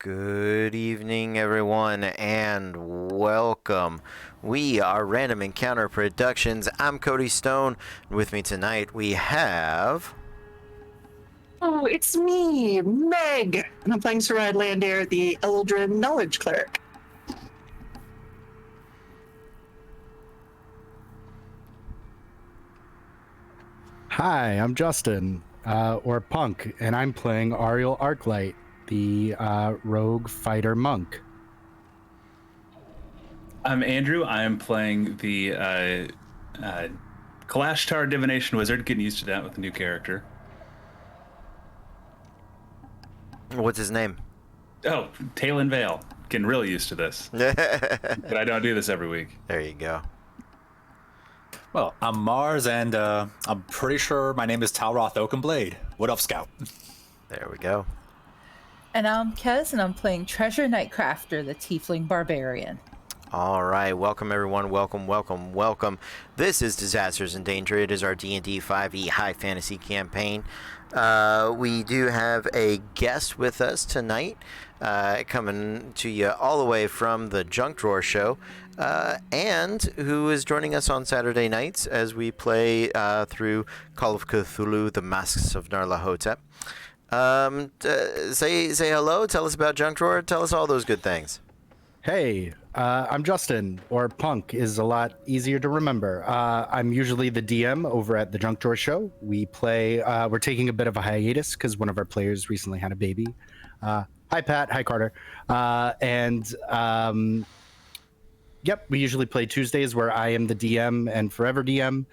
Good evening, everyone, and welcome. We are Random Encounter Productions. I'm Cody Stone. With me tonight, we have... Oh, it's me, Meg, and I'm playing Sarad Landair, the Eldrin Knowledge Cleric. Hi, I'm Justin, or Punk, and I'm playing Ariel Arclight, the rogue fighter monk. I'm Andrew. I'm playing the Kalashtar Divination Wizard, getting used to that with a new character. What's his name? Oh, Talon Vale. Getting really used to this. But I don't do this every week. There you go. Well, I'm Mars, and I'm pretty sure my name is Talroth Oakenblade. What up, Scout? There we go. And I'm Kez, and I'm playing Treasure Nightcrafter, the Tiefling Barbarian. All right, welcome everyone. Welcome. This is Disasters in Danger. It is our D&D 5e High Fantasy campaign. We do have a guest with us tonight, coming to you all the way from the Junk Drawer Show, and who is joining us on Saturday nights as we play through Call of Cthulhu: The Masks of Nyarlathotep. Say hello. Tell us about Junk Drawer. Tell us all those good things. Hey, I'm Justin, or Punk is a lot easier to remember. I'm usually the DM over at the Junk Drawer Show. We play, we're taking a bit of a hiatus because one of our players recently had a baby. Hi, Pat. Hi, Carter. Yep, we usually play Tuesdays where I am the DM and forever DM.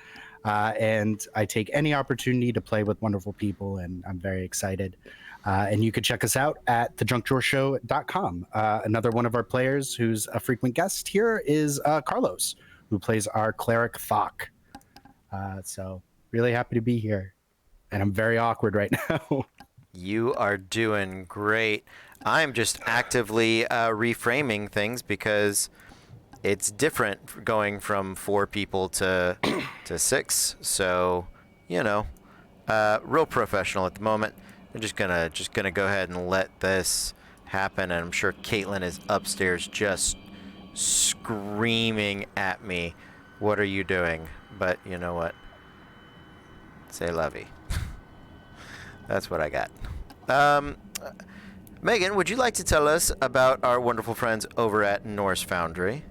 And I take any opportunity to play with wonderful people, and I'm very excited. And you can check us out at thejunkdrawershow.com. Another one of our players who's a frequent guest here is Carlos, who plays our cleric Thok. So really happy to be here. And I'm very awkward right now. You are doing great. I'm just actively reframing things because it's different going from 4 people to 6. So, you know, real professional at the moment. I'm just gonna go ahead and let this happen, and I'm sure Caitlin is upstairs just screaming at me. What are you doing? But you know what? Say lovey. That's what I got. Megan, would you like to tell us about our wonderful friends over at Norse Foundry?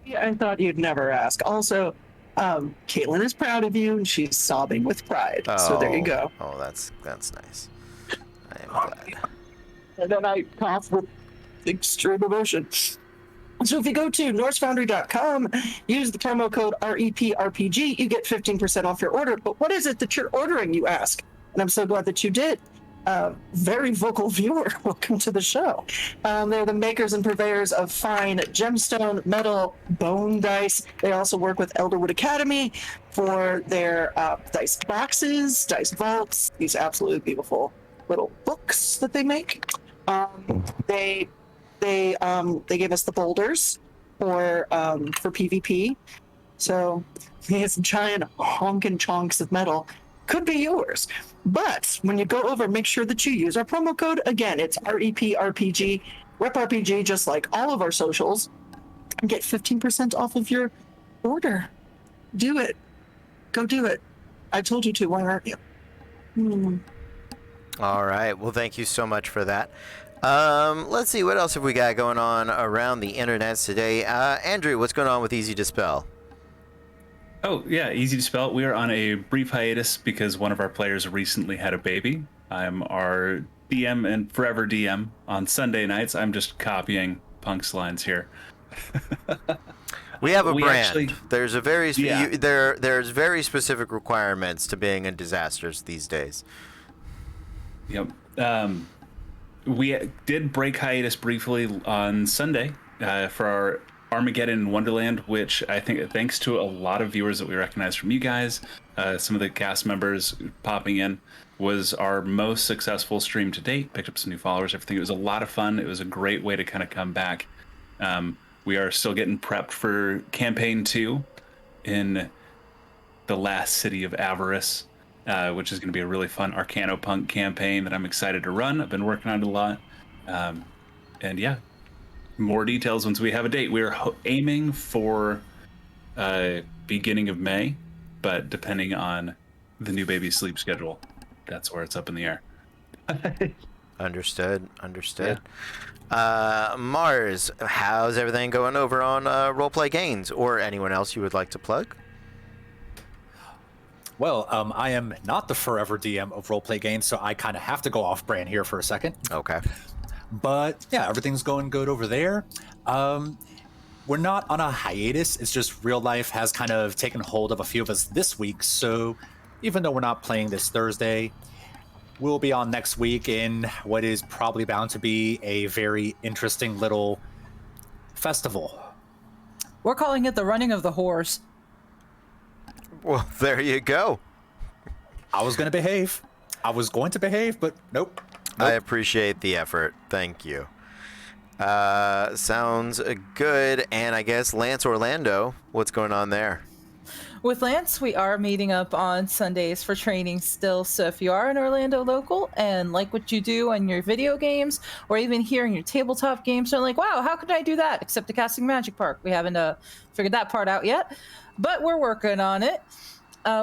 Yeah, I thought you'd never ask. Also, Caitlin is proud of you, and she's sobbing with pride. So there you go. Oh, that's nice. I am glad. And then I cough with extreme emotion. So if you go to norsefoundry.com, use the promo code REPRPG, you get 15% off your order. But what is it that you're ordering, you ask? And I'm so glad that you did. Very vocal viewer, welcome to the show. They're the makers and purveyors of fine gemstone, metal, bone dice. They also work with Elderwood Academy for their dice boxes, dice vaults, these absolutely beautiful little books that they make. They gave us the boulders for PvP. So these giant honking chunks of metal could be yours. But when you go over, make sure that you use our promo code. Again, it's REPRPG, REPRPG, just like all of our socials, and get 15% off of your order. Do it. Go do it. I told you to. Why aren't you? All right. Well, thank you so much for that. Let's see. What else have we got going on around the internet today? Andrew, what's going on with Easy to Spell? Oh, yeah, easy to spell. We are on a brief hiatus because one of our players recently had a baby. I'm our DM and forever DM on Sunday nights. I'm just copying Punk's lines here. We have a brand. Actually, there's a very there's very specific requirements to being in disasters these days. Yep. We did break hiatus briefly on Sunday for our Armageddon Wonderland, which I think, thanks to a lot of viewers that we recognize from you guys, some of the cast members popping in, was our most successful stream to date. Picked up some new followers, everything. It was a lot of fun. It was a great way to kind of come back. We are still getting prepped for campaign 2 in the last city of Avarice, which is going to be a really fun Arcanopunk campaign that I'm excited to run. I've been working on it a lot. And yeah, more details once we have a date. We're aiming for beginning of May, but depending on the new baby's sleep schedule, that's where it's up in the air. Understood. Mars, how's everything going over on Roleplay Gains, or anyone else you would like to plug? Well, I am not the forever DM of Roleplay Games, so I kind of have to go off brand here for a second. Okay. But yeah, everything's going good over there. We're not on a hiatus. It's just real life has kind of taken hold of a few of us this week. So even though we're not playing this Thursday, we'll be on next week in what is probably bound to be a very interesting little festival. We're calling it the running of the horse. Well, there you go. I was going to behave, but nope. I appreciate the effort. Thank you. Sounds good. And I guess Lance Orlando, what's going on there? With Lance, we are meeting up on Sundays for training still. So if you are an Orlando local and like what you do on your video games, or even here in your tabletop games, are like, wow, how could I do that? Except the Casting Magic Park. We haven't figured that part out yet, but we're working on it.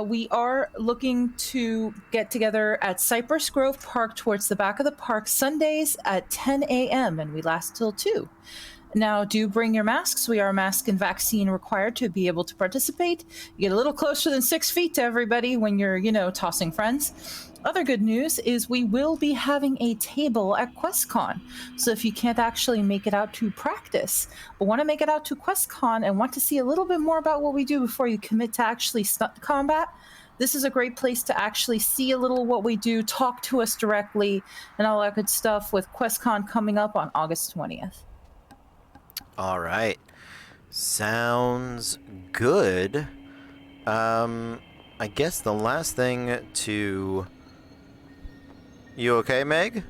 We are looking to get together at Cypress Grove Park towards the back of the park Sundays at 10 a.m. and we last till 2. Now, do bring your masks. We are mask and vaccine required to be able to participate. You get a little closer than 6 feet to everybody when you're, tossing friends. Other good news is we will be having a table at QuestCon. So if you can't actually make it out to practice, but want to make it out to QuestCon and want to see a little bit more about what we do before you commit to actually stunt combat, this is a great place to actually see a little what we do, talk to us directly, and all that good stuff with QuestCon coming up on August 20th. All right. Sounds good. I guess the last thing to... You okay, Meg?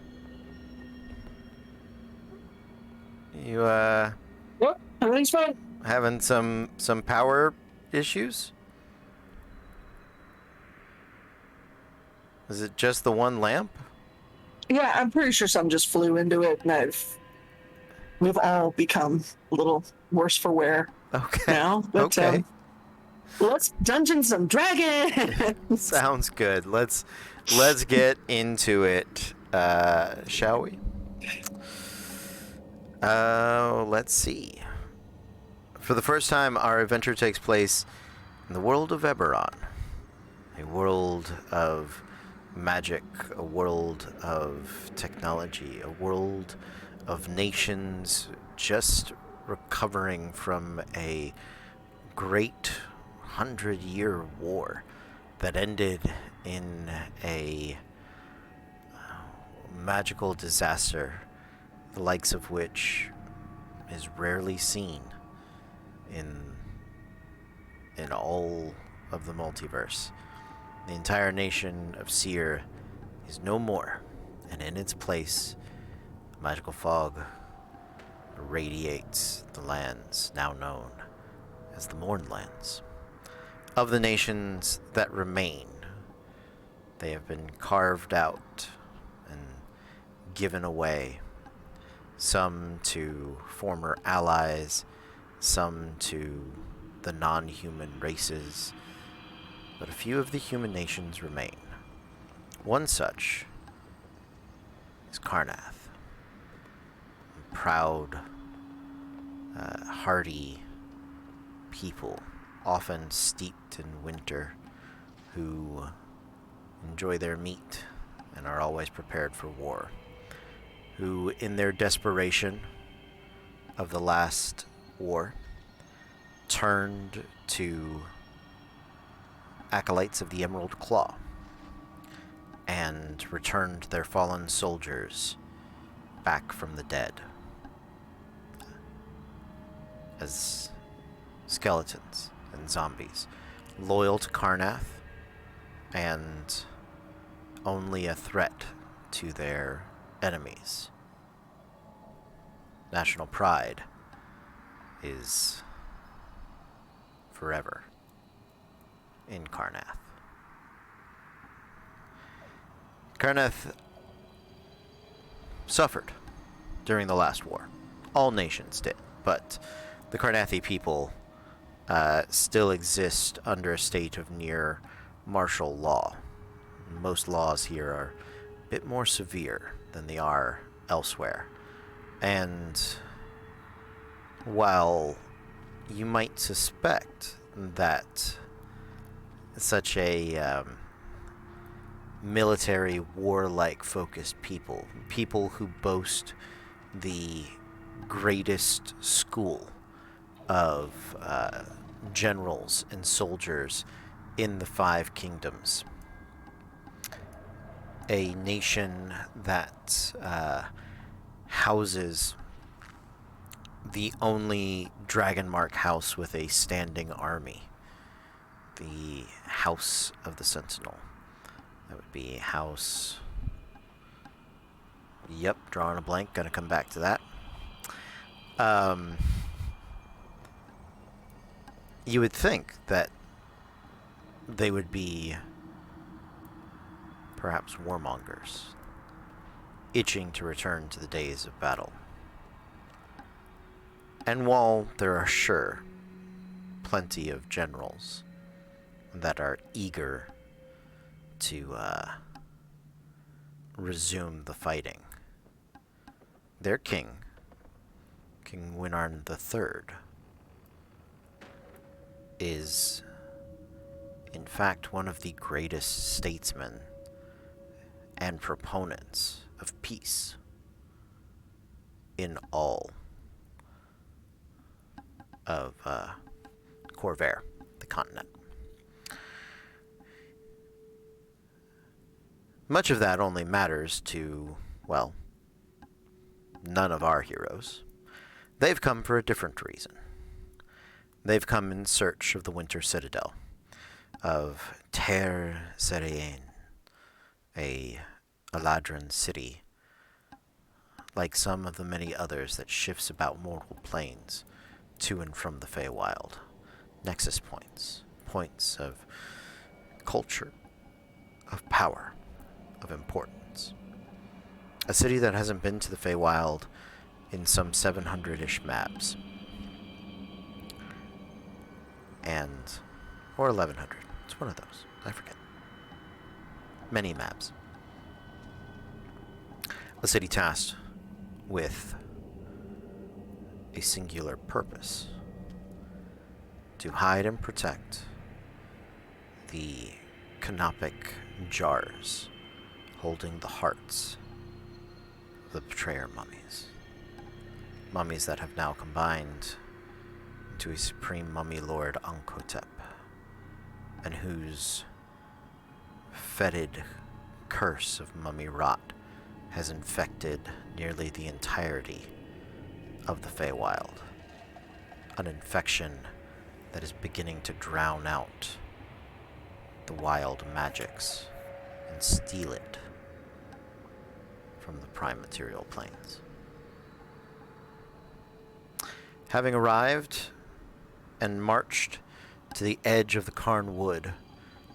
You, Yep, everything's fine. having some power issues? Is it just the one lamp? Yeah, I'm pretty sure some just flew into it, and we've all become a little worse for wear Okay. now. But, Okay. let's Dungeons and Dragons. Sounds good. Let's get into it, shall we? Let's see. For the first time, our adventure takes place in the world of Eberron, a world of magic, a world of technology, a world of nations just recovering from a great 100-year war that ended in a magical disaster, the likes of which is rarely seen in all of the multiverse. The entire nation of Seer is no more, and in its place, a magical fog radiates the lands now known as the Mournlands. Of the nations that remain, they have been carved out and given away, some to former allies, some to the non-human races, but a few of the human nations remain. One such is Karnath. Proud, hardy people, often steeped in winter, who enjoy their meat and are always prepared for war, who, in their desperation of the last war, turned to acolytes of the Emerald Claw and returned their fallen soldiers back from the dead as skeletons and zombies, loyal to Karnath and only a threat to their enemies. National pride is forever in Karnath. Karnath suffered during the last war. All nations did, but the Carnathi people still exist under a state of near martial law. Most laws here are a bit more severe than they are elsewhere. And while you might suspect that such a military, warlike focused people who boast the greatest school of generals and soldiers in the Five Kingdoms, a nation that houses the only Dragonmark house with a standing army, the House of the Sentinel. That would be House... Yep, drawing a blank, gonna come back to that. You would think that they would be perhaps warmongers, itching to return to the days of battle. And while there are sure plenty of generals that are eager to resume the fighting, their king, King Winarn III, is in fact one of the greatest statesmen and proponents of peace in all of Corvair, the continent. Much of that only matters to, well, none of our heroes. They've come for a different reason. They've come in search of the Winter Citadel, of Ter Serain, a Eladrin city, like some of the many others that shifts about mortal planes to and from the Feywild. Nexus points, points of culture, of power, of importance. A city that hasn't been to the Feywild in some 700-ish maps. Or 1100. It's one of those. I forget. Many maps. A city tasked with a singular purpose: to hide and protect the canopic jars holding the hearts of the betrayer mummies. Mummies that have now combined into a supreme mummy lord Ankotep, and whose fetid curse of mummy rot has infected nearly the entirety of the Feywild. An infection that is beginning to drown out the wild magics and steal it from the prime material planes. Having arrived and marched to the edge of the Karn Wood,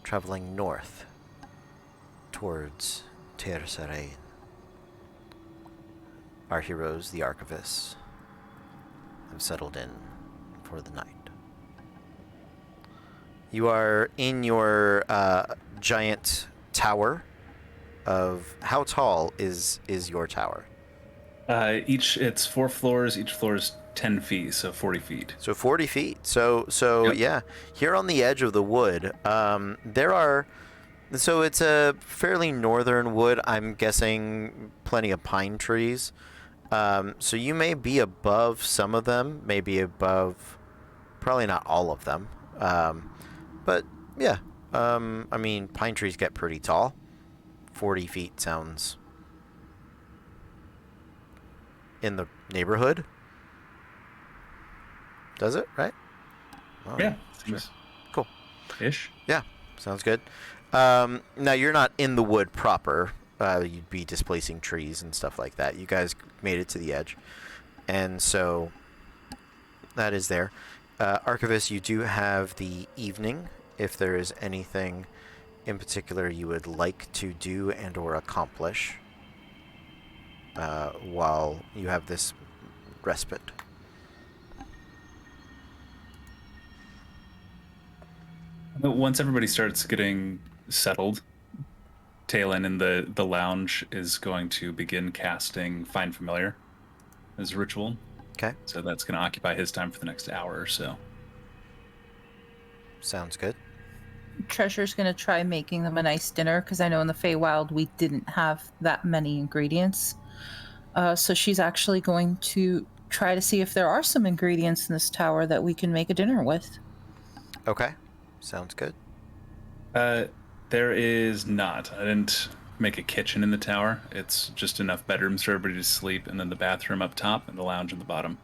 traveling north towards Ter Serain, our heroes, the archivists, have settled in for the night. You are in your giant tower of... How tall is your tower? It's 4 floors. Each floor is 10 feet, so 40 feet. So 40 feet. So Yep. Yeah, here on the edge of the wood, there are... So it's a fairly northern wood. I'm guessing plenty of pine trees. So you may be above some of them, maybe above... Probably not all of them. But yeah, I mean, pine trees get pretty tall. 40 feet sounds in the neighborhood. Does it, right? Oh, Yeah. sure. Cool. Ish. Yeah, sounds good. Now, you're not in the wood proper. You'd be displacing trees and stuff like that. You guys made it to the edge. And so that is there. Archivist, you do have the evening. If there is anything in particular you would like to do and or accomplish. while you have this respite. Once everybody starts getting settled, Talon in the lounge is going to begin casting Find Familiar as a ritual. Okay. So that's going to occupy his time for the next hour or so. Sounds good. Treasure's gonna try making them a nice dinner because I know in the Feywild we didn't have that many ingredients. So she's actually going to try to see if there are some ingredients in this tower that we can make a dinner with. Okay. Sounds good. There is not. I didn't make a kitchen in the tower. It's just enough bedrooms for everybody to sleep, and then the bathroom up top and the lounge in the bottom.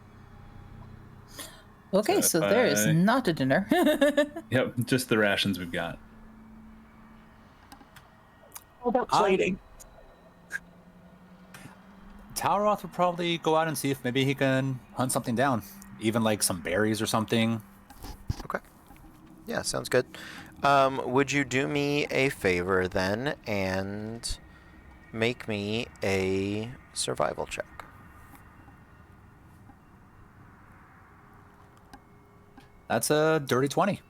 Okay, so there is not a dinner. Yep, just the rations we've got. How about plating? Talroth would probably go out and see if maybe he can hunt something down, even like some berries or something. Okay. Yeah, sounds good. Would you do me a favor then and make me a survival check? That's a dirty 20.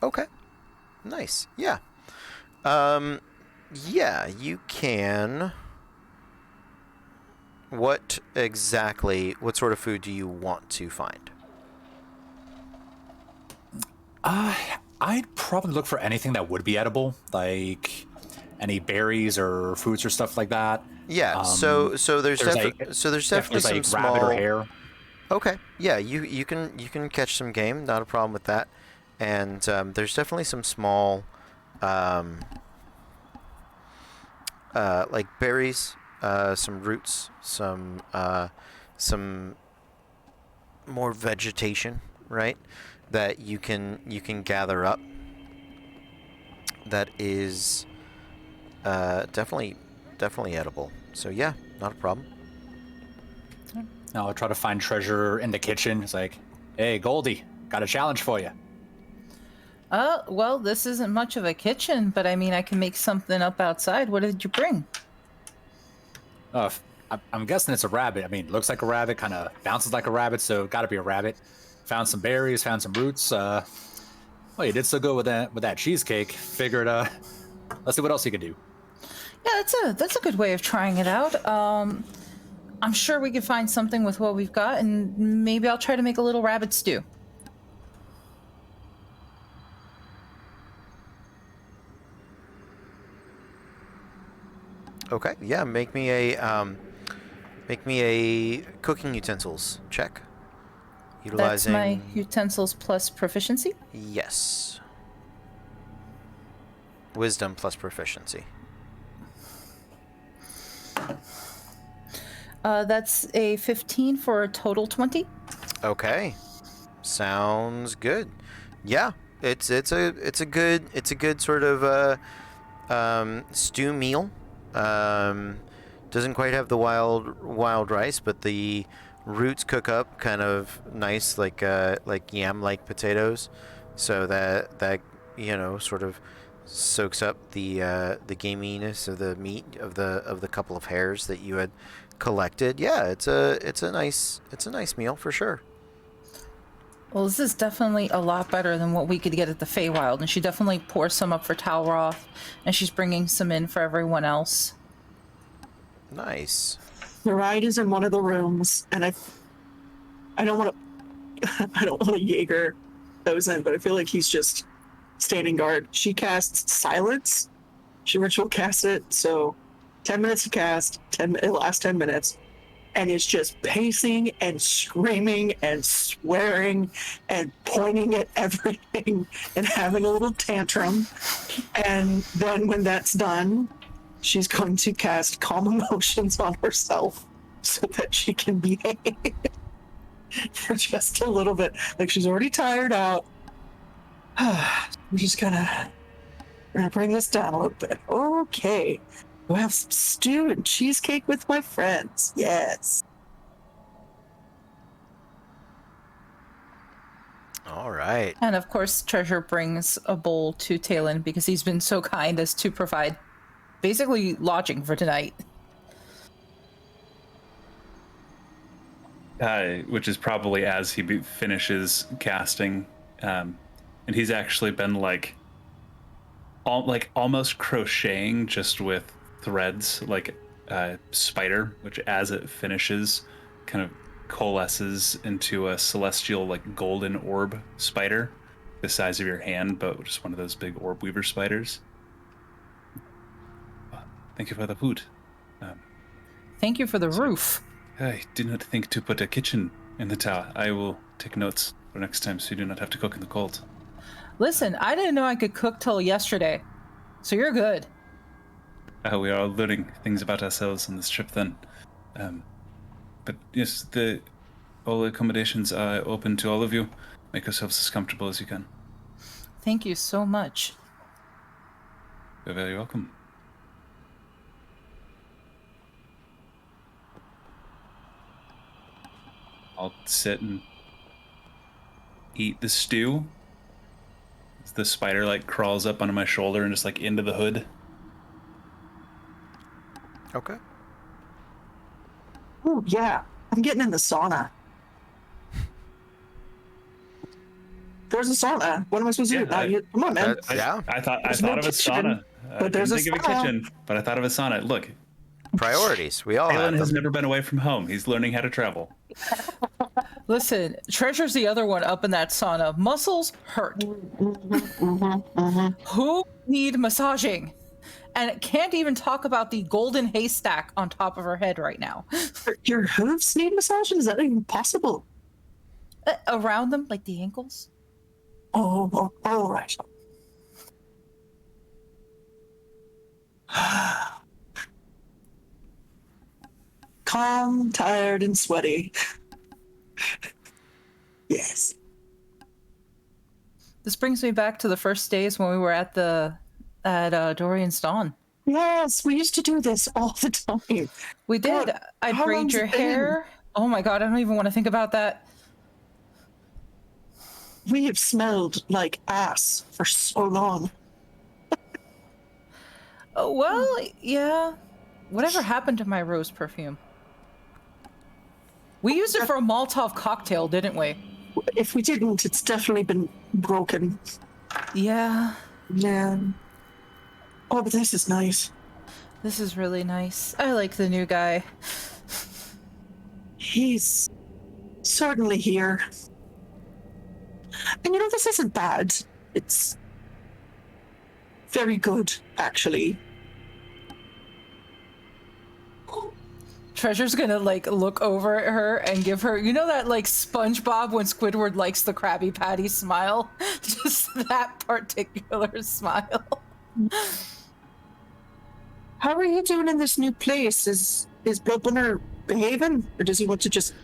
Okay. Nice. Yeah. Yeah, you can. What sort of food do you want to find? I'd probably look for anything that would be edible, like any berries or fruits or stuff like that. Yeah, so there's definitely some like small rabbit or hare. Okay. Yeah, you can catch some game, not a problem with that. And there's definitely some small like berries, some roots, some more vegetation, right? That you can gather up. That is definitely edible. So yeah, not a problem. I'll try to find Treasure in the kitchen. It's like, hey, Goldie, got a challenge for you. Well, this isn't much of a kitchen, but I mean, I can make something up outside. What did you bring? I'm guessing it's a rabbit. I mean, looks like a rabbit, kind of bounces like a rabbit, so got to be a rabbit. Found some berries, found some roots. Well, you did so good with that cheesecake. Figured, let's see what else you can do. Yeah, that's a good way of trying it out. I'm sure we could find something with what we've got, and maybe I'll try to make a little rabbit stew. Okay. Yeah, make me a cooking utensils check. Utilizing That's my utensils plus proficiency? Yes. Wisdom plus proficiency. That's a 15 for a total 20. Okay. Sounds good. Yeah, it's a good sort of stew meal. Doesn't quite have the wild rice, but the roots cook up kind of nice, like yam-like potatoes, so that sort of soaks up the gaminess of the meat of the couple of hairs that you had collected. Yeah, it's a nice meal for sure. Well, this is definitely a lot better than what we could get at the Feywild, and she definitely pours some up for Talroth, and she's bringing some in for everyone else. Nice. The ride is in one of the rooms, and I don't want to Jaeger those in, but I feel like he's just standing guard. She casts silence. She ritual casts it, so 10 minutes to cast. It lasts 10 minutes, and is just pacing and screaming and swearing and pointing at everything and having a little tantrum. And then when that's done, she's going to cast Calm Emotions on herself so that she can behave for just a little bit. Like, she's already tired out. We're just gonna bring this down a little bit. Okay. We'll have some stew and cheesecake with my friends. Yes. All right. And of course, Treasure brings a bowl to Talon because he's been so kind as to provide basically lodging for tonight. which is probably as he finishes casting, and he's actually been like almost crocheting just with threads, like spider, which as it finishes, kind of coalesces into a celestial like golden orb spider, the size of your hand, but just one of those big orb weaver spiders. Thank you for the food. Thank you for the roof. I did not think to put a kitchen in the tower. I will take notes for next time so you do not have to cook in the cold. Listen, I didn't know I could cook till yesterday, so you're good. We are all learning things about ourselves on this trip then. But yes, all accommodations are open to all of you. Make yourselves as comfortable as you can. Thank you so much. You're very welcome. I'll sit and eat the stew. The spider like crawls up onto my shoulder and just like into the hood. Okay. Oh yeah, I'm getting in the sauna. There's a sauna. What am I supposed to do? Come on, man. I thought There's of no a kitchen, sauna. but I there's didn't a think of a sauna. kitchen, but I thought of a sauna. Look, Priorities. We all have Alan has them. never been away from home. He's learning how to travel. Listen, Treasure's the other one up in that sauna. Muscles hurt. Who need massaging? And can't even talk about the golden haystack on top of her head right now. Your hooves need massaging? Is that even possible? Around them, like the ankles. Oh, right. Calm, tired, and sweaty. Yes. This brings me back to the first days when we were at Dorian's Dawn. Yes, we used to do this all the time. We did. God, I'd how braid long's your it been? hair. Oh my god, I don't even want to think about that. We have smelled like ass for so long. Oh, well, yeah. Whatever happened to my rose perfume? We used it for a Molotov cocktail, didn't we? If we didn't, it's definitely been broken. Yeah. Yeah. Oh, but this is nice. This is really nice. I like the new guy. He's certainly here. And you know, this isn't bad. It's very good, actually. Treasure's gonna like look over at her and give her, you know, that like SpongeBob when Squidward likes the Krabby Patty smile? Just that particular smile. How are you doing in this new place? Is Bloodburner behaving? Or does he want to just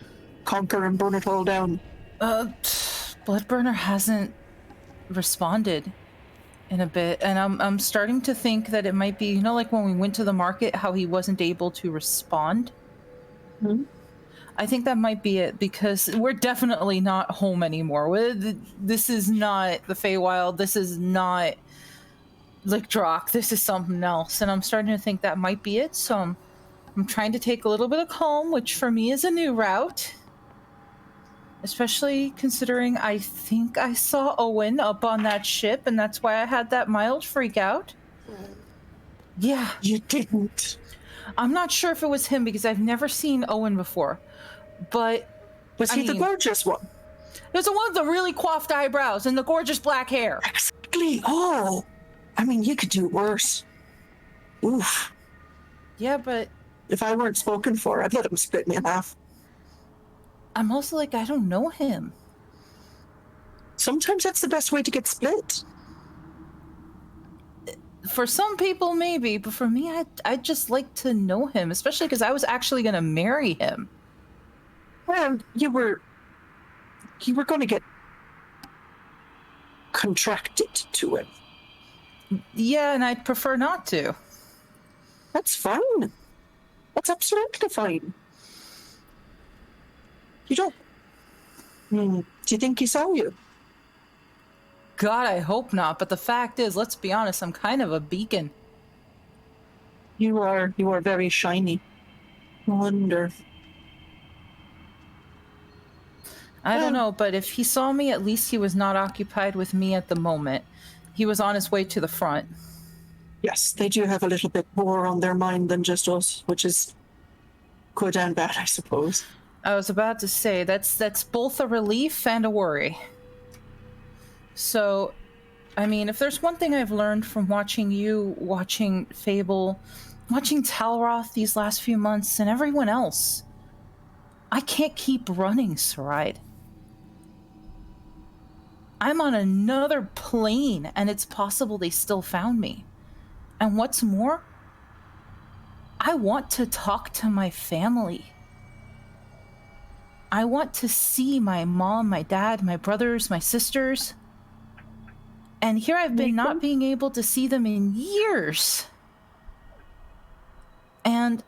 conquer and burn it all down? Bloodburner hasn't responded in a bit, and I'm starting to think that it might be, you know, like when we went to the market, how he wasn't able to respond. Hmm? I think that might be it, because we're definitely not home anymore. This is not the Feywild. This is not like Drock. This is something else, and I'm starting to think that might be it. So I'm trying to take a little bit of calm, which for me is a new route. Especially considering I think I saw Owen up on that ship, and that's why I had that mild freak out. Yeah. You didn't. I'm not sure if it was him, because I've never seen Owen before. But Was he the mean, gorgeous one? it was the one with the really coiffed eyebrows and the gorgeous black hair. Exactly. Oh, I mean, you could do worse. Oof. Yeah, but If I weren't spoken for, I'd let him split me in half. I'm also like, I don't know him. Sometimes that's the best way to get split. For some people, maybe, but for me, I'd just like to know him, especially because I was actually going to marry him. Well, you were going to get contracted to him. Yeah, and I'd prefer not to. That's fine. That's absolutely fine. You don't... Do you think he saw you? God, I hope not, but the fact is, let's be honest, I'm kind of a beacon. You are very shiny. I wonder. I don't know, but if he saw me, at least he was not occupied with me at the moment. He was on his way to the front. Yes, they do have a little bit more on their mind than just us, which is good and bad, I suppose. I was about to say, that's both a relief and a worry. So, I mean, if there's one thing I've learned from watching you, watching Fable, watching Talroth these last few months, and everyone else, I can't keep running, Saride. I'm on another plane, and it's possible they still found me. And what's more, I want to talk to my family. I want to see my mom, my dad, my brothers, my sisters. And here I've been not being able to see them in years. And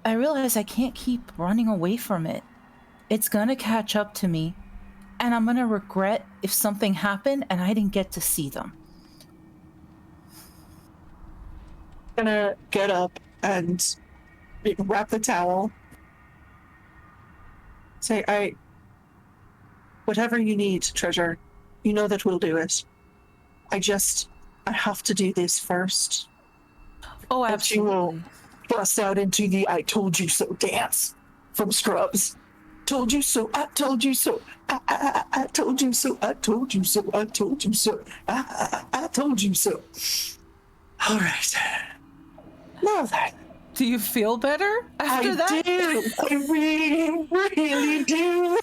I realize I can't keep running away from it. It's gonna catch up to me, and I'm gonna regret if something happened and I didn't get to see them. Gonna get up and wrap the towel. Say, whatever you need, treasure, you know that we'll do it. I have to do this first. Oh, But you will absolutely. bust out into the "I told you so" dance from Scrubs. Told you so, I told you so. I told you so, I told you so, I told you so. I told you so. All right. Now then. Do you feel better after that? I do. I really, really do.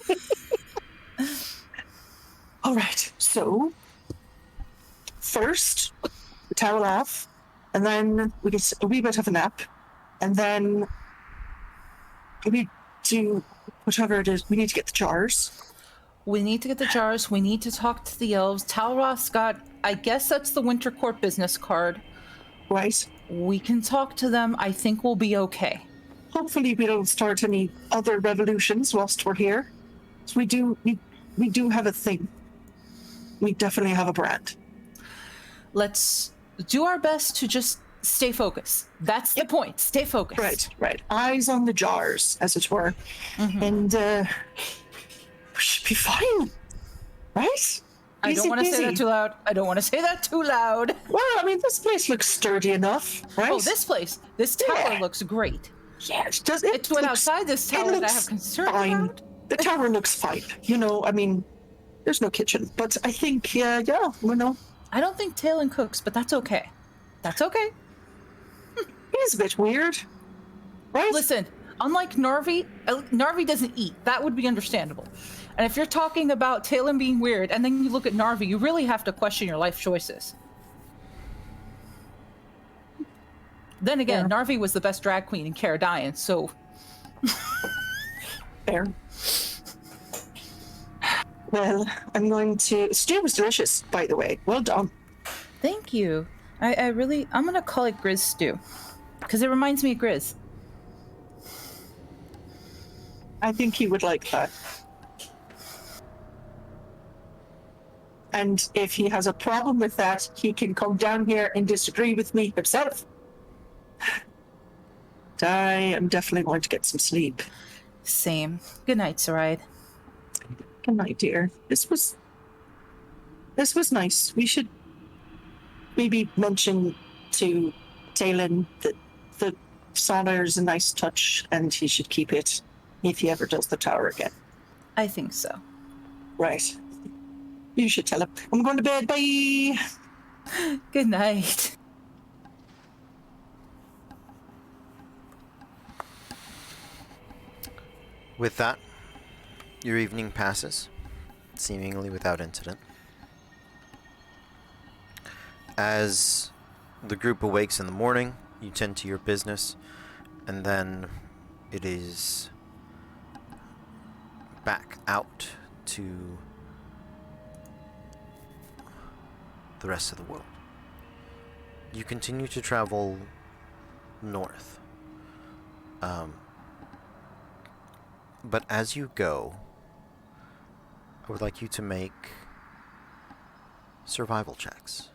All right. So, first, the towel off, and then we get a wee bit of a nap, and then we do whatever it is. We need to get the jars. We need to get the jars. We need to talk to the elves. Talroth's got, I guess that's the Winter Court business card. Right. We can talk to them. I think we'll be okay. Hopefully we don't start any other revolutions whilst we're here. So we do have a thing. We definitely have a brand. Let's do our best to just stay focused. That's the point. Stay focused. Right. Eyes on the jars, as it were. And we should be fine. Right? I don't want to say that too loud. I don't want to say that too loud. Well, I mean, this place looks sturdy enough, right? Oh, this place. This tower Yeah. looks great. Yeah, it does. It's what outside this tower that I have concern about. The tower looks fine. You know, I mean, there's no kitchen, but I think, yeah, you know, I don't think Talon cooks, but that's okay. That's okay. he's a bit weird, right? Listen, unlike Narvi, Narvi doesn't eat. That would be understandable. And if you're talking about Talon being weird, and then you look at Narvi, you really have to question your life choices. Then again, Yeah. Narvi was the best drag queen in Caradian, so... Fair. Well, I'm going to. Stew was delicious, by the way. Well done. Thank you. I'm gonna call it Grizz Stew. Because it reminds me of Grizz. I think he would like that. And if he has a problem with that, he can come down here and disagree with me himself. I am definitely going to get some sleep. Same. Good night, Saride. Good night, dear. This was nice. We should maybe mention to Talon that the sauna is a nice touch and he should keep it if he ever does the tower again. I think so. Right. You should tell him. I'm going to bed. Bye. Good night. With that, your evening passes, seemingly without incident. As the group awakes in the morning, you tend to your business, and then it is back out to the rest of the world. You continue to travel north. But as you go, I would like you to make survival checks.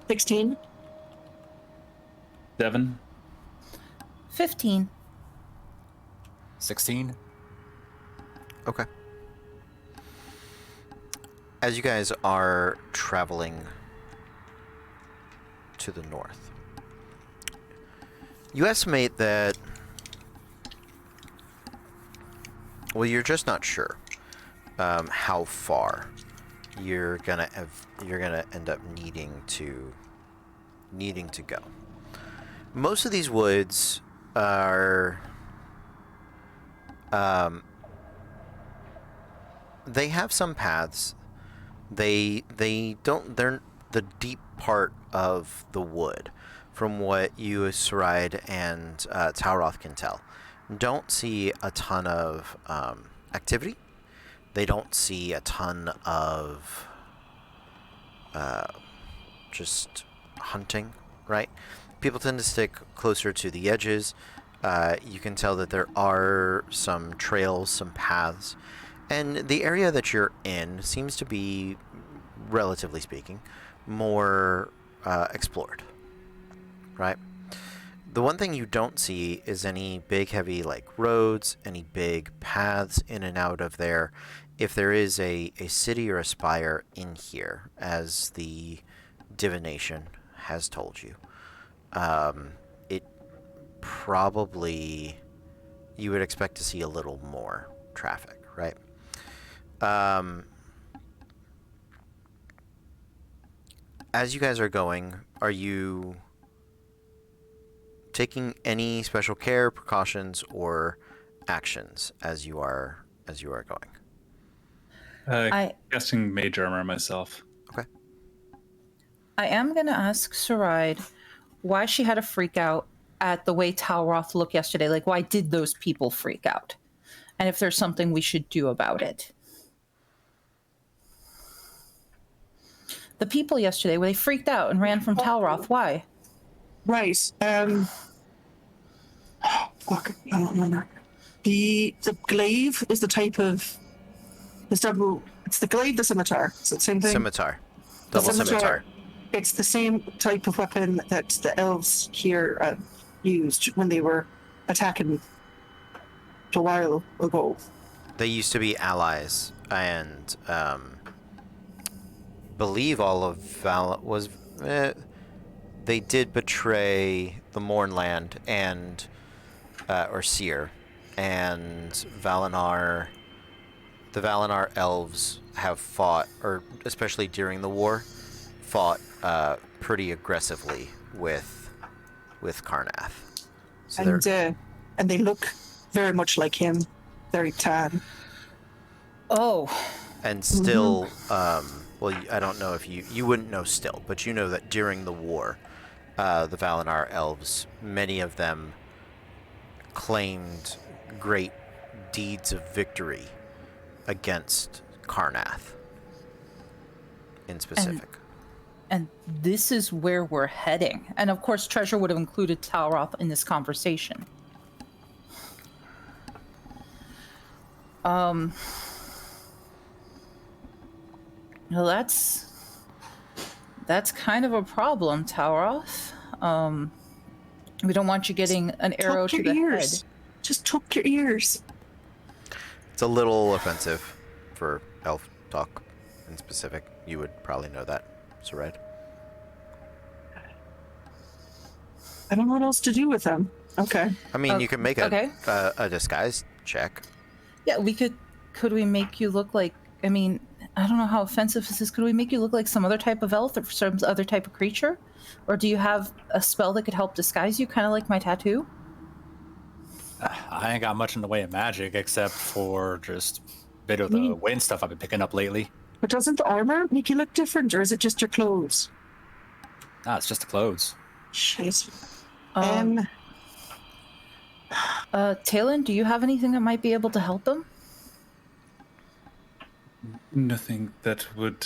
16. 7. 15. 16. Okay. As you guys are traveling to the north, you estimate that, well, you're just not sure how far you're gonna end up needing to go. Most of these woods are they have some paths. They're the deep part of the wood, from what you, Saride, and Talroth can tell, don't see a ton of activity. They don't see a ton of just hunting, right? People tend to stick closer to the edges. You can tell that there are some trails, some paths, and the area that you're in seems to be, relatively speaking, more explored, right? The one thing you don't see is any big, heavy, like, roads, any big paths in and out of there. If there is a city or a spire in here, as the divination has told you, it probably, you would expect to see a little more traffic, right? As you guys are going, are you taking any special care, precautions, or actions as you are going? Casting mage armor myself. Okay. I am going to ask Saride why she had a freak out at the way Talroth looked yesterday. Like, why did those people freak out? And if there's something we should do about it. The people yesterday, where they freaked out and ran from Talroth, why? Right. Fuck, I don't remember. The glaive is the type of... It's the glaive, the scimitar. Is it the same thing? Scimitar. Double scimitar. It's the same type of weapon that the elves here used when they were attacking a while ago. They used to be allies, and believe all of Val was... they did betray the Mournland and or Seer, and Valinar. The Valinar elves have fought, or especially during the war, fought pretty aggressively with Karnath. So and they look very much like him, very tan. Oh. And still, well, I don't know if you wouldn't know still, but you know that during the war, the Valinar elves, many of them claimed great deeds of victory against Karnath in specific. And this is where we're heading. And of course, Treasure would have included Talroth in this conversation. Well, that's kind of a problem, Talroth. We don't want you getting an arrow to the head. Just tuck your ears. It's a little offensive for elf talk in specific. You would probably know that, Saride. I don't know what else to do with them. Okay. I mean, you can make a disguise check. Yeah, could we make you look like, I mean, I don't know how offensive this is. Could we make you look like some other type of elf or some other type of creature? Or do you have a spell that could help disguise you, kind of like my tattoo? I ain't got much in the way of magic except for just a bit of the wind stuff I've been picking up lately. But doesn't the armor make you look different, or is it just your clothes? Ah, it's just the clothes. Shit. Talon, do you have anything that might be able to help them? Nothing that would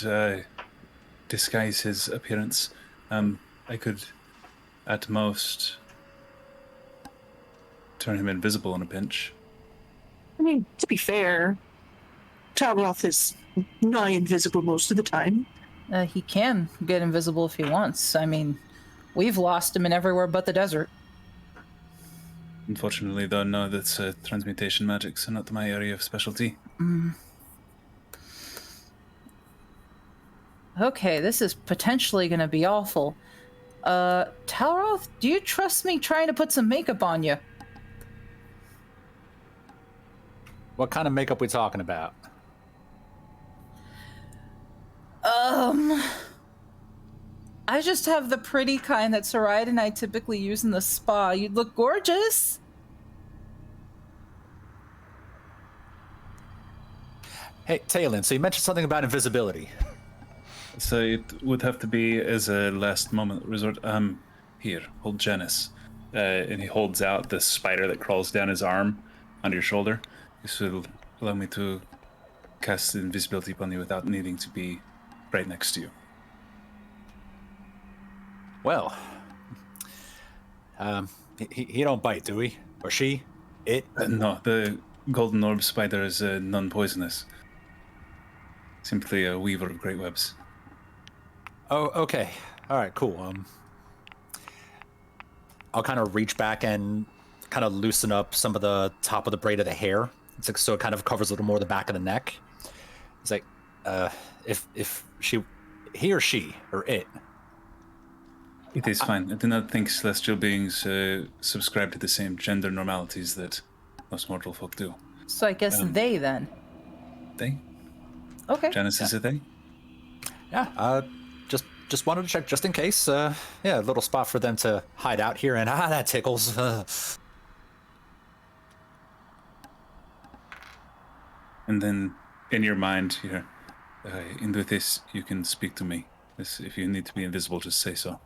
disguise his appearance. I could, at most, turn him invisible in a pinch. I mean, to be fair, Talroth is nigh invisible most of the time. He can get invisible if he wants. I mean, we've lost him in everywhere but the desert. Unfortunately, though, no, that's transmutation magic, so not my area of specialty. Okay, this is potentially going to be awful. Talroth, do you trust me trying to put some makeup on you? What kind of makeup we talking about? I just have the pretty kind that Soraya and I typically use in the spa. You'd look gorgeous. Hey, Talon, so you mentioned something about invisibility. So it would have to be as a last moment resort. Here, hold Janice. And he holds out the spider that crawls down his arm under your shoulder. This will allow me to cast invisibility upon you without needing to be right next to you. Well, he don't bite, do he? Or she? It? No, the golden orb spider is non-poisonous. Simply a weaver of great webs. Oh, okay. All right, cool. I'll kind of reach back and kind of loosen up some of the top of the braid of the hair. It's like, so it kind of covers a little more the back of the neck. It's like, if he or she, or it. It is fine. I do not think celestial beings subscribe to the same gender normalities that most mortal folk do. So I guess they then. They? Okay. Janice is a they? Yeah, just wanted to check just in case. Yeah, a little spot for them to hide out here, and that tickles. And then, in your mind, here, and with this, you can speak to me. If you need to be invisible, just say so.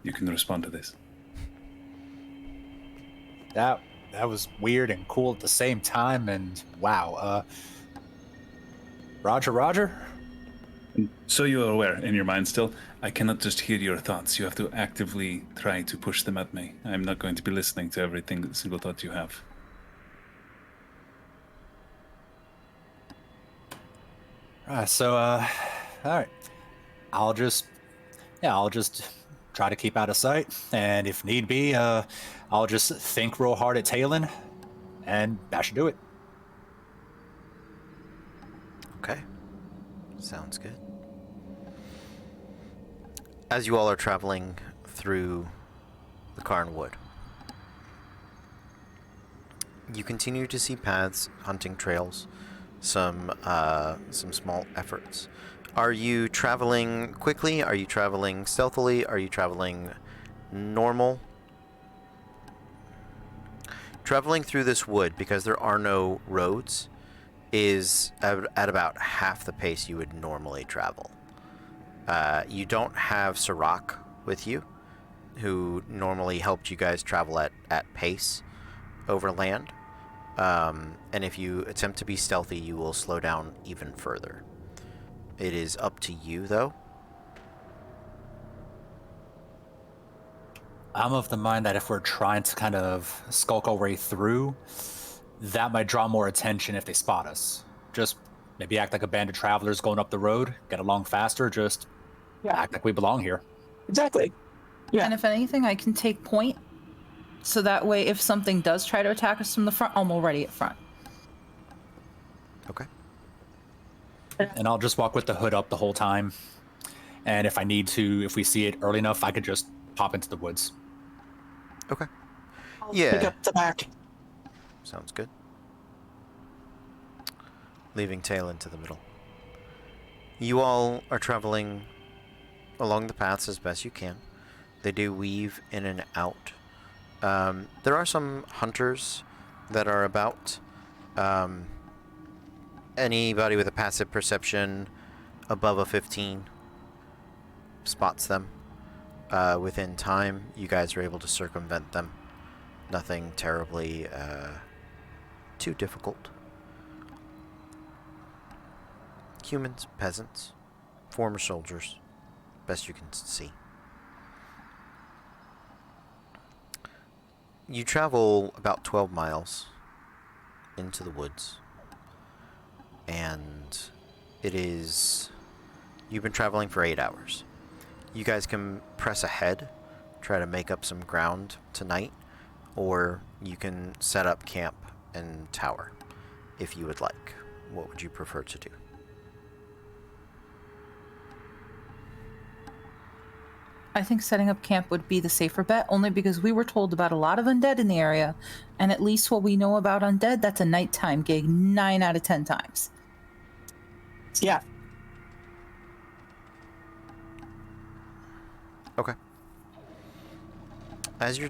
You can respond to this. That was weird and cool at the same time, and wow. Roger. So you are aware, in your mind still, I cannot just hear your thoughts. You have to actively try to push them at me. I'm not going to be listening to every single thought you have. All right. I'll just try to keep out of sight, and if need be, I'll just think real hard at Talon, and that should do it. Okay. Sounds good. As you all are traveling through the Karn Wood, you continue to see paths, hunting trails, some small efforts. Are you traveling quickly? Are you traveling stealthily? Are you traveling normal? Traveling through this wood, because there are no roads, is at about half the pace you would normally travel. You don't have Sirach with you, who normally helped you guys travel at pace over land. And if you attempt to be stealthy, you will slow down even further. It is up to you, though. I'm of the mind that if we're trying to kind of skulk our way through, that might draw more attention if they spot us. Just maybe act like a band of travelers going up the road, get along faster, just act like we belong here. Exactly. Yeah. And if anything, I can take point. So that way, if something does try to attack us from the front, I'm already at front. Okay. And I'll just walk with the hood up the whole time. And if I need to, if we see it early enough, I could just pop into the woods. Okay. I'll Yeah. pick up the back. Sounds good. Leaving Talon to the middle. You all are traveling along the paths as best you can. They do weave in and out. There are some hunters that are about. Anybody with a passive perception above a 15 spots them. Within time, you guys are able to circumvent them. Nothing terribly too difficult. Humans, peasants, former soldiers, best you can see. You travel about 12 miles into the woods, and it is You've been traveling for 8 hours. You guys can press ahead, try to make up some ground tonight, or you can set up camp and tower if you would like. What would you prefer to do? I think setting up camp would be the safer bet, only because we were told about a lot of undead in the area, and at least what we know about undead, that's a nighttime gig 9 out of 10 times. Yeah. Okay. As your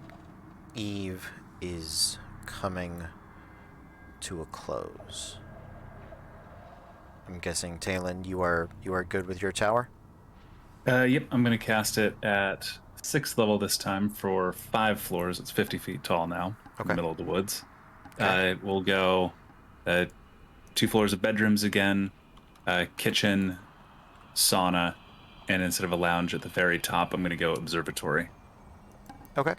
eve is coming to a close, I'm guessing, Talon, you are good with your tower? Yep, I'm going to cast it at 6th level this time for 5 floors. It's 50 feet tall now, in the middle of the woods. Okay. We'll go 2 floors of bedrooms again, kitchen, sauna, and instead of a lounge at the very top, I'm going to go observatory. Okay.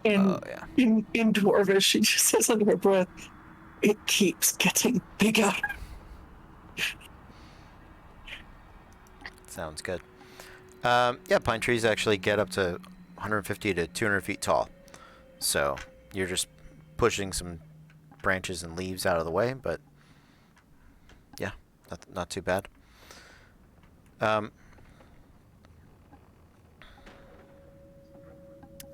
In Dwarvish, she just says under her breath, "It keeps getting bigger." Sounds good. Yeah, pine trees actually get up to 150 to 200 feet tall. So you're just pushing some branches and leaves out of the way, but yeah, not too bad.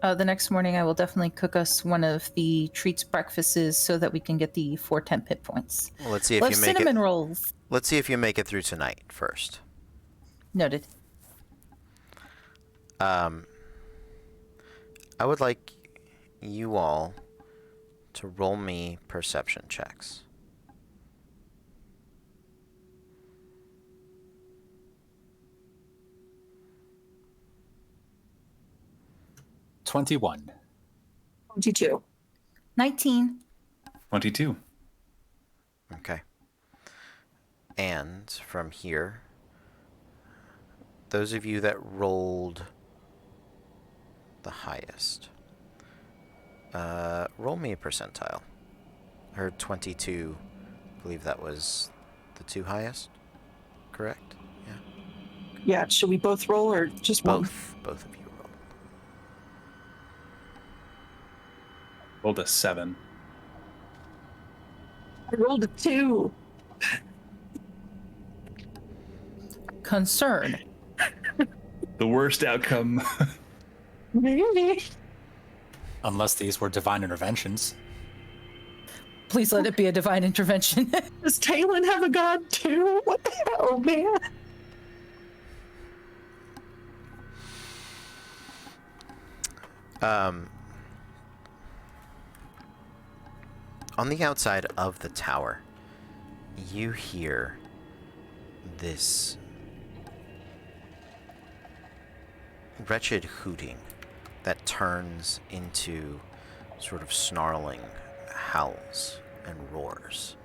The next morning, I will definitely cook us one of the treats breakfasts so that we can get the 4 temp hit points. Well, let's see if Love you make cinnamon it. rolls. Let's see if you make it through tonight first. Noted. I would like you all to roll me perception checks. $21. 22. 19. 22. Okay. And from here, those of you that rolled the highest, roll me a percentile. I heard 22. I believe that was the 2 highest. Correct? Yeah. Yeah, should we both roll or just one? Both of you roll. Rolled a 7. I rolled a 2. Concern. The worst outcome. Maybe. Unless these were divine interventions. Please let it be a divine intervention. Does Talon have a god too? What the hell, man? On the outside of the tower, you hear this wretched hooting that turns into sort of snarling howls and roars.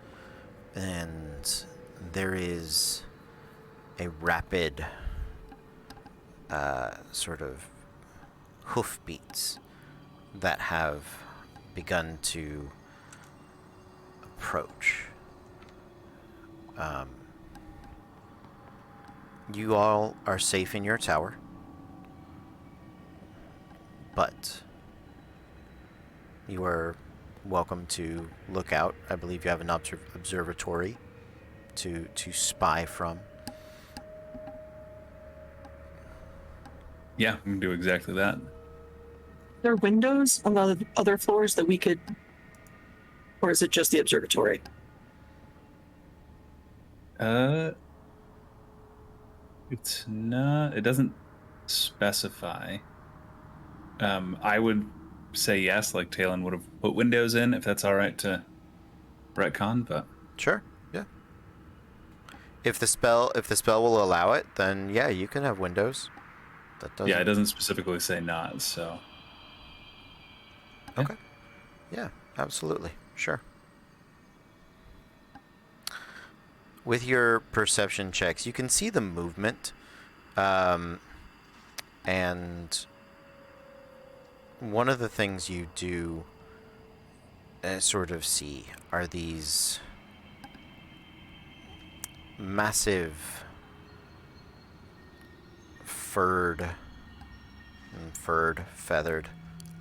And there is a rapid sort of hoofbeats that have begun to approach. You all are safe in your tower, but you are welcome to look out. I believe you have an observatory to spy from. Yeah, we can do exactly that. There are windows on the other floors that we could, or is it just the observatory? It's not. It doesn't specify. I would say yes, like Talon would have put windows in, if that's all right to retcon. But Sure, yeah. If the spell will allow it, then yeah, you can have windows. That doesn't. yeah, it doesn't specifically say not. So Okay. Yeah, absolutely. Sure. With your perception checks, you can see the movement, and one of the things you do sort of see are these massive furred, feathered,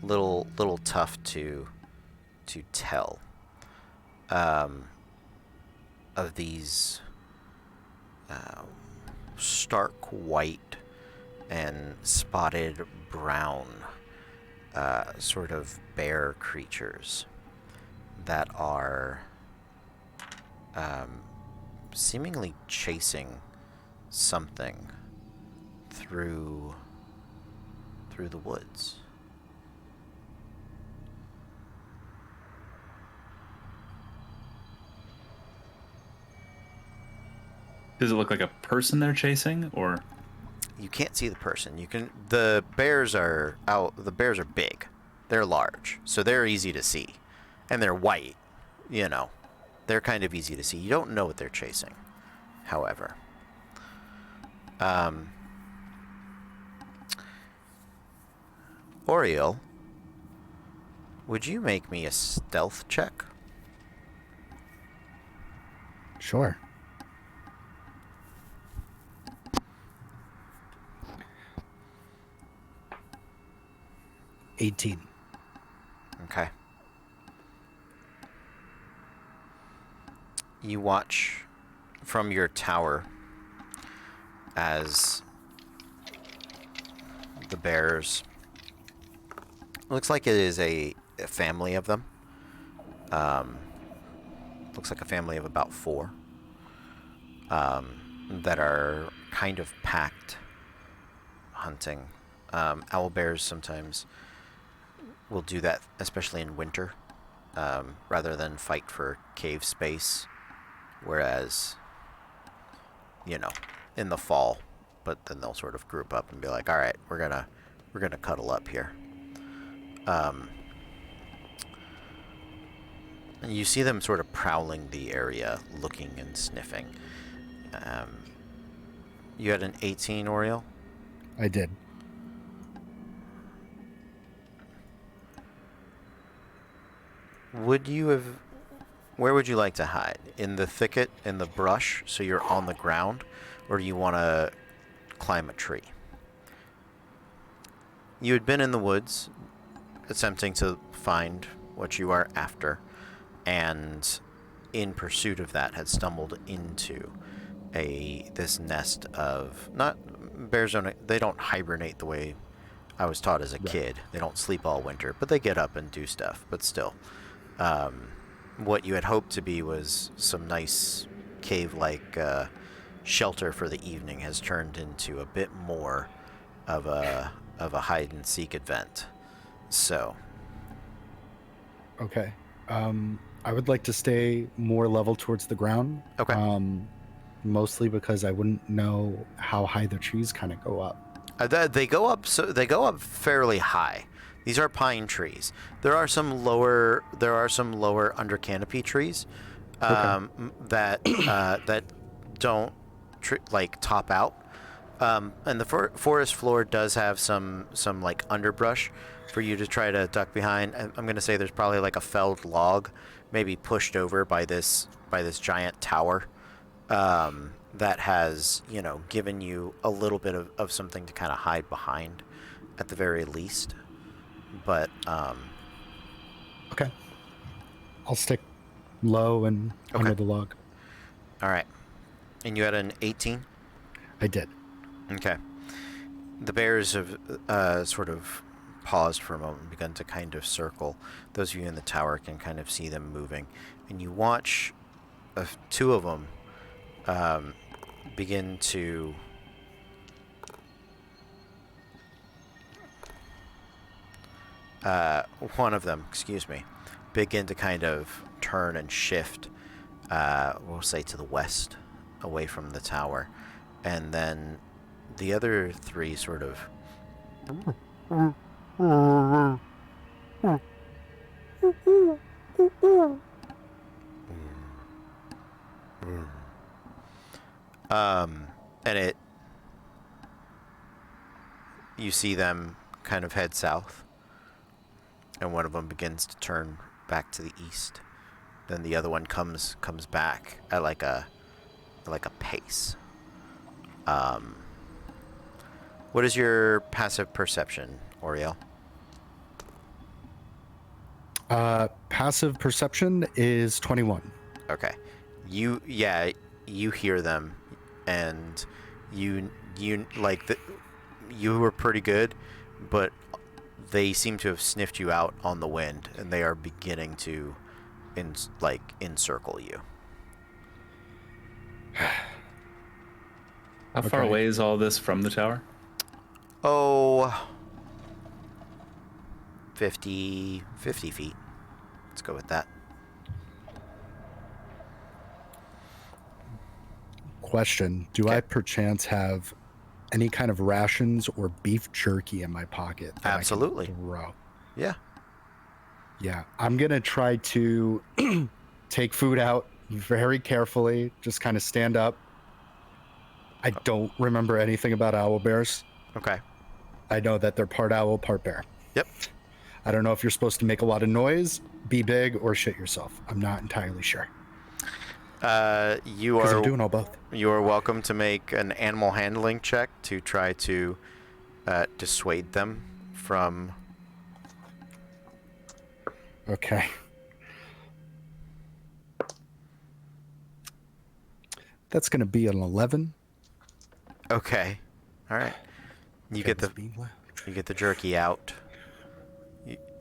little tough to tell. Of these stark white and spotted brown sort of bear creatures that are seemingly chasing something through the woods. Does it look like a person they're chasing, or? You can't see the person. The bears are out. The bears are big. They're large, so they're easy to see, and they're white. They're kind of easy to see. You don't know what they're chasing, however. Oriel, would you make me a stealth check? Sure. $18. Okay. You watch from your tower as the bears... Looks like it is a family of them. Looks like a family of about 4 that are kind of packed hunting. Owl bears sometimes will do that, especially in winter, rather than fight for cave space. Whereas, in the fall, but then they'll sort of group up and be like, all right, we're gonna cuddle up here. And you see them sort of prowling the area, looking and sniffing. You had an 18, Oriel? I did. Where would you like to hide? In the thicket, in the brush, so you're on the ground? Or do you want to climb a tree? You had been in the woods, attempting to find what you are after, and in pursuit of that had stumbled into this nest of... Bears don't hibernate the way I was taught as a kid. They don't sleep all winter, but they get up and do stuff. But still, what you had hoped to be was some nice cave-like shelter for the evening has turned into a bit more of a hide-and-seek event. So. Okay. I would like to stay more level towards the ground. Okay. Mostly because I wouldn't know how high the trees kind of go up. They go up fairly high. These are pine trees. There are some lower under canopy trees that don't top out. And the forest floor does have some like underbrush for you to try to duck behind. And I'm going to say there's probably like a felled log, maybe pushed over by this giant tower, that has, given you a little bit of something to kind of hide behind at the very least. But, okay. I'll stick low and under the log. All right. And you had an 18? I did. Okay. The bears have sort of paused for a moment and begun to kind of circle. Those of you in the tower can kind of see them moving. And you watch 2 of them begin to... one of them, begin to kind of turn and shift, we'll say to the west, away from the tower. And then the other 3 sort of... and you see them kind of head south, and one of them begins to turn back to the east. Then the other one comes back at like a like a pace. What is your passive perception, Oriel? Passive perception is 21. Okay. You hear them, and you like you were pretty good, but they seem to have sniffed you out on the wind, and they are beginning to encircle you. How far Okay. away is all this from the tower? Oh, 50 feet. Let's go with that. Question: do I perchance have any kind of rations or beef jerky in my pocket? That Absolutely. I can throw? Yeah. Yeah, I'm gonna try to take food out very carefully. Just kind of stand up. I don't remember anything about owl bears. Okay. I know that they're part owl, part bear. Yep. I don't know if you're supposed to make a lot of noise, be big, or shit yourself. I'm not entirely sure. You Because are I'm doing all both. You are welcome to make an animal handling check to try to dissuade them from. Okay. That's going to be an 11. Okay. All right. You get the Being loud. you get the jerky out.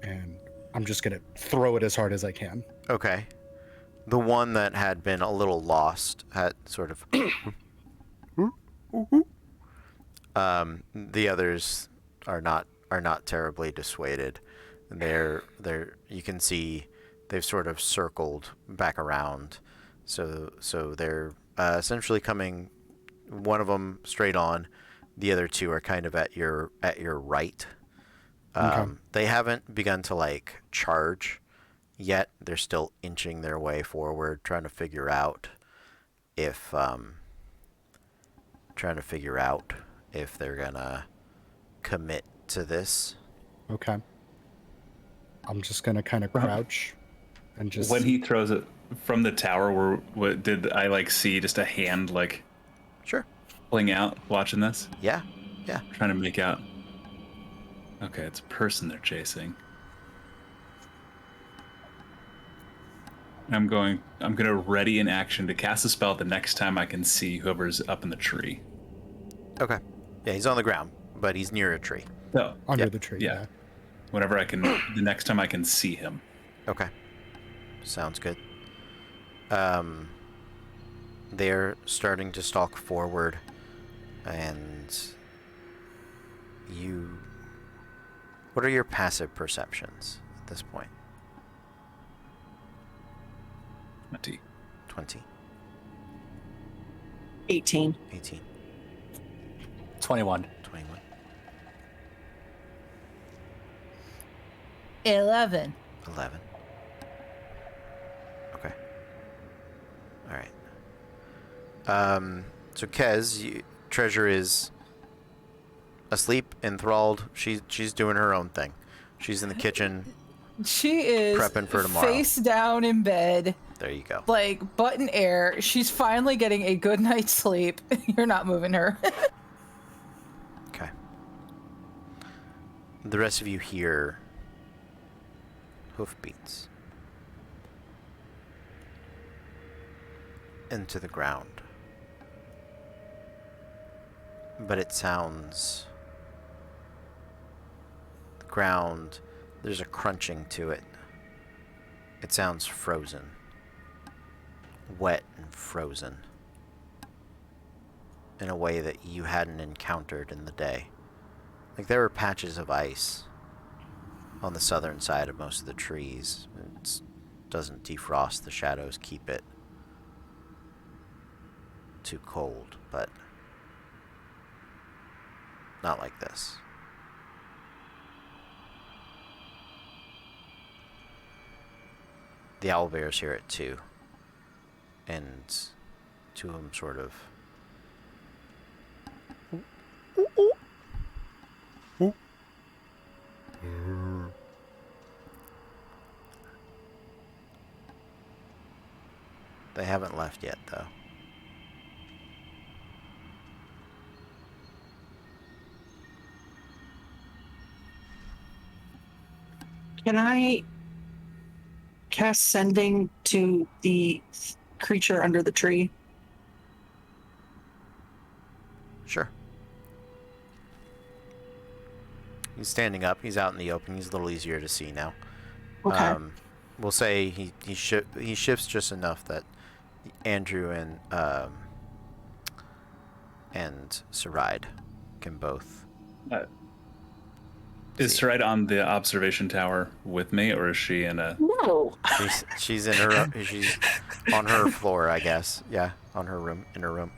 And I'm just going to throw it as hard as I can. Okay. The one that had been a little lost had sort of. The others are not terribly dissuaded. They're you can see they've sort of circled back around, so they're essentially coming. One of them straight on, the other two are kind of at your right. Okay. They haven't begun to like charge yet. They're still inching their way forward, trying to figure out if they're gonna commit to this. Okay. I'm just going to kind of crouch and just... When he throws it from the tower, what did I like see just a hand like Sure. pulling out, watching this, Yeah. trying to make out? Okay, it's a person they're chasing. I'm gonna ready an action to cast a spell the next time I can see whoever's up in the tree. Okay. Yeah, he's on the ground, but he's near a tree. No, Under Yep. the tree. yeah. Whenever I can, the next time I can see him. Okay. Sounds good. They're starting to stalk forward, and you... What are your passive perceptions at this point? 20. 18. 18. 21. 21. 11. 11. Okay. All right. So Kez, Treasure is asleep, enthralled. She's doing her own thing. She's in the kitchen. She is Prepping for tomorrow. face down in bed, There you go. like butt in air. She's finally getting a good night's sleep. You're not moving her. Okay. The rest of you hear hoofbeats into the ground. But it sounds... The ground, there's a crunching to it. It sounds frozen. Wet and frozen. In a way that you hadn't encountered in the day. Like there were patches of ice on the southern side of most of the trees. It doesn't defrost, the shadows keep it too cold, but not like this. The owlbears hear it too, and two of them sort of they haven't left yet, though. Can I cast sending to the creature under the tree? Sure. He's standing up. He's out in the open. He's a little easier to see now. Okay. We'll say he shifts just enough that Andrew and Saride can both. Is Saride on the observation tower with me, or is she in a? No. She's in her. She's on her floor, I guess. Yeah, on her room, in her room.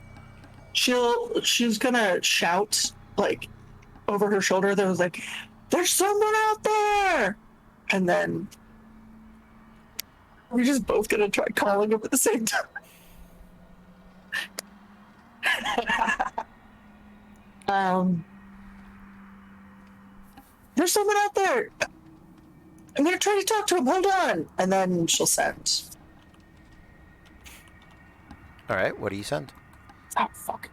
She's gonna shout like over her shoulder. There was like, "There's someone out there!" And then we're just both gonna try calling him at the same time. There's someone out there. I'm gonna try to talk to him. Hold on. And then she'll send. All right. What do you send? Oh fuck.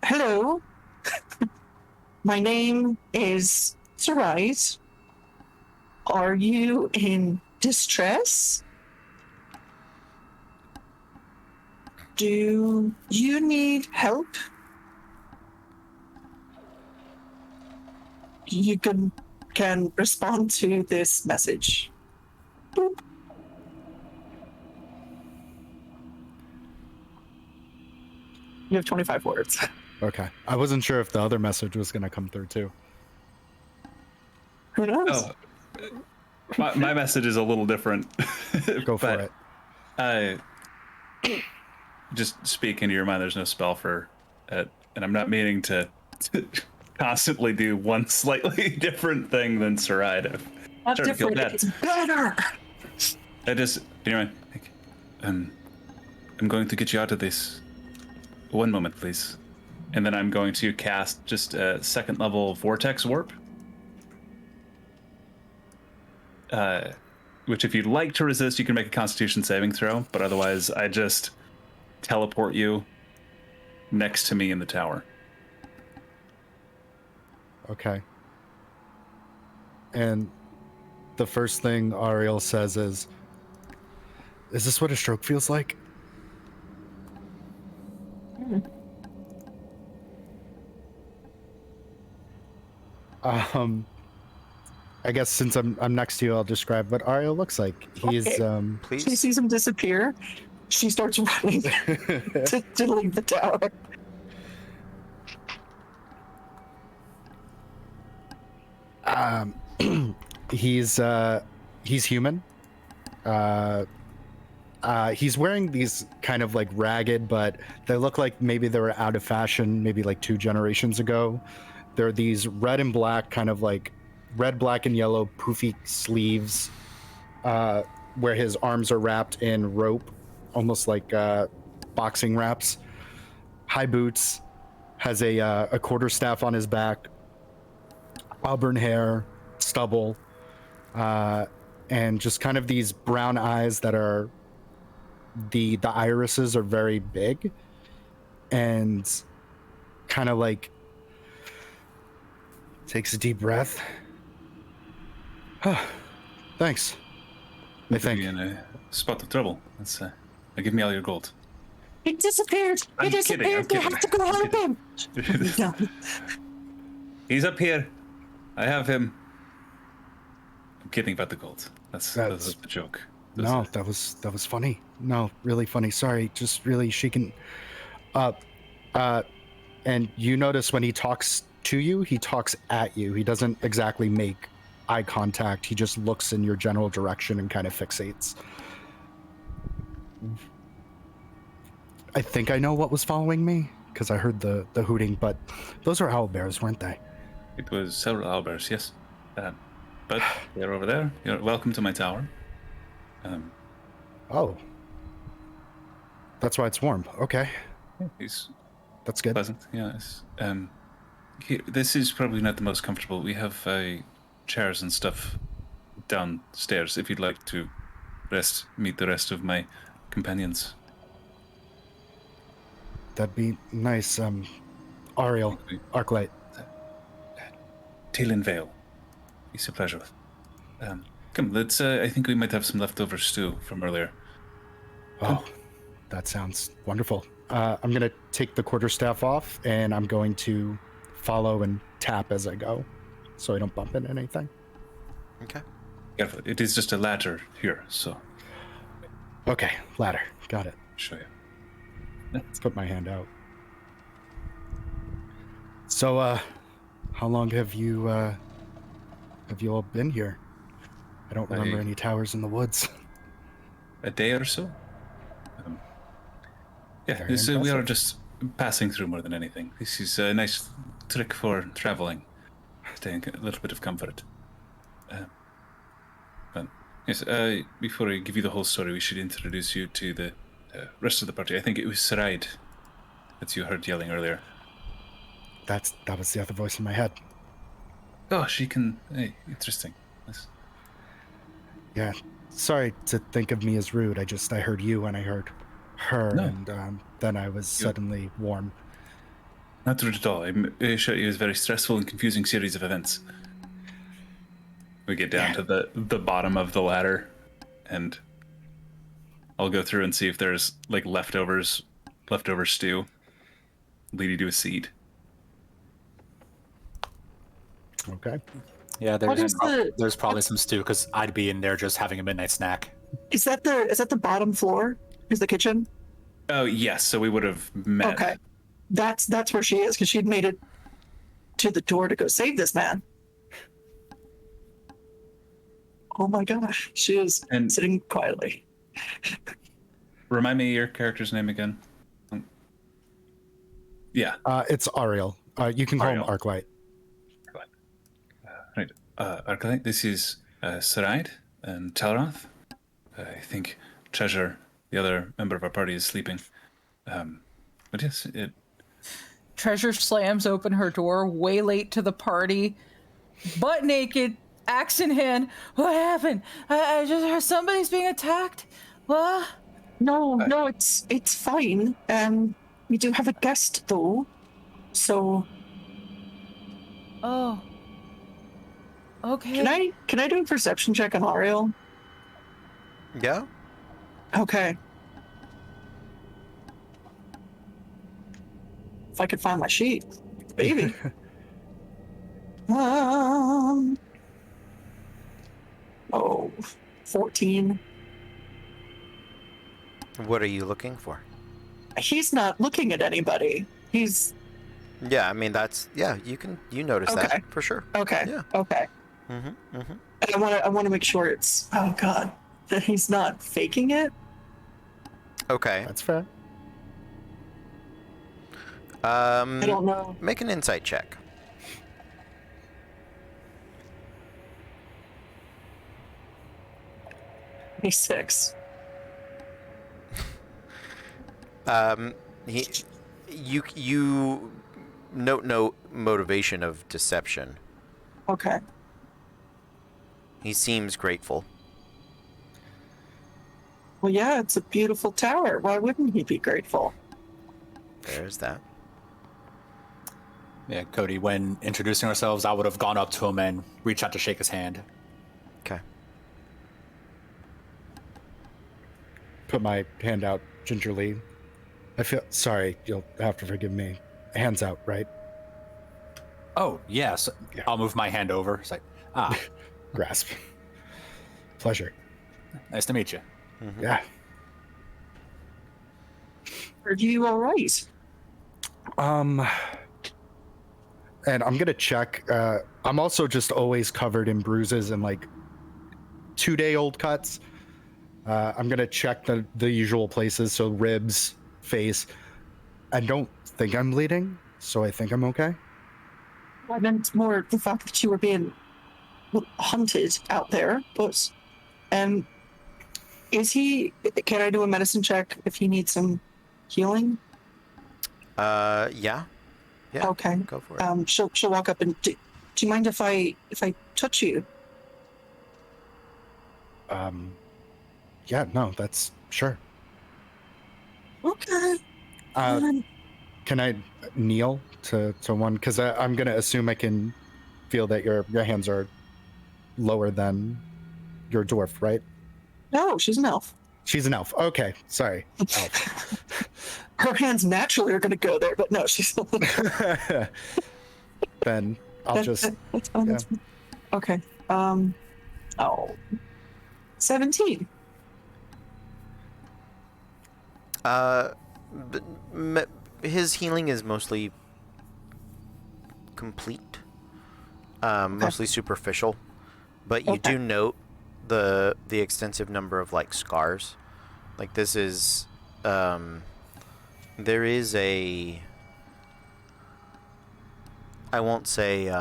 Hello. My name is Sarais. Are you in distress? Do you need help? You can respond to this message. Boop. You have 25 words. Okay. I wasn't sure if the other message was going to come through too. Who knows? My message is a little different. Go for it. Just speak into your mind. There's no spell for it, and I'm not meaning to constantly do one slightly different thing than Saride. Not starting to feel different, bad. it's better. I just, anyway, I'm going to get you out of this. One moment, please. And then I'm going to cast just a second level Vortex Warp. Which if you'd like to resist, you can make a Constitution saving throw, but otherwise I just teleport you next to me in the tower. Okay. And the first thing Ariel says is this what a stroke feels like? I guess since I'm next to you, I'll describe what Ariel looks like. He's Okay. Please. She sees him disappear. She starts running to leave the tower. He's human. He's wearing these kind of like ragged, but they look like maybe they were out of fashion, maybe like 2 generations ago. They're these red and black, kind of like red, black, and yellow poofy sleeves, where his arms are wrapped in rope, almost like boxing wraps. High boots, has a quarterstaff on his back, auburn hair, stubble, and just kind of these brown eyes that are the irises are very big, and kind of like takes a deep breath. Thanks. I think. You're in a spot of trouble. Let's give me all your gold. He disappeared. I'm He disappeared. kidding, We I'm have to go help him. No. He's up here. I have him. I'm kidding about the gold. That's the joke. No, that was funny. No, really funny. Sorry, just really shaking. And you notice when he talks to you, he talks at you. He doesn't exactly make eye contact. He just looks in your general direction and kind of fixates. I think I know what was following me because I heard the hooting, but those are owlbears, weren't they? It was several owlbears, yes. But they're over there. You're welcome to my tower. Oh. That's why it's warm. Okay. That's good. Pleasant, yes. This is probably not the most comfortable. We have chairs and stuff downstairs if you'd like to meet the rest of my companions. That'd be nice. Ariel, Arclight. Talon Vale. It's a pleasure. Come, let's. I think we might have some leftover stew from earlier. Oh, that sounds wonderful. I'm going to take the quarterstaff off, and I'm going to follow and tap as I go, so I don't bump into anything. Okay. Careful, it is just a ladder here, so Okay, ladder. Got it. show you. Let's put my hand out. So, how long have you all been here? I don't remember any towers in the woods. A day or so. Yeah, Very we are impressive. just passing through more than anything. This is a nice trick for traveling, staying a little bit of comfort. But yes, before I give you the whole story, we should introduce you to the rest of the party. I think it was Saraid that you heard yelling earlier. That was the other voice in my head. Oh, she can. Hey, interesting. Nice. Yeah. Sorry to think of me as rude. I heard you and I heard her, No. and then I was suddenly warm. Not rude at all. I'm sure it was a very stressful and confusing series of events. We get down to the bottom of the ladder, and I'll go through and see if there's like leftover stew. Lead you to a seat. Okay. Yeah, What is there's probably some stew because I'd be in there just having a midnight snack. Is that the bottom floor? Is the kitchen? Oh yes, so we would have met. Okay, that's where she is because she'd made it to the door to go save this man. Oh my gosh, she is And- sitting quietly. Remind me your character's name again. Yeah, It's Ariel. You can call him Ariel. Arclight. right. Arclight, this is Saraid and Telroth. I think Treasure, the other member of our party, is sleeping. But yes, Treasure slams open her door way late to the party, butt naked, axe in hand. What happened? I just heard somebody's being attacked. What? No, it's fine. We do have a guest though, so Oh. Okay. can I do a perception check on Ariel? Yeah. Okay. If I could find my sheet, baby. 14. What are you looking for? He's not looking at anybody. He's Yeah, I mean you notice Okay. that for sure. okay. Yeah. Okay. Mm-hmm. Mm-hmm. And I want to make sure it's God that he's not faking it. Okay. That's fair. I don't know. Make an insight check. He's 6. You note no motivation of deception. Okay. He seems grateful. Well, yeah, it's a beautiful tower. Why wouldn't he be grateful? There's that. Yeah, Cody, when introducing ourselves, I would have gone up to him and reached out to shake his hand. Okay. Put my hand out gingerly. I feel sorry. You'll have to forgive me. Hands out, right? Oh, yes. Yeah. I'll move my hand over. It's like, Grasp. Pleasure. nice to meet you. Yeah. Are you all right? And I'm gonna check. I'm also just always covered in bruises and like 2-day-old cuts. I'm gonna check the usual places, so ribs, face. I don't think I'm bleeding, so I think I'm okay. I meant more the fact that you were being hunted out there, but is he? Can I do a medicine check if he needs some healing? Yeah. Yeah. Okay. Go for it. She'll walk up and do you mind if I touch you? Yeah, no, that's sure. Okay. Can I kneel to one? Because I'm gonna assume I can feel that your hands are lower than you're a dwarf, right? No, she's an elf. She's an elf. Okay, sorry. Elf. Her hands naturally are going to go there, but no, she's. Then I'll just. That's fine. Yeah. That's fine. Okay. 17. His healing is mostly complete, mostly superficial, but you do note the extensive number of like scars. Like this is, there is a. I won't say.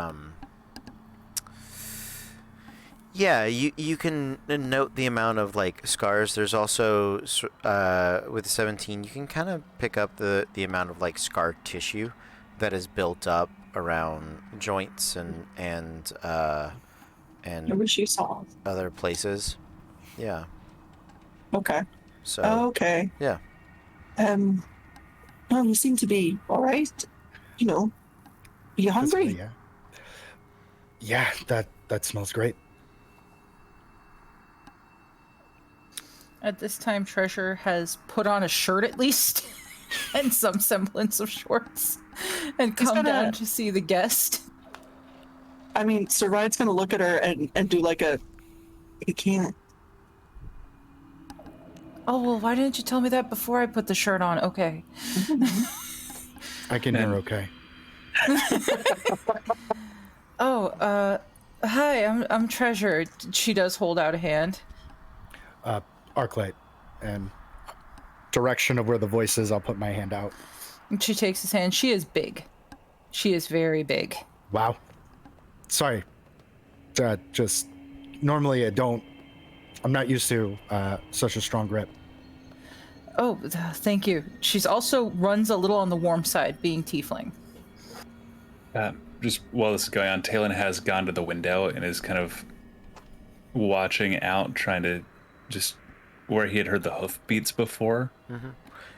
Yeah, you can note the amount of like scars. There's also with 17, you can kind of pick up the amount of like scar tissue that is built up around joints and I wish you saw. other places. Yeah. Okay. So. Okay. Yeah. Well, you seem to be all right. You know, are you hungry? Yeah. Yeah, that smells great. At this time, Treasure has put on a shirt at least and some semblance of shorts and come down to see the guest. I mean, Sir Ride's going to look at her and do like a, you can't. Oh, well, why didn't you tell me that before I put the shirt on? Okay. I can hear okay. Oh, hi, I'm Treasure. She does hold out a hand. Arclight, and direction of where the voice is, I'll put my hand out. And she takes his hand. She is big. She is very big. Wow. Sorry. Just normally I'm not used to such a strong grip. Oh, thank you. She's also runs a little on the warm side, being tiefling. Just while this is going on, Talon has gone to the window and is kind of watching out, trying to just where he had heard the hoofbeats before. Mm-hmm.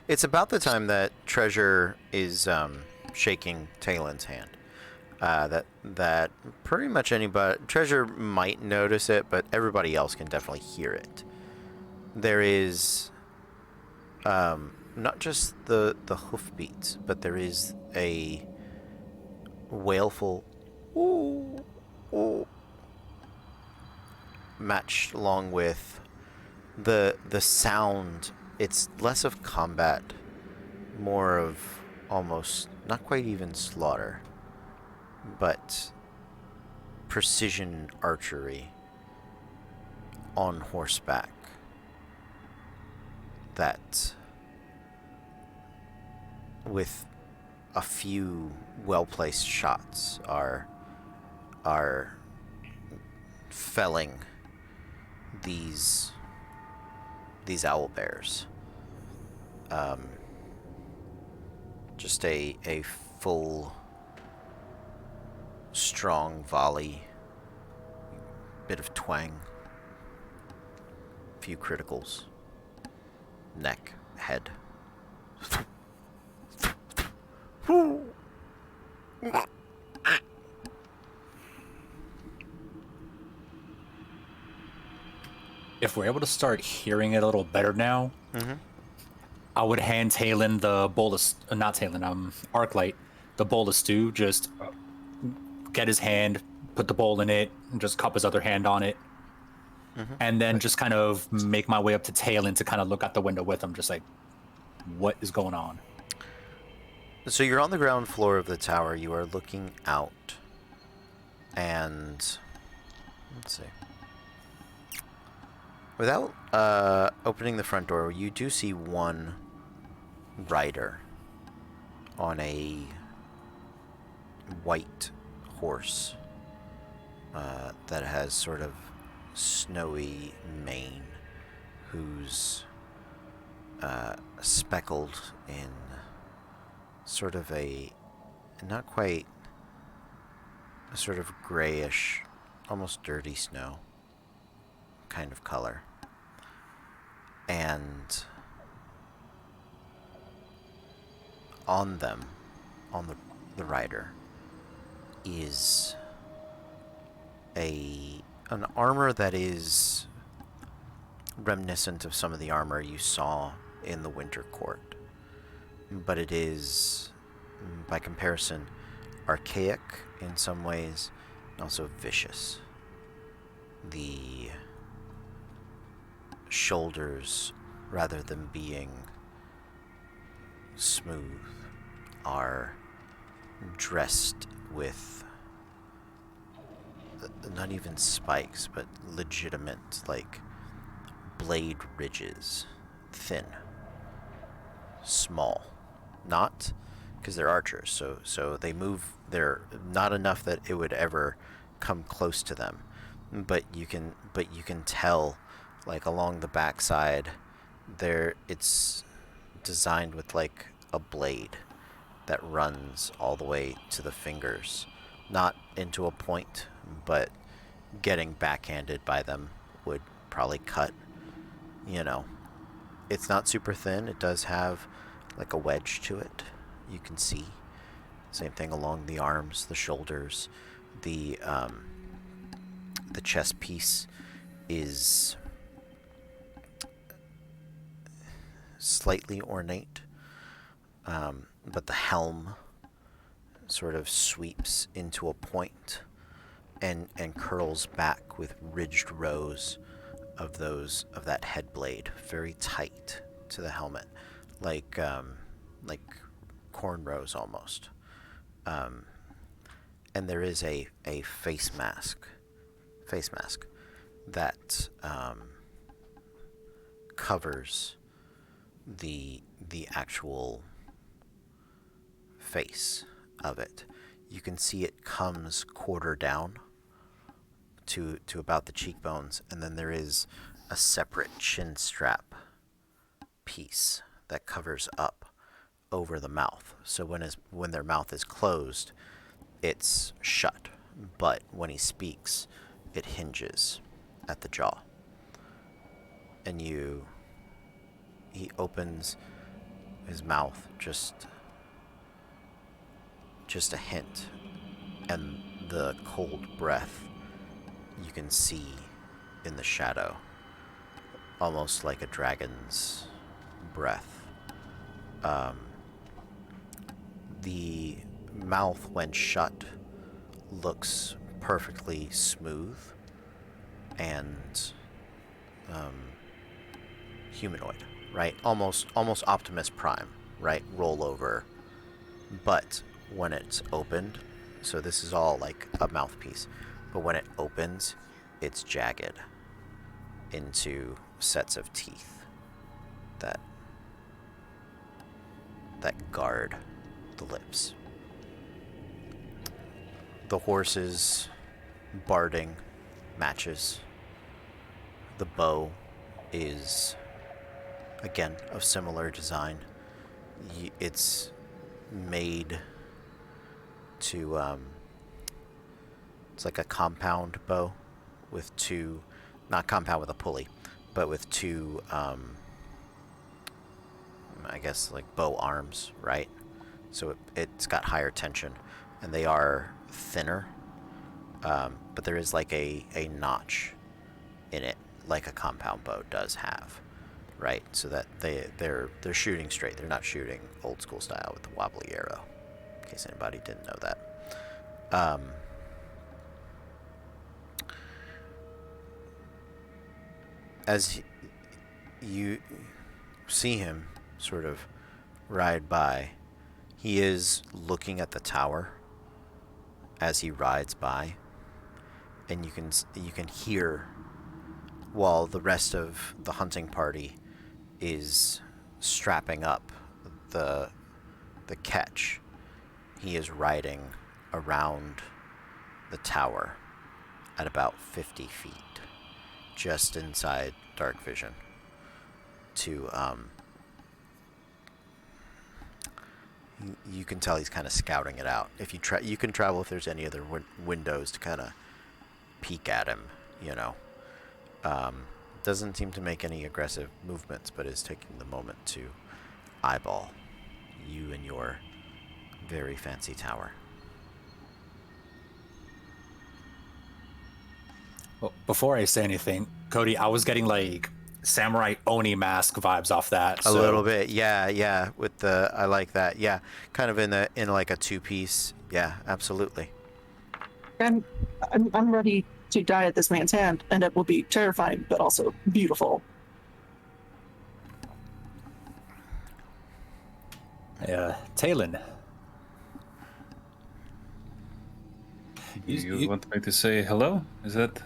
It's about the time that Treasure is shaking Talon's hand. That pretty much anybody, Treasure might notice it, but everybody else can definitely hear it. There is not just the hoofbeats, but there is a wailful ooh, ooh, matched along with the sound. It's less of combat, more of almost not quite even slaughter, but precision archery on horseback that, with a few well-placed shots, are felling these owl bears. Just a full, strong volley, bit of twang, few criticals, neck, head. If we're able to start hearing it a little better now, I would hand Talon the bowl of, not Talon, Arclight, the bowl of stew. Just get his hand, put the bowl in it, and just cup his other hand on it, and then just kind of make my way up to Talon to kind of look out the window with him, just like, what is going on? So you're on the ground floor of the tower. You are looking out, and let's see. Without opening the front door, you do see one rider on a white horse that has sort of snowy mane, who's speckled in sort of a, not quite, a sort of grayish, almost dirty snow kind of color. And on them, on the rider, is an armor that is reminiscent of some of the armor you saw in the Winter Court. But it is, by comparison, archaic in some ways, and also vicious. The shoulders, rather than being smooth, are dressed with not even spikes, but legitimate, like, blade ridges. Thin. Small. Not because they're archers, so they move. They're not enough that it would ever come close to them, but you can tell, like, along the backside, it's designed with like a blade that runs all the way to the fingers, not into a point, but getting backhanded by them would probably cut. You know, it's not super thin. It does have like a wedge to it. You can see. Same thing along the arms, the shoulders, the chest piece is slightly ornate, but the helm sort of sweeps into a point and curls back with ridged rows of that head blade, very tight to the helmet, like cornrows almost. And there is a face mask that covers the actual face of it. You can see it comes quarter down to about the cheekbones, and then there is a separate chin strap piece that covers up over the mouth. So when their mouth is closed, it's shut, but when he speaks, it hinges at the jaw. And he opens his mouth just a hint, and the cold breath you can see in the shadow, almost like a dragon's breath. The mouth, when shut, looks perfectly smooth and humanoid, right? Almost Optimus Prime, right? Roll over. But when it's opened, so this is all like a mouthpiece, but when it opens, it's jagged into sets of teeth that guard the lips. The horse's barding matches. The bow is, again, of similar design. It's made to, it's like a compound bow with two, not compound with a pulley, but with two, I guess, like bow arms, right? So it's got higher tension, and they are thinner, but there is like a notch in it, like a compound bow does have, right? So that they're shooting straight. They're not shooting old school style with the wobbly arrow, in case anybody didn't know that. As you see him sort of ride by, he is looking at the tower as he rides by, and you can hear, while the rest of the hunting party is strapping up the catch, he is riding around the tower at about 50 feet, just inside dark vision, to you can tell he's kind of scouting it out. If you can travel if there's any other windows to kind of peek at him, you know. Doesn't seem to make any aggressive movements, but is taking the moment to eyeball you and your very fancy tower. Well, before I say anything, Cody, I was getting like samurai Oni mask vibes off that. A little bit, yeah. With the, I like that. Yeah, kind of in like a two-piece. Yeah, absolutely. And I'm ready to die at this man's hand, and it will be terrifying, but also beautiful. Talon. You want me to say hello? Is that?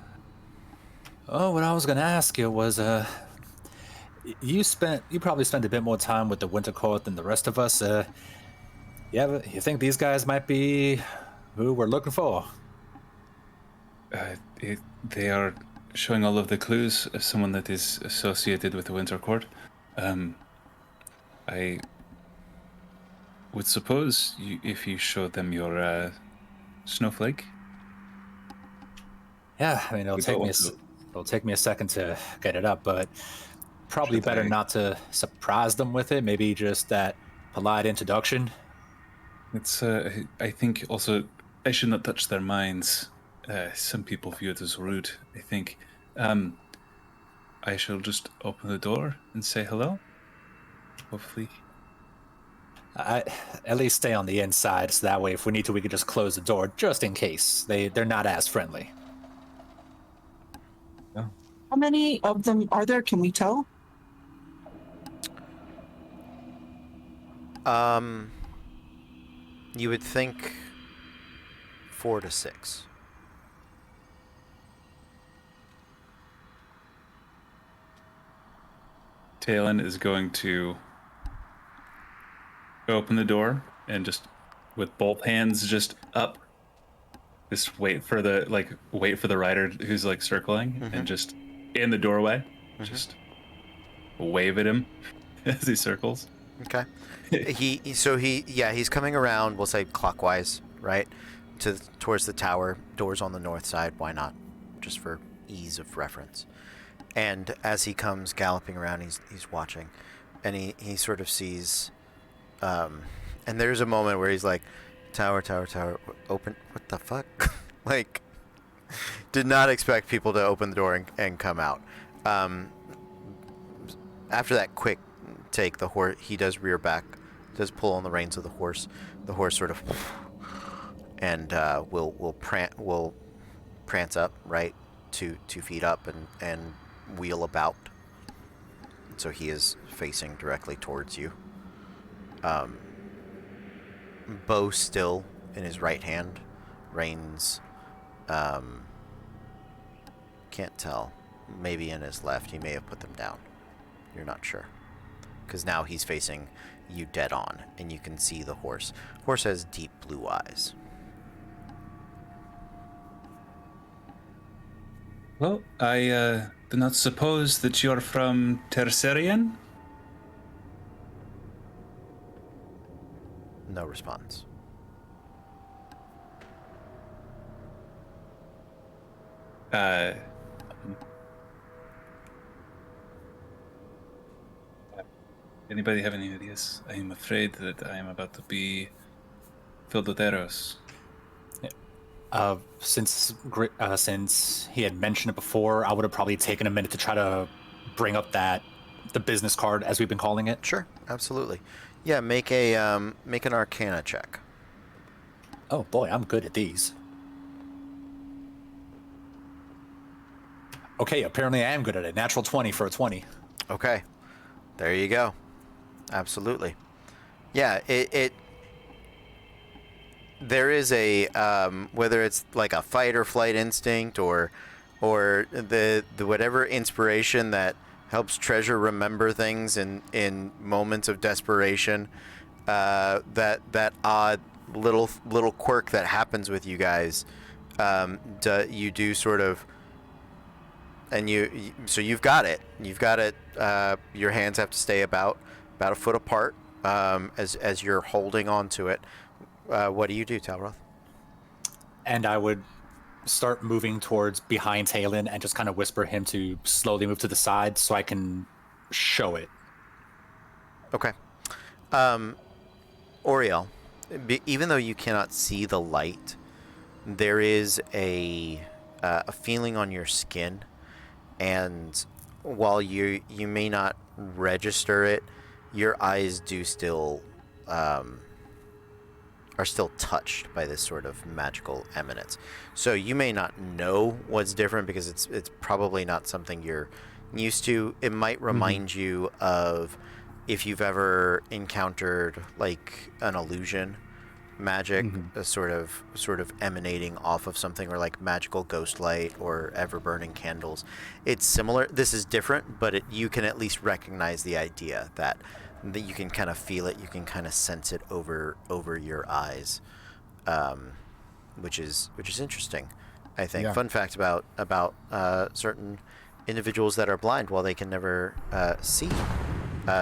Oh, what I was gonna ask you was, you probably spent a bit more time with the Winter Court than the rest of us. Yeah, you think these guys might be who we're looking for? They are showing all of the clues of someone that is associated with the Winter Court. I would suppose if you showed them your snowflake. Yeah, I mean it'll take me a second to get it up, but probably better not to surprise them with it. Maybe just that polite introduction. It's I think also I should not touch their minds. Some people view it as rude, I think. I shall just open the door and say hello. Hopefully. I at least stay on the inside, so that way if we need to we can just close the door just in case. They're not as friendly. How many of them are there? Can we tell? You would think 4 to 6. Talon is going to open the door and just with both hands just up, just wait for the rider who's like circling and just in the doorway, just wave at him as he circles. Okay. He's coming around, we'll say clockwise, right? Towards the tower. Doors on the north side, why not? Just for ease of reference. And as he comes galloping around, he's watching. And he sort of sees and there's a moment where he's like, tower, open, what the fuck? Like, did not expect people to open the door and come out. After that quick take, the horse, he does rear back, does pull on the reins of the horse. The horse sort of, and will prance up, right, 2 feet up and wheel about. So he is facing directly towards you. Bow still in his right hand, reins, can't tell. Maybe in his left, he may have put them down. You're not sure. Because now he's facing you dead on, and you can see the horse. Horse has deep blue eyes. Well, I do not suppose that you're from Tercerian? No response. Anybody have any ideas? I am afraid that I am about to be filled with arrows. Since he had mentioned it before, I would have probably taken a minute to try to bring up the business card, as we've been calling it. Sure, absolutely. Yeah, make an Arcana check. Oh boy, I'm good at these. Okay, apparently I am good at it. Natural 20 for a 20. Okay, there you go. Absolutely. Yeah, there is a whether it's like a fight or flight instinct or the whatever inspiration that helps Treasure remember things in moments of desperation, that odd little quirk that happens with you guys, you do sort of, and so you've got it. Your hands have to stay about a foot apart as you're holding on to it. What do you do, Talroth? And I would start moving towards behind Talon and just kind of whisper him to slowly move to the side so I can show it. Okay. Oriel, even though you cannot see the light, there is a feeling on your skin and while you may not register it, your eyes do still are still touched by this sort of magical eminence. So you may not know what's different because it's probably not something you're used to. It might remind you of if you've ever encountered like an illusion magic, a sort of emanating off of something, or like magical ghost light or ever burning candles. It's similar. This is different, but you can at least recognize the idea that you can kind of feel it, you can kind of sense it over your eyes, which is interesting, I think. Yeah. Fun fact about certain individuals that are blind, while they can never see,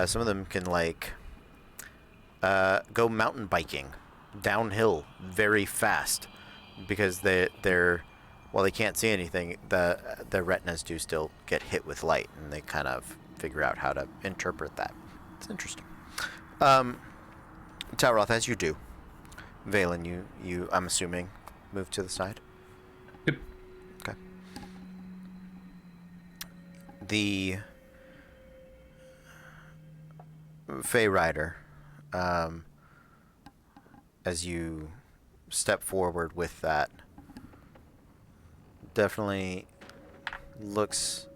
some of them can like go mountain biking downhill very fast because they're while they can't see anything, the retinas do still get hit with light, and they kind of figure out how to interpret that. It's interesting. Talroth, as you do, Valen, you I'm assuming move to the side. Yep. Okay. The Fey Rider, as you step forward with that, definitely looks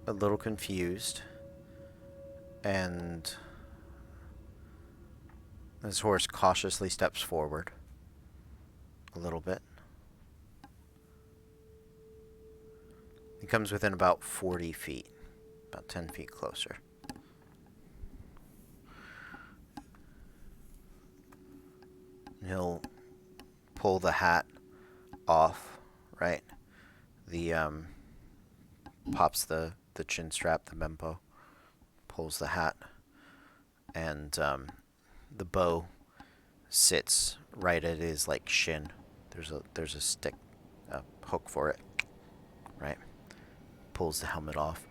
a little confused, and this horse cautiously steps forward a little bit. He comes within about 40 feet, about 10 feet closer. He'll pull the hat off, right? The pops the chin strap, the mempo, pulls the hat, and the bow sits right at his like shin. There's a stick, a hook for it, right? Pulls the helmet off.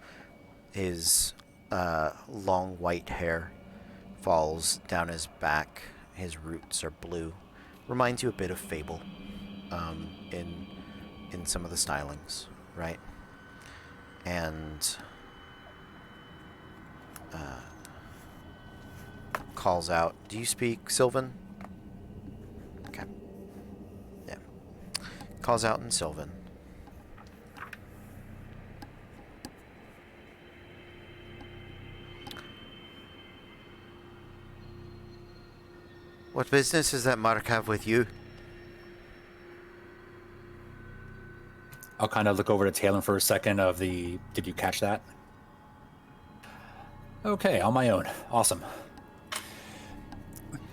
His long white hair falls down his back. His roots are blue. Reminds you a bit of Fable, in some of the stylings, right? And calls out, "Do you speak Sylvan?" Okay. Yeah. Calls out in Sylvan. What business does that mark have with you? I'll kind of look over to Talon for a second did you catch that? Okay, on my own. Awesome.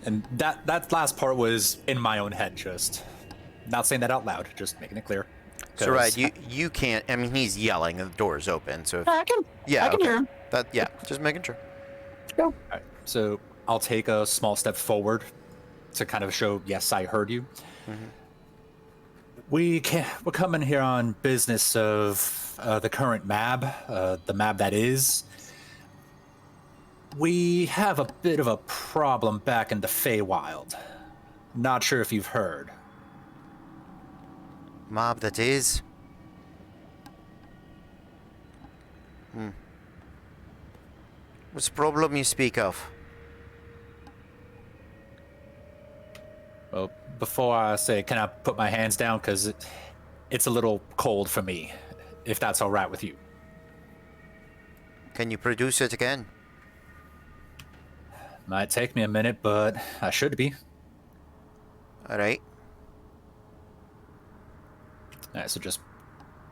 And that last part was in my own head, just not saying that out loud, just making it clear. So right, you can't. I mean, he's yelling, and the door is open. So I can hear him. Just making sure. Go. All right, so I'll take a small step forward to kind of show, yes, I heard you. We're coming here on business of the current map, the map that is. We have a bit of a problem back in the Feywild. Not sure if you've heard. Mob that is. What's the problem you speak of? Well, before I say, can I put my hands down? Because it's a little cold for me, if that's all right with you. Can you produce it again? Might take me a minute, but I should be. All right. All right, so just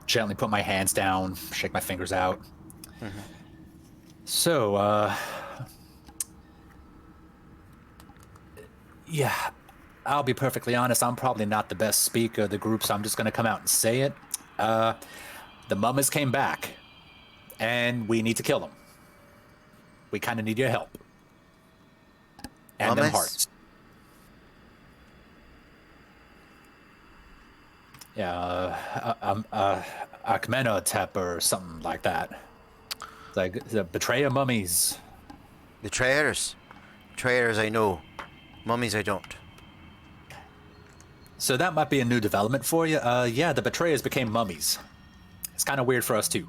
gently put my hands down, shake my fingers out. So, yeah, I'll be perfectly honest, I'm probably not the best speaker of the group, so I'm just going to come out and say it. The mummies came back, and we need to kill them. We kind of need your help. And them Mummies? hearts. Yeah, Amenhotep or something like that. It's like the betrayer mummies. Betrayers. Betrayers I know. Mummies I don't. So that might be a new development for you. Yeah, the betrayers became mummies. It's kind of weird for us too.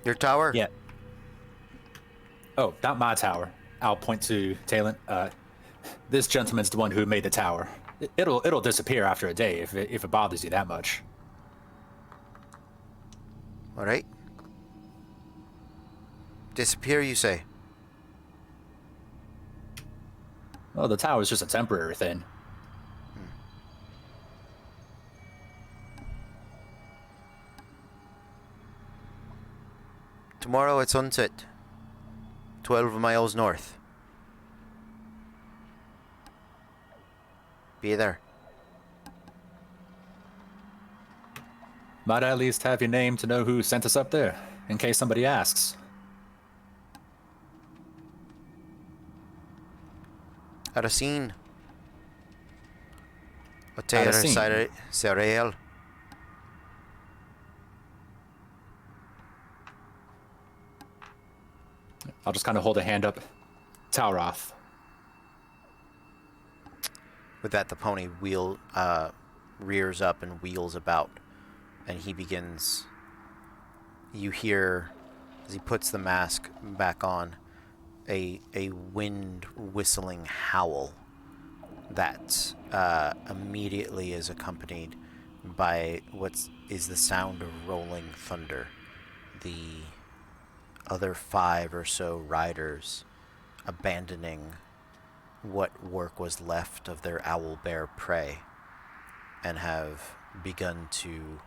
Your tower? Yeah. Oh, not my tower. I'll point to Talon. This gentleman's the one who made the tower. It'll disappear after a day if it bothers you that much. All right. Disappear, you say? Well, the tower is just a temporary thing. Tomorrow at sunset. 12 miles north. Be there. Might I at least have your name to know who sent us up there, in case somebody asks. Aracene. Oteir Aracene. Serael. I'll just kind of hold a hand up. Tauroth. With that, the pony rears up and wheels about, and he begins. You hear, as he puts the mask back on, a wind whistling howl that immediately is accompanied by what is the sound of rolling thunder. The other 5 or so riders abandoning what work was left of their owl bear prey and have begun to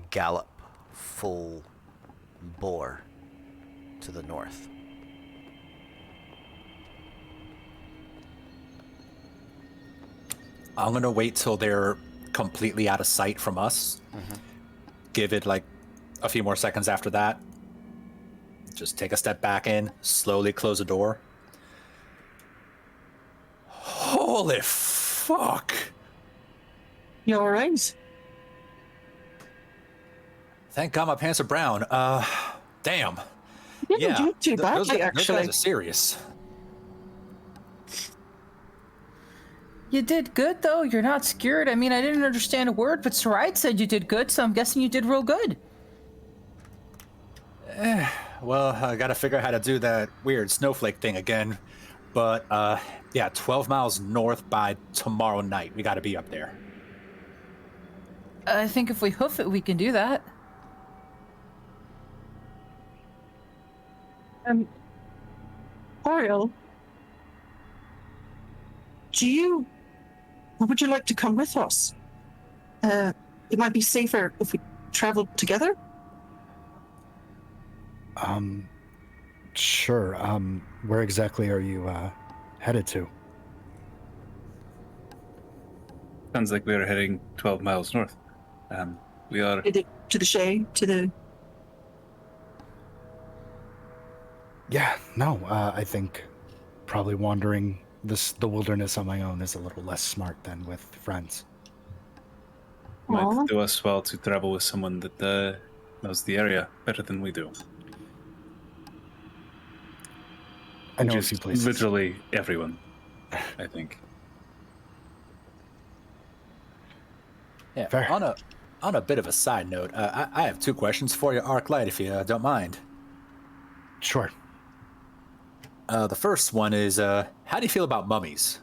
gallop full bore to the north. I'm gonna wait till they're completely out of sight from us. Give it like a few more seconds after that. Just take a step back in, slowly close the door. Holy fuck! You all right? Thank God my pants are brown. Damn. You didn't do too Those badly, guys actually. are serious. You did good, though. You're not scared. I mean, I didn't understand a word, but Saride said you did good, so I'm guessing you did real good. Well, I gotta figure out how to do that weird snowflake thing again. But, yeah, 12 miles north by tomorrow night. We gotta be up there. I think if we hoof it, we can do that. Oriel, would you like to come with us? It might be safer if we travel together. Sure. Where exactly are you headed to? Sounds like we're heading 12 miles north. We are. To the Shay, to the... Yeah, no, I think probably wandering the wilderness on my own is a little less smart than with friends. Aw. Might do us well to travel with someone that knows the area better than we do. I know a Just few places. literally everyone, I think. Yeah. Fair. On a bit of a side note, I have 2 questions for you, Arclight, if you don't mind. Sure. The first one is, how do you feel about mummies?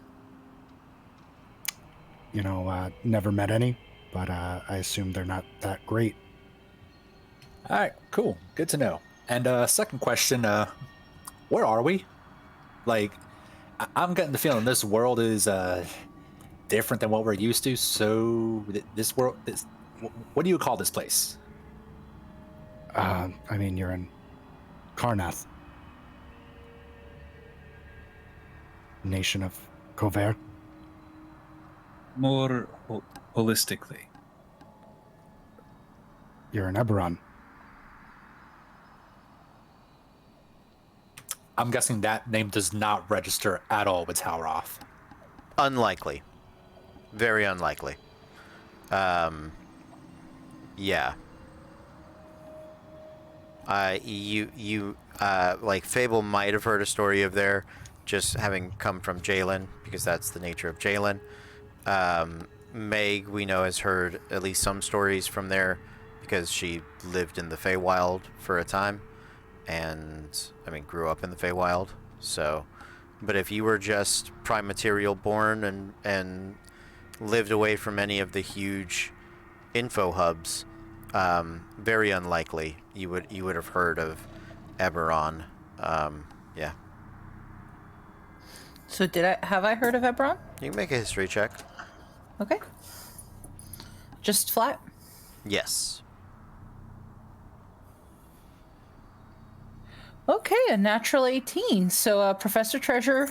You know, never met any, but I assume they're not that great. All right, cool. Good to know. And second question, where are we? Like, I'm getting the feeling this world is different than what we're used to. So this world, what do you call this place? I mean, you're in Karnath, nation of Kover. More holistically. You're in Eberron. I'm guessing that name does not register at all with Tauroth. Unlikely. Very unlikely. Yeah. Like Fable might have heard a story of there, just having come from Jalen, because that's the nature of Jalen. Meg, we know, has heard at least some stories from there, because she lived in the Feywild for a time, and I mean grew up in the Feywild. So, but if you were just prime material born and lived away from any of the huge info hubs, very unlikely you would have heard of Eberron. Yeah. So have I heard of Eberron? You can make a history check. Okay. Just flat. Yes. Okay, a natural 18. So Professor Treasure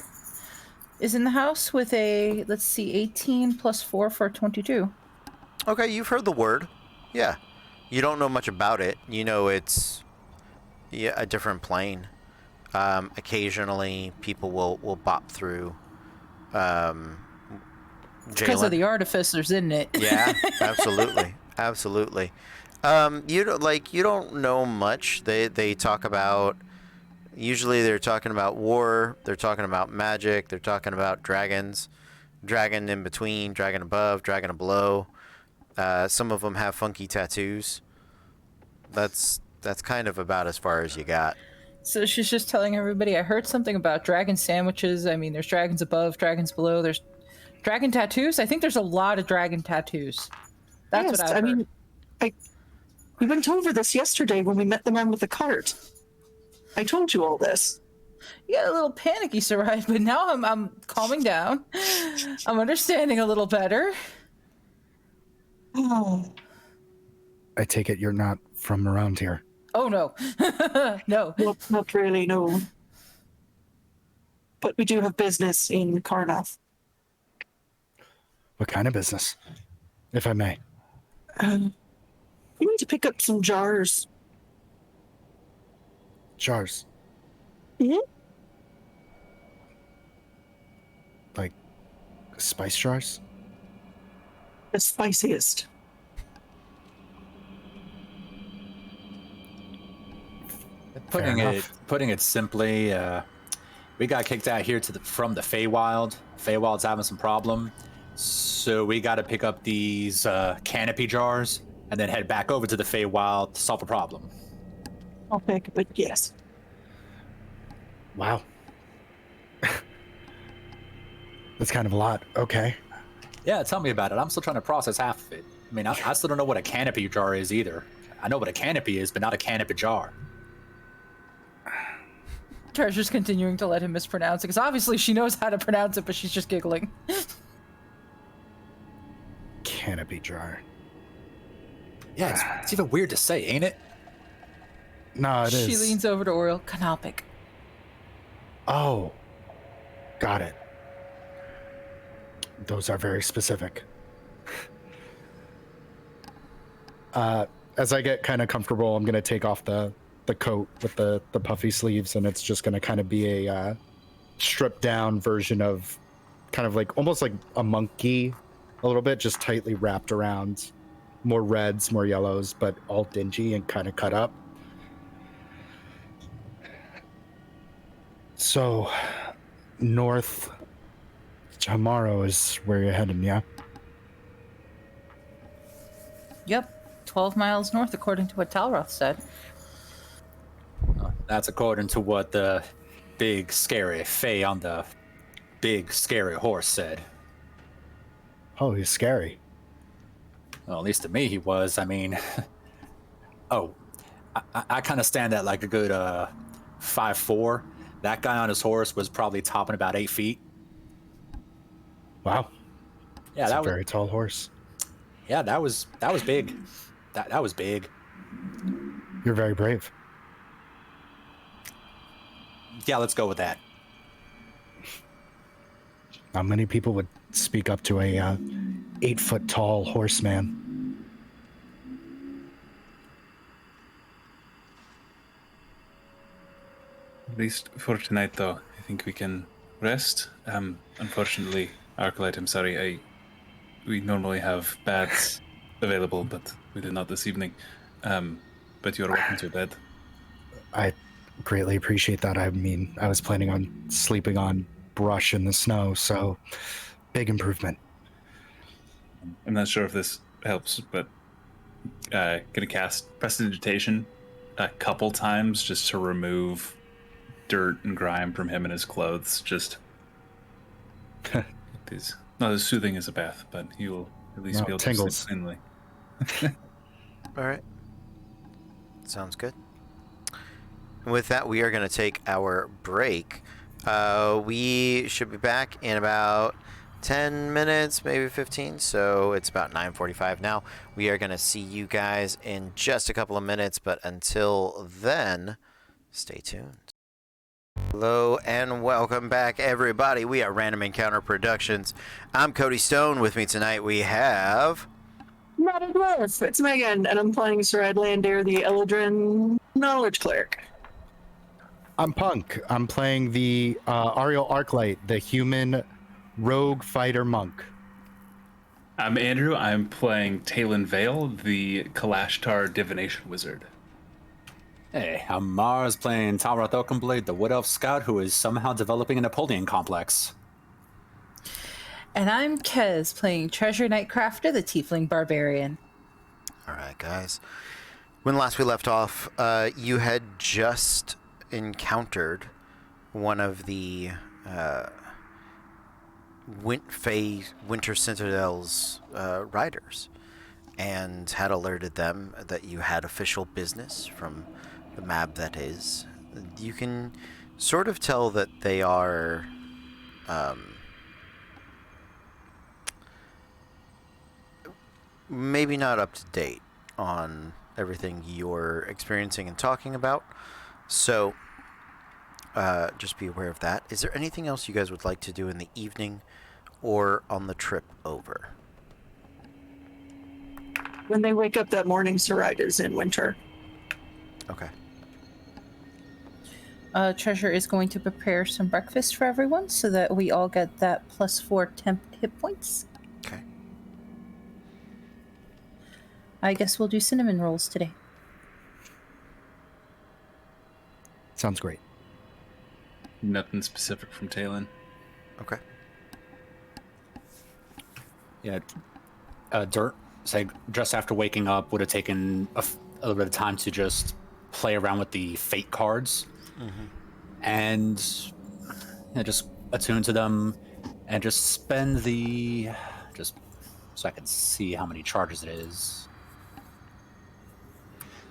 is in the house with a, let's see, 18 plus 4 for 22. Okay, you've heard the word. Yeah. You don't know much about it. You know it's a different plane. Occasionally, people will bop through. Because of the artificers, isn't it? Yeah, absolutely, absolutely. You don't know much. They talk about. Usually, they're talking about war. They're talking about magic. They're talking about dragons, dragon in between, dragon above, dragon below. Some of them have funky tattoos. That's kind of about as far as you got. So she's just telling everybody, I heard something about dragon sandwiches. I mean, there's dragons above, dragons below. There's dragon tattoos. I think there's a lot of dragon tattoos. That's yes, what I mean, we went over this yesterday when we met the man with the cart. I told you all this. You got a little panicky, Sarai, but now I'm calming down. I'm understanding a little better. Oh, I take it you're not from around here. Oh, no. No. not really, no. But we do have business in Karnath. What kind of business, if I may? We need to pick up some jars. Jars. Mm-hmm. Like spice jars? The spiciest. Putting it simply, we got kicked out here from the Feywild. Feywild's having some problem, so we got to pick up these canopy jars and then head back over to the Feywild to solve a problem. I'll pick, but yes. Wow. That's kind of a lot. Okay. Yeah, tell me about it. I'm still trying to process half of it. I mean, I still don't know what a canopy jar is either. I know what a canopy is, but not a canopy jar. Treasure's continuing to let him mispronounce it, because obviously she knows how to pronounce it, but she's just giggling. Canopy jar. Yeah, it's even weird to say, ain't it? No, it is. She leans over to Oriel. Canalpic. Oh. Got it. Those are very specific. As I get kind of comfortable, I'm going to take off the coat with the puffy sleeves, and it's just going to kind of be a stripped down version of kind of like almost like a monkey a little bit, just tightly wrapped around, more reds, more yellows, but all dingy and kind of cut up. So north tomorrow is where you're heading, yeah? Yep. 12 miles north, according to what Talroth said. That's according to what the big scary Fae on the big scary horse said. Oh, he's scary. Well, at least to me he was. I mean, I kind of stand at like a good 5'4". That guy on his horse was probably topping about 8 feet. Wow. Yeah, That's that a was very tall horse. Yeah, that was big. That was big. You're very brave. Yeah, let's go with that. Not many people would speak up to a 8-foot tall horseman. At least for tonight, though, I think we can rest. Unfortunately, Arclight, I'm sorry. We normally have bats available, but we did not this evening. But you're welcome to bed. I greatly appreciate that. I mean, I was planning on sleeping on brush in the snow, so big improvement. I'm not sure if this helps, but gonna cast Prestidigitation a couple times just to remove dirt and grime from him and his clothes. Just these, not as soothing as a bath, but he will at least be able to sleep cleanly. All right. Sounds good. And with that, we are going to take our break. We should be back in about 10 minutes, maybe 15. So it's about 9:45 now. We are going to see you guys in just a couple of minutes. But until then, stay tuned. Hello and welcome back, everybody. We are Random Encounter Productions. I'm Cody Stone. With me tonight, we have... Not a dwarf. It's Megan, and I'm playing Sarad Landir, the Eldrin Knowledge Cleric. I'm Punk. I'm playing the Ariel Arclight, the human rogue fighter monk. I'm Andrew. I'm playing Talon Vale, the Kalashtar Divination Wizard. Hey, I'm Mars playing Talroth Oakenblade, the Wood Elf Scout who is somehow developing a Napoleon complex. And I'm Kez, playing Treasure Nightcrafter, the Tiefling Barbarian. All right, guys. When last we left off, you had just encountered one of the Winter Citadel's riders and had alerted them that you had official business from the map that is. You can sort of tell that they are maybe not up to date on everything you're experiencing and talking about. So just be aware of that. Is there anything else you guys would like to do in the evening or on the trip over? When they wake up that morning, Sarad is in winter. Okay. Treasure is going to prepare some breakfast for everyone so that we all get that +4 temp hit points. Okay. I guess we'll do cinnamon rolls today. Sounds great. Nothing specific from Talon. Okay. Yeah, Dirt, say just after waking up, would have taken a little bit of time to just play around with the fate cards. And just attune to them and just spend just so I can see how many charges it is.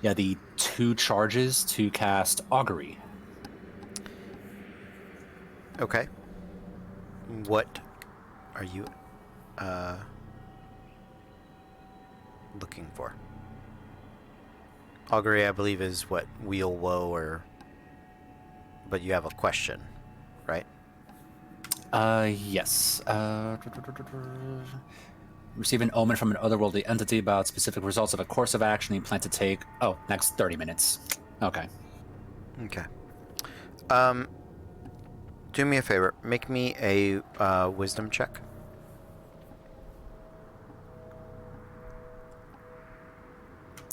Yeah, the 2 charges to cast Augury. Okay. What are you looking for? Augury, I believe, is what? Wheel Woe, or... But you have a question, right? Yes. Receive an omen from an otherworldly entity about specific results of a course of action you plan to take. Oh, next 30 minutes. Okay. Okay. Do me a favor. Make me a wisdom check.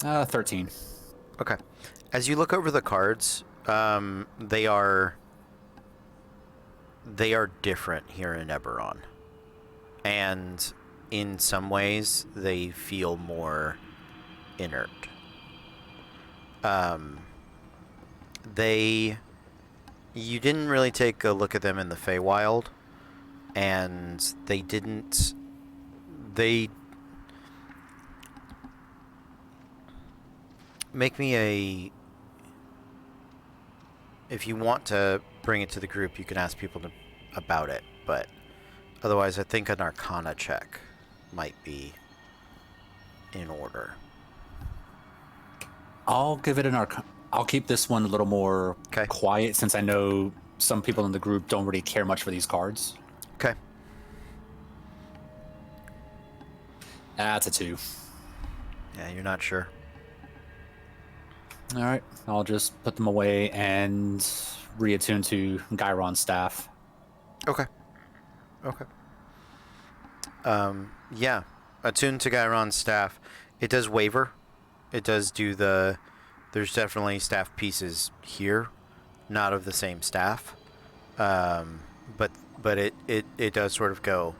Uh, 13. Okay. As you look over the cards, they are different here in Eberron, and in some ways they feel more inert. You didn't really take a look at them in the Feywild, and they make me a... If you want to bring it to the group, you can ask people about it, but otherwise I think an Arcana check might be in order. I'll give it an I'll keep this one a little more Okay. quiet, since I know some people in the group don't really care much for these cards. Okay. That's a 2. Yeah, you're not sure. All right, I'll just put them away and reattune to Gyron's staff. Okay. Okay. Yeah. Attuned to Gyron's staff. It does waver. It does do the... There's definitely staff pieces here, not of the same staff. But it does sort of go...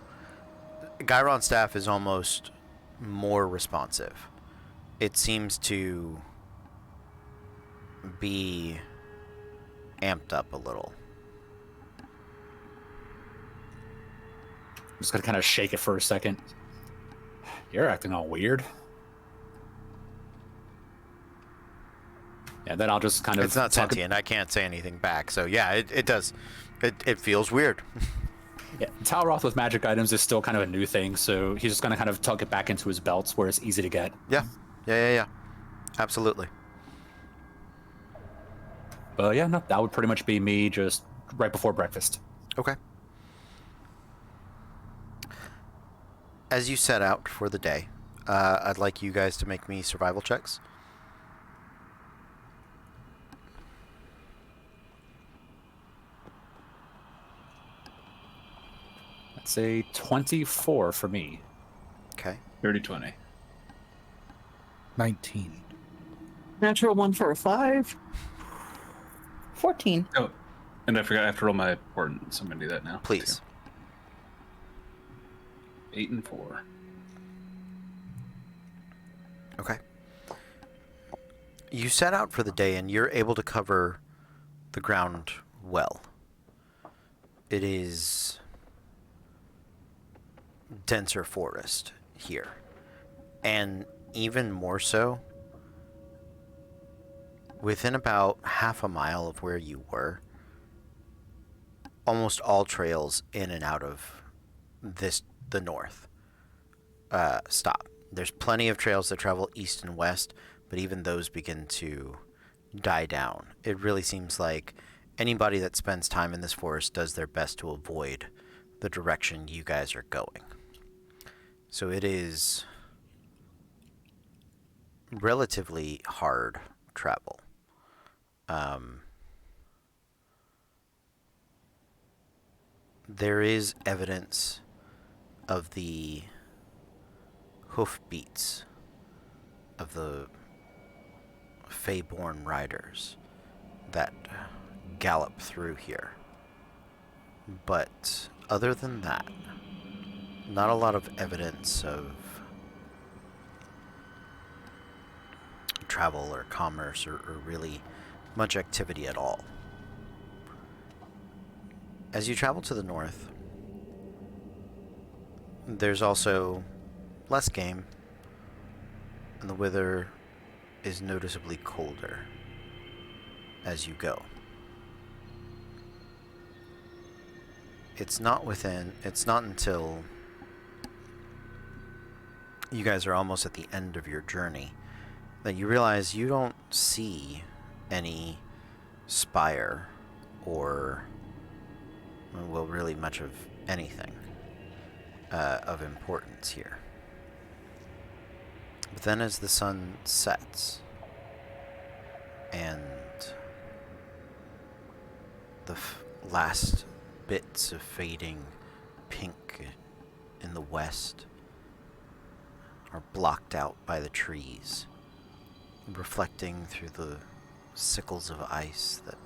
Gyron's staff is almost more responsive. it seems to be amped up a little. I'm just gonna kind of shake it for a second. You're acting all weird. Yeah, then I'll just kind of... It's not sentient. I can't say anything back. So yeah, it does. It feels weird. Yeah, Talroth with magic items is still kind of a new thing, so he's just gonna kind of tuck it back into his belts where it's easy to get. Yeah. Absolutely. But yeah, no, that would pretty much be me just right before breakfast. Okay. As you set out for the day, I'd like you guys to make me survival checks. That's a 24 for me. Okay. 30-20. 19. Natural 1 for a 5. 14. Oh, and I forgot I have to roll my important, so I'm going to do that now. Please. 8 and 4. Okay. You set out for the day and you're able to cover the ground well. It is denser forest here. And even more so, within about half a mile of where you were, almost all trails in and out of the north stop. There's plenty of trails that travel east and west, but even those begin to die down. It really seems like anybody that spends time in this forest does their best to avoid the direction you guys are going. So it is relatively hard travel. There is evidence of the hoofbeats of the Feyborn riders that gallop through here. But other than that, not a lot of evidence of travel or commerce or really much activity at all. As you travel to the north, there's also less game, and the weather is noticeably colder as you go. It's not until you guys are almost at the end of your journey that you realize you don't see any spire or, well, really much of anything of importance here. But then as the sun sets and the last bits of fading pink in the west are blocked out by the trees, reflecting through the sickles of ice that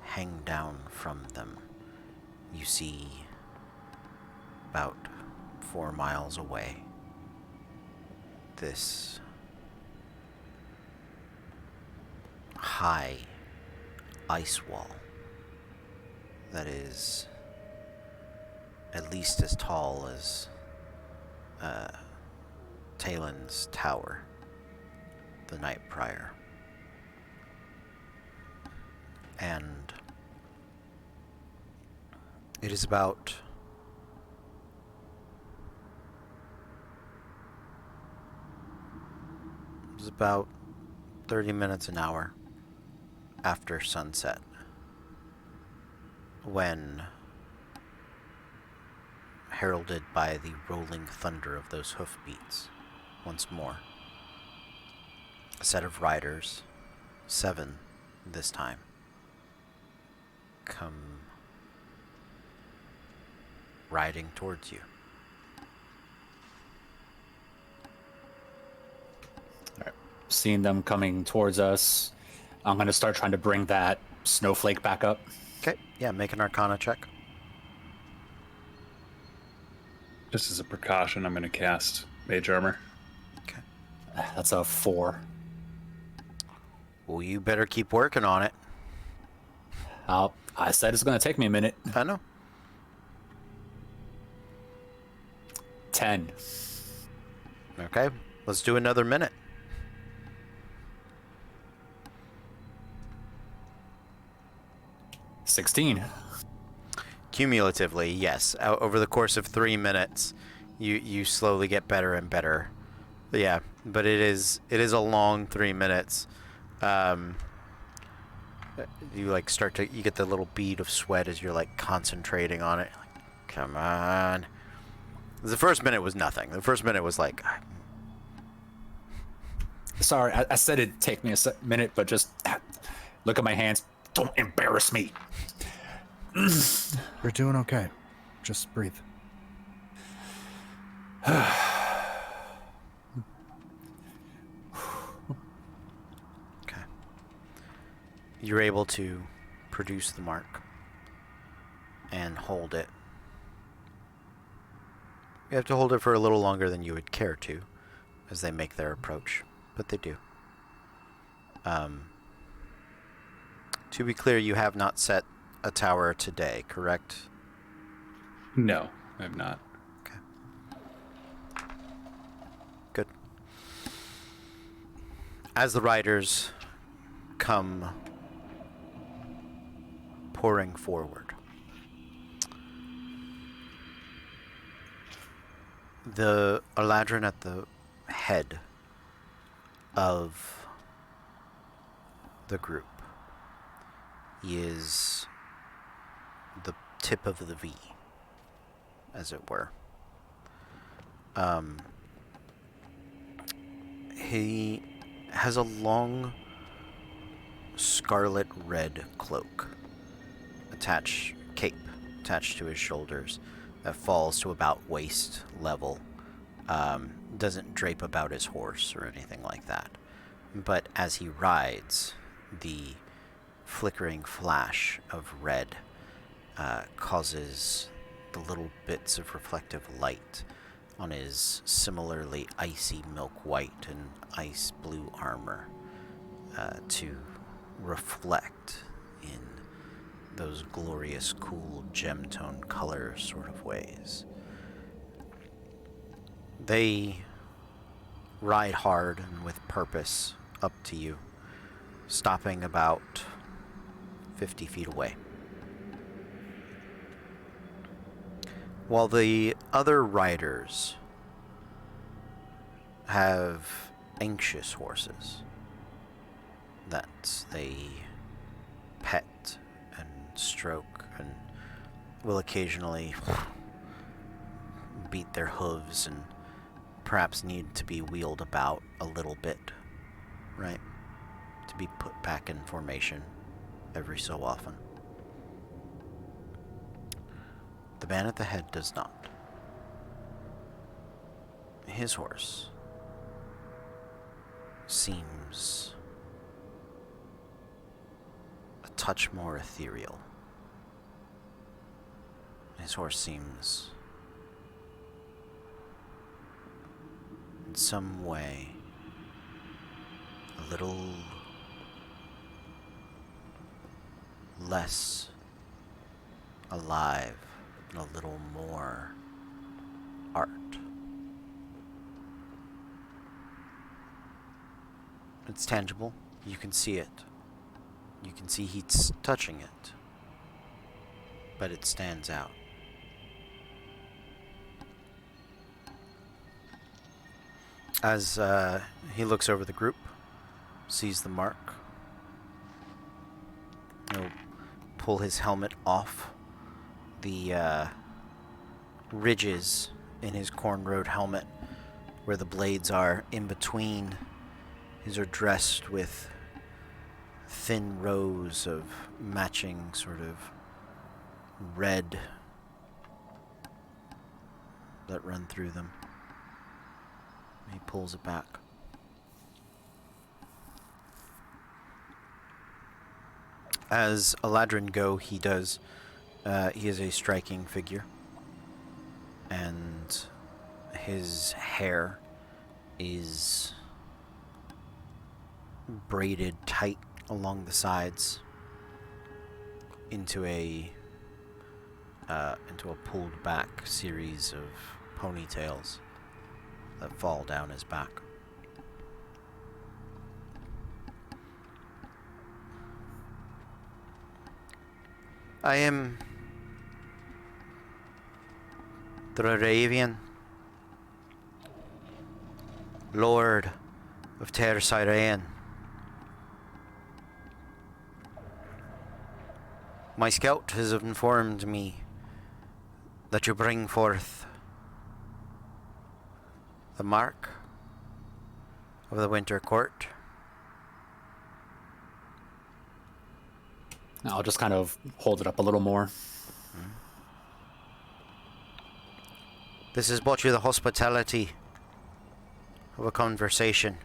hang down from them, you see about 4 miles away this high ice wall that is at least as tall as Talen's tower the night prior. And it is about about 30 minutes an hour after sunset when, heralded by the rolling thunder of those hoofbeats once more, a set of riders, 7 this time, come riding towards you. Seeing them coming towards us, I'm going to start trying to bring that snowflake back up. Okay, yeah, make an Arcana check. Just as a precaution, I'm going to cast Mage Armor. Okay. That's a 4. Well, you better keep working on it. I said it's going to take me a minute. I know. 10. Okay, let's do another minute. $16. Cumulatively, yes. Over the course of 3 minutes, you slowly get better and better. Yeah, but it is a long 3 minutes. You like you get the little bead of sweat as you're like concentrating on it. Like, come on. The first minute was nothing. The first minute was like, Sorry, I said it'd take me a minute, but just look at my hands. Don't embarrass me. You're doing okay. Just breathe. okay. You're able to produce the mark and hold it. You have to hold it for a little longer than you would care to as they make their approach, but they do. To be clear, you have not set a tower today, correct? No, I'm not. Okay. Good. As the riders come pouring forward, the Eladrin at the head of the group is the tip of the V, as it were. He has a long scarlet red cloak cape attached to his shoulders that falls to about waist level. Doesn't drape about his horse or anything like that. But as he rides, the flickering flash of red causes the little bits of reflective light on his similarly icy milk white and ice blue armor to reflect in those glorious, cool gem-tone color sort of ways. They ride hard and with purpose up to you, stopping about 50 feet away. While the other riders have anxious horses that they pet and stroke and will occasionally beat their hooves and perhaps need to be wheeled about a little bit, right? To be put back in formation every so often. The man at the head does not. His horse seems a touch more ethereal. His horse seems in some way a little less alive and a little more art. It's tangible. You can see it. You can see he's touching it. But it stands out. As he looks over the group, sees the mark, he'll pull his helmet off. The ridges in his cornrowed helmet, where the blades are in between, these are dressed with thin rows of matching sort of red that run through them. He pulls it back. As Eladrin go, he does. He is a striking figure, and his hair is braided tight along the sides into a pulled back series of ponytails that fall down his back. I am the Ravian, Lord of Ter Syrian. My scout has informed me that you bring forth the mark of the Winter Court. I'll just kind of hold it up a little more. This has brought you the hospitality of a conversation.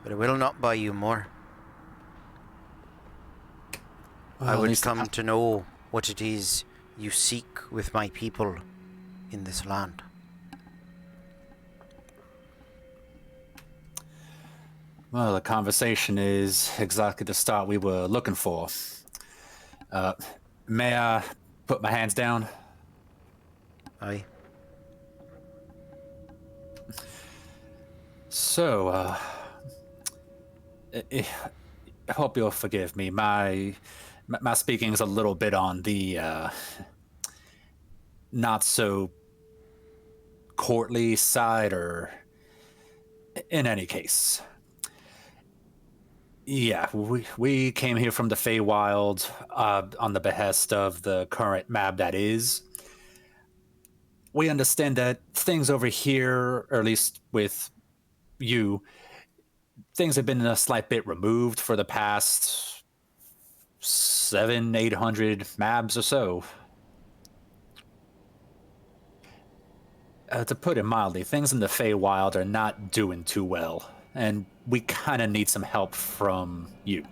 But it will not buy you more. Well, I at would least come to know what it is you seek with my people in this land. Well, the conversation is exactly the start we were looking for. May I put my hands down? Aye. So, I hope you'll forgive me. My speaking is a little bit on the not so courtly side, or in any case. Yeah, we came here from the Feywild on the behest of the current mab that is. We understand that things over here, or at least with you, things have been a slight bit removed for the past 700-800 mabs or so. To put it mildly, things in the Feywild are not doing too well, and we kind of need some help from you.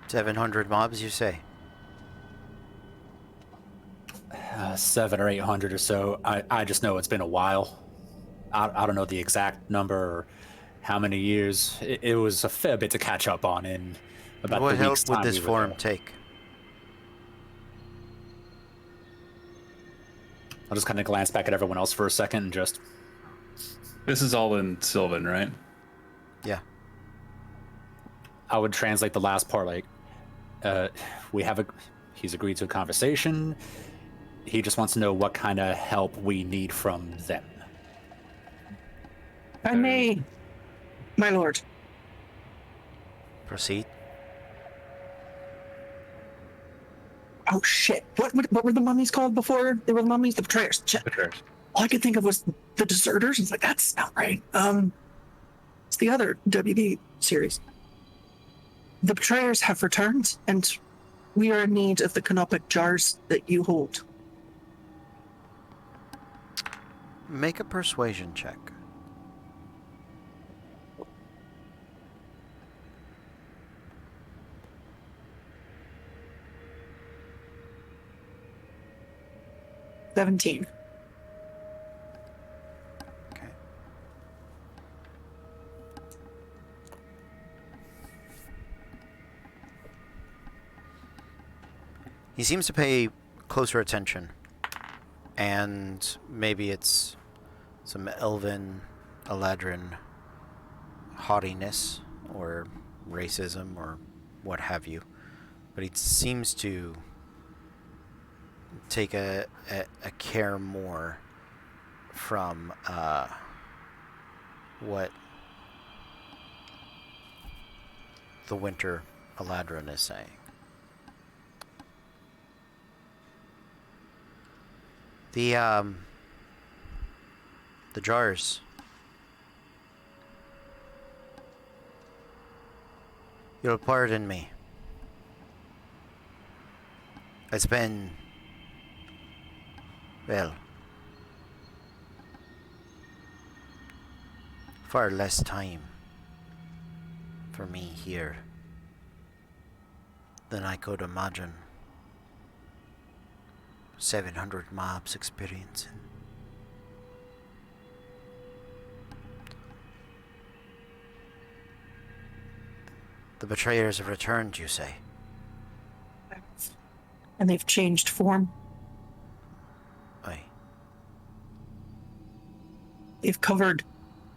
$700 mobs, you say? 700 or 800 or so. I just know it's been a while. I don't know the exact number or how many years. It was a fair bit to catch up on in about What the help week's would time this we were form there. take? I'll just kind of glance back at everyone else for a second and just... This is all in Sylvan, right? Yeah. I would translate the last part like, he's agreed to a conversation. He just wants to know what kind of help we need from them. I may, my lord. Proceed. Oh shit! What were the mummies called before? They were the mummies, the betrayers. Shit. Betrayers. All I could think of was the deserters. It's like that's not right. It's the other WB series. The betrayers have returned, and we are in need of the canopic jars that you hold. Make a persuasion check. $17. Okay. He seems to pay closer attention, and maybe it's some elven, Eladrin haughtiness or racism or what have you, but he seems to take a care more from what the Winter Eladrin is saying. The jars. You'll pardon me. It's been, well, far less time for me here than I could imagine 700 mobs experiencing. The betrayers have returned, you say? And they've changed form. Aye. They've covered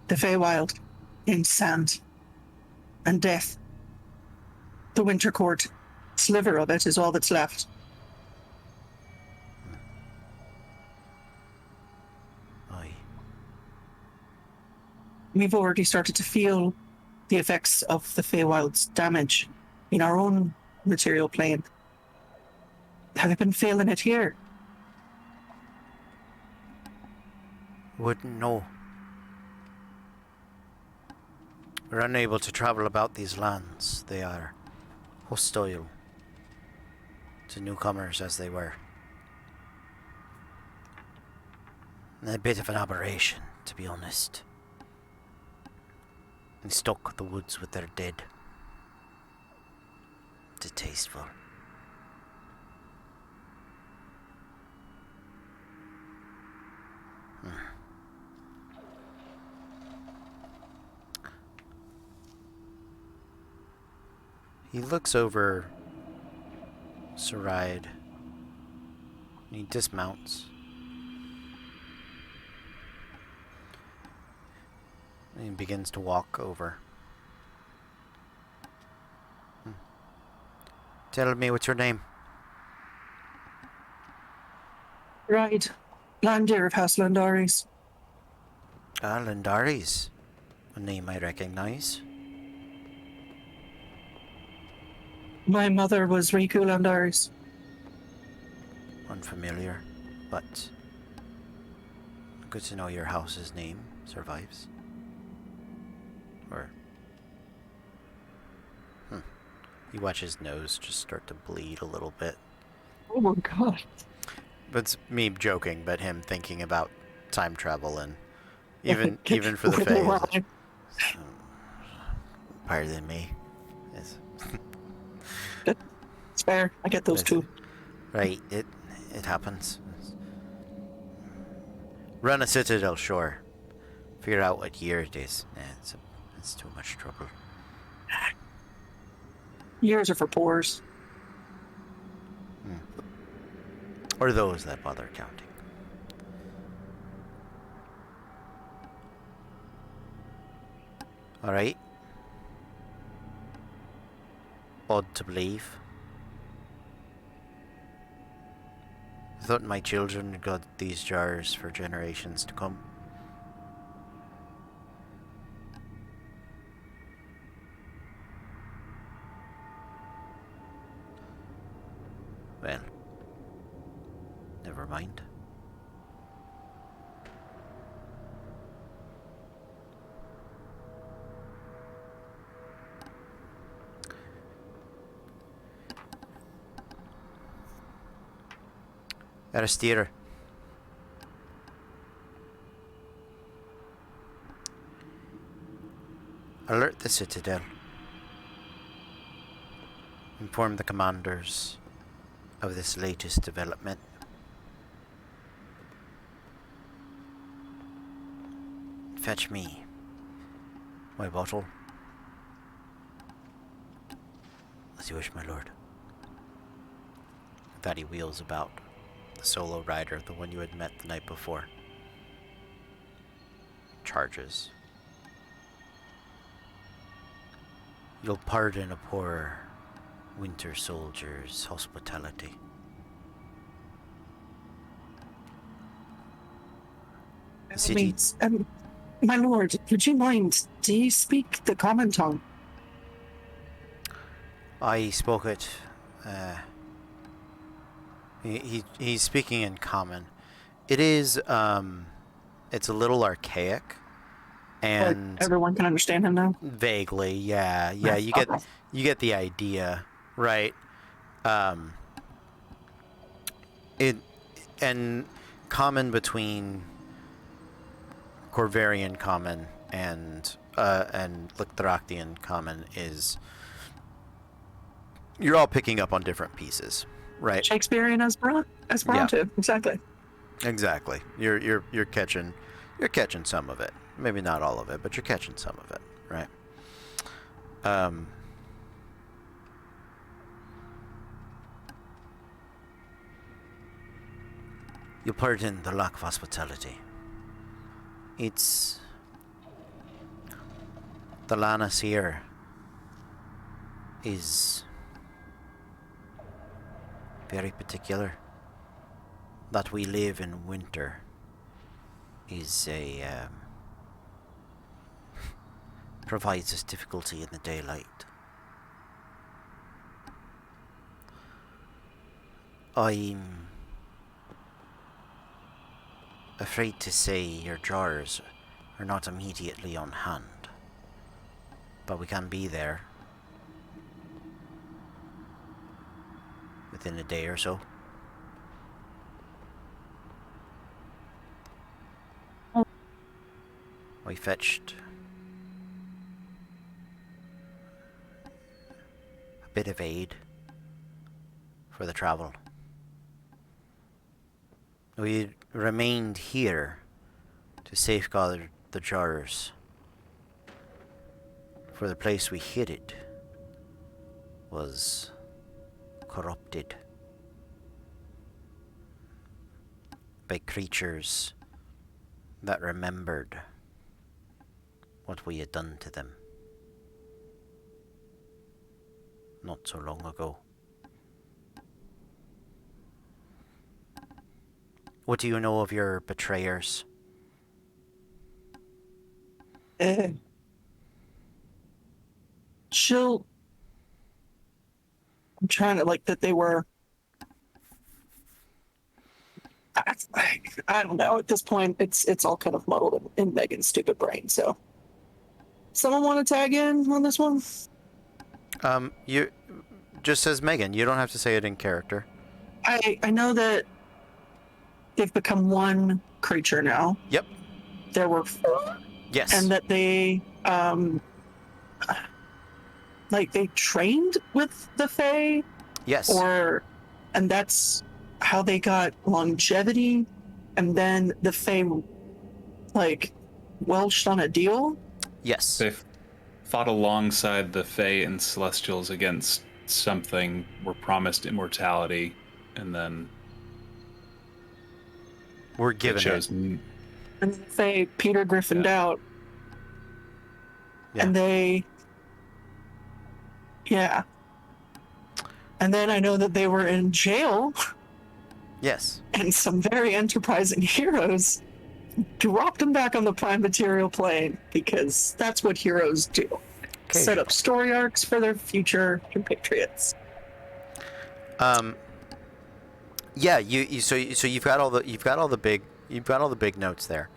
the Feywild in sand and death. The Winter Court, sliver of it, is all that's left. Aye. We've already started to feel the effects of the Feywild's damage in our own material plane. Have you been feeling it here? Wouldn't know. We're unable to travel about these lands. They are hostile to newcomers as they were. And a bit of an aberration, to be honest. And stock the woods with their dead. Distasteful. He looks over Saride. He dismounts. And he begins to walk over. Tell me what's your name? Right. Landir of House Landaris. Ah, Landaris. A name I recognize. My mother was Riku Landaris. Unfamiliar, but good to know your house's name survives. Or you watch his nose just start to bleed a little bit. Oh my god. But it's me joking, but him thinking about time travel and even for the Fae. Pardon me. Yes. It's fair. I get those too. Right, it happens. Run a citadel, sure. Figure out what year it is. It's too much trouble. Years are for pores. Or those that bother counting. Alright. Odd to believe. I thought my children had got these jars for generations to come. Well, never mind. Aristeer. Alert the citadel. Inform the commanders of this latest development. Fetch me my bottle. As you wish, my lord. With that he wheels about. The solo rider, the one you had met the night before. Charges. You'll pardon a poor winter soldier's hospitality. The city... Means, my lord, would you mind, do you speak the common tongue? I spoke it. He's speaking in common. It is, it's a little archaic. And Like everyone can understand him now? vaguely, yeah. You get the idea, right? And common between Corvarian common and Licthroctian Common is. You're all picking up on different pieces, right? Shakespearean Esperanto, exactly. Exactly. You're catching some of it. Maybe not all of it, but you're catching some of it, right? You pardon the lack of hospitality. It's the Lannis here is very particular. That we live in winter is provides us difficulty in the daylight. I'm afraid to say your jars are not immediately on hand, but we can be there within a day or so. We fetched a bit of aid for the travel. We remained here to safeguard the jars, for the place we hid it was corrupted by creatures that remembered what we had done to them not so long ago. What do you know of your betrayers? She'll. I'm trying to that they were. I don't know. At this point, it's all kind of muddled in Megan's stupid brain. So, someone want to tag in on this one? You just says Megan. You don't have to say it in character. I know that they've become one creature now. Yep. There were 4. Yes. And that they they trained with the Fae. Yes. And that's how they got longevity, and then the Fae welched on a deal. Yes. They fought alongside the Fae and Celestials against something, were promised immortality, and then we're given chose. And the Fae Peter Griffined out. Yeah. And they... Yeah. And then I know that they were in jail. Yes. And some very enterprising heroes dropped them back on the prime material plane, because that's what heroes do. Okay. Set up story arcs for their future compatriots. Yeah, so you've got all the big notes there.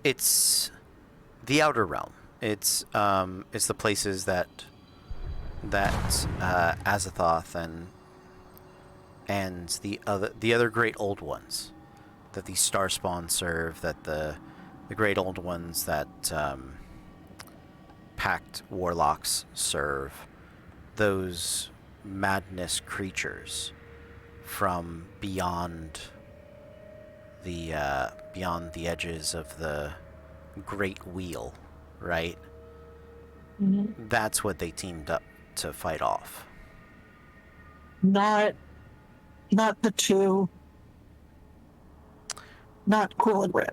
It's the Outer Realm. It's the places that Azathoth and the other great old ones that the Starspawn serve, that the great old ones that Pact Warlocks serve, those madness creatures from beyond the edges of the Great Wheel, right? Mm-hmm. That's what they teamed up to fight off. Not the two. Not Quill and Ren.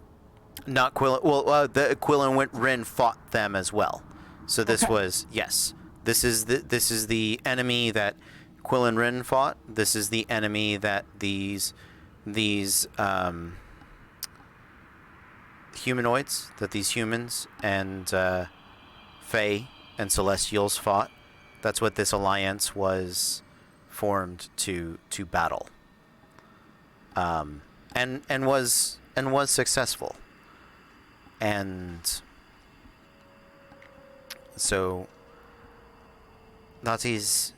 Not Quill. Well, the Quill and Ren fought them as well. So this was yes. This is the enemy that Quill and Ren fought. This is the enemy that these humanoids, that these humans and Fae and Celestials fought. That's what this alliance was formed to battle. And was successful. And so Nazis,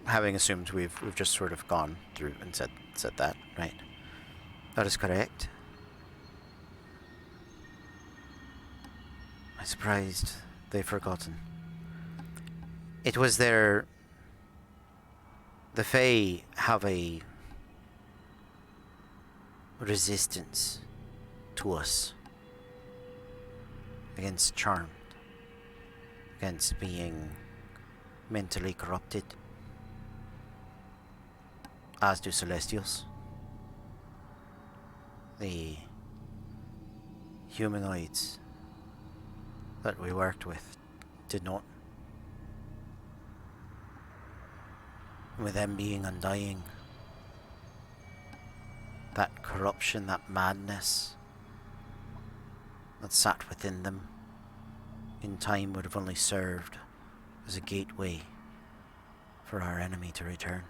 having assumed we've just sort of gone through and said that, right? That is correct. surprised they've forgotten. It was their... The Fae have a resistance to us against charmed, against being mentally corrupted, as do Celestials. The humanoids that we worked with did not. With them being undying, that corruption, that madness that sat within them in time would have only served as a gateway for our enemy to return.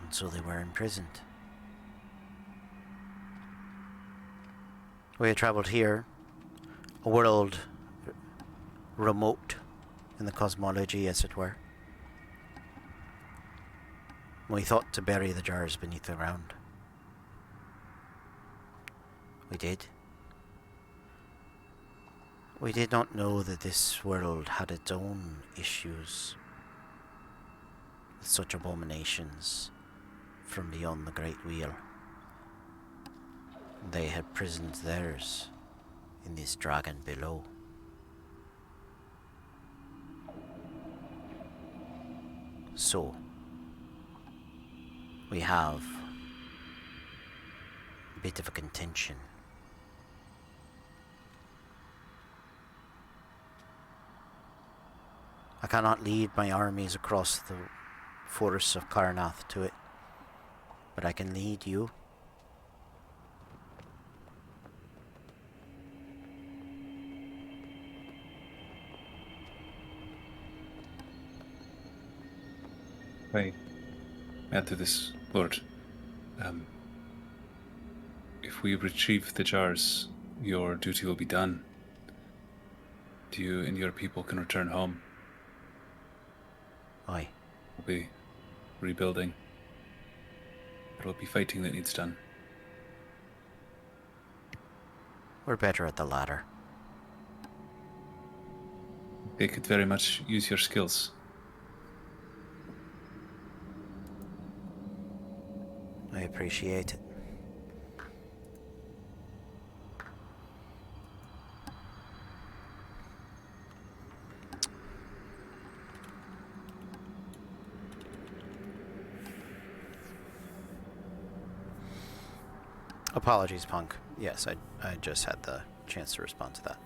And so they were imprisoned. We had travelled here, a world remote in the cosmology, as it were. We thought to bury the jars beneath the ground. We did. We did not know that this world had its own issues, with such abominations from beyond the Great Wheel. They had prisoned theirs in this dragon below. So, we have a bit of a contention. I cannot lead my armies across the forests of Karnath to it, but I can lead you. I add to this, Lord. If we retrieve the jars, your duty will be done. You and your people can return home. Aye. We'll be rebuilding. It'll be fighting that needs done. We're better at the latter. They could very much use your skills. I appreciate it. Apologies, Punk. Yes, I just had the chance to respond to that.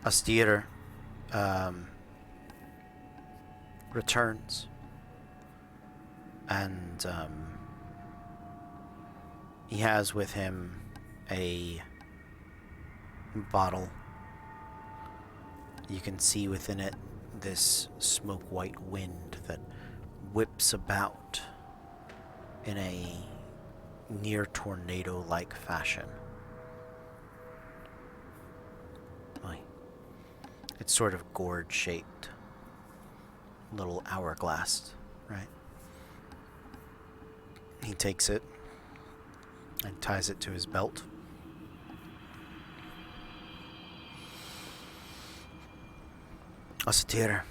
Austere returns, and he has with him a bottle. You can see within it this smoke white wind that whips about in a near tornado-like fashion. It's sort of gourd-shaped, little hourglass, right? He takes it and ties it to his belt. Austere,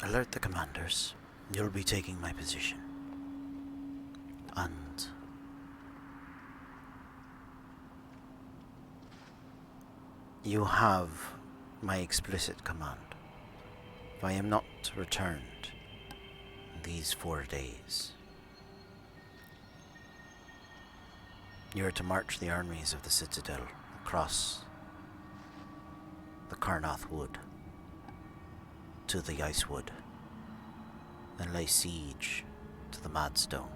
alert the commanders. You'll be taking my position. And you have my explicit command. If I am not returned in these 4 days, you are to march the armies of the Citadel across the Karnath Wood to the Ice Wood, and lay siege to the Madstone.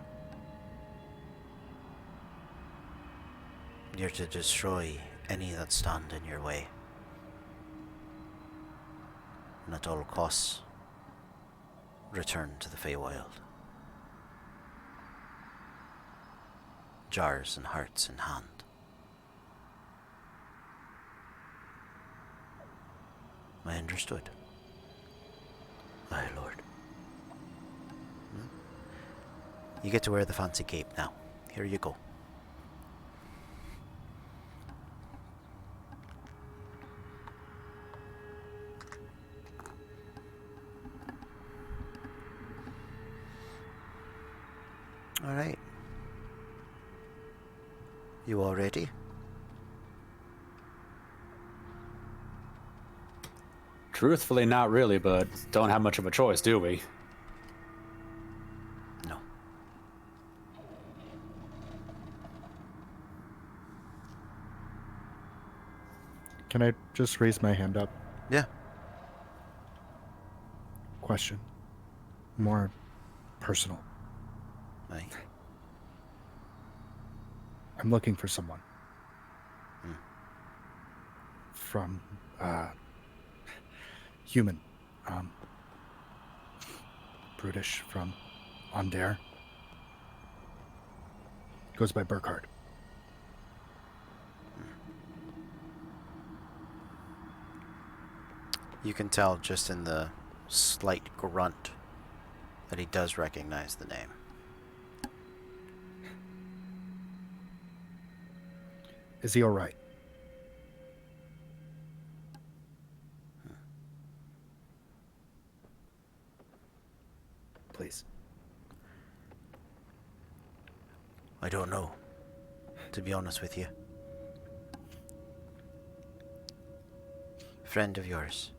You're to destroy any that stand in your way, and at all costs, return to the Feywild. Jars and hearts in hand. I understood. Aye, Lord. You get to wear the fancy cape now. Here you go. All right. You all ready? Truthfully, not really, but don't have much of a choice, do we? No. Can I just raise my hand up? Yeah. Question. More personal. Aye. I'm looking for someone. Hmm. From, human. Brutish from Onder. Goes by Burkhardt. You can tell just in the slight grunt that he does recognize the name. Is he all right? Please. I don't know, to be honest with you. Friend of yours.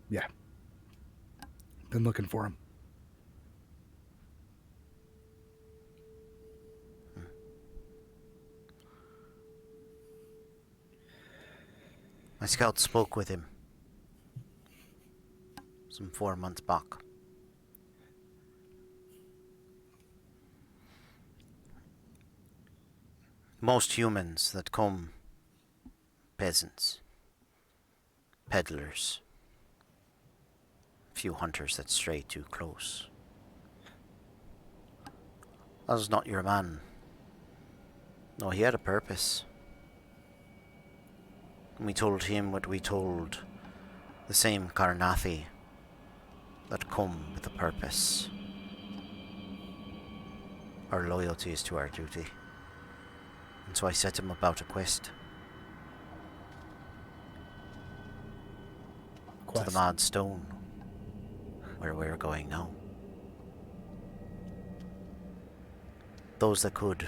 Yeah. Been looking for him. My scout spoke with him some 4 months back. Most humans that come, peasants, peddlers, few hunters that stray too close. That was not your man. No, he had a purpose. And we told him what we told the same Karnathi that come with a purpose. Our loyalty is to our duty. And so I set him about a quest. To the Mad Stone, where we're going now. Those that could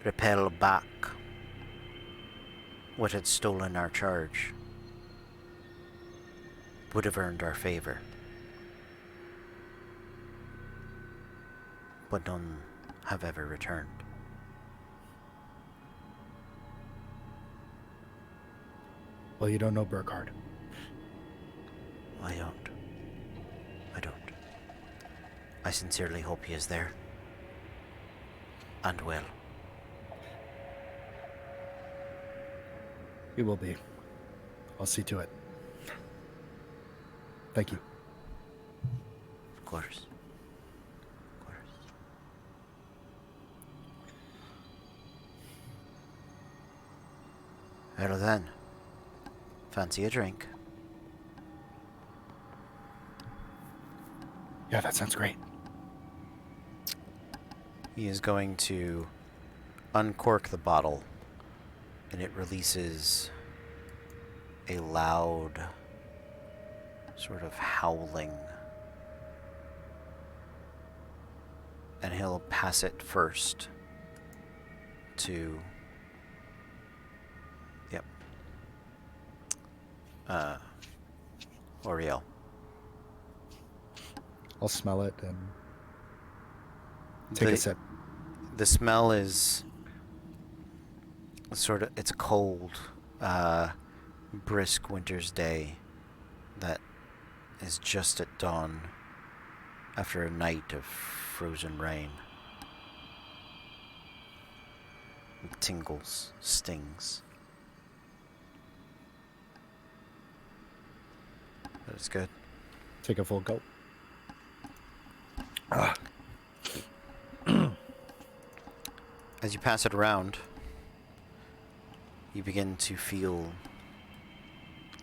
repel back what had stolen our charge would have earned our favor. But none have ever returned. Well, you don't know Burkhardt. I don't. I sincerely hope he is there. And well. He will be. I'll see to it. Thank you. Of course. Well then. Fancy a drink? Yeah, that sounds great. He is going to uncork the bottle, and it releases a loud sort of howling. And he'll pass it first to... Yep. Oriel. I'll smell it and take a sip. The smell is sort of, it's a cold, brisk winter's day that is just at dawn after a night of frozen rain. It tingles, stings. But it's good. Take a full gulp. As you pass it around, you begin to feel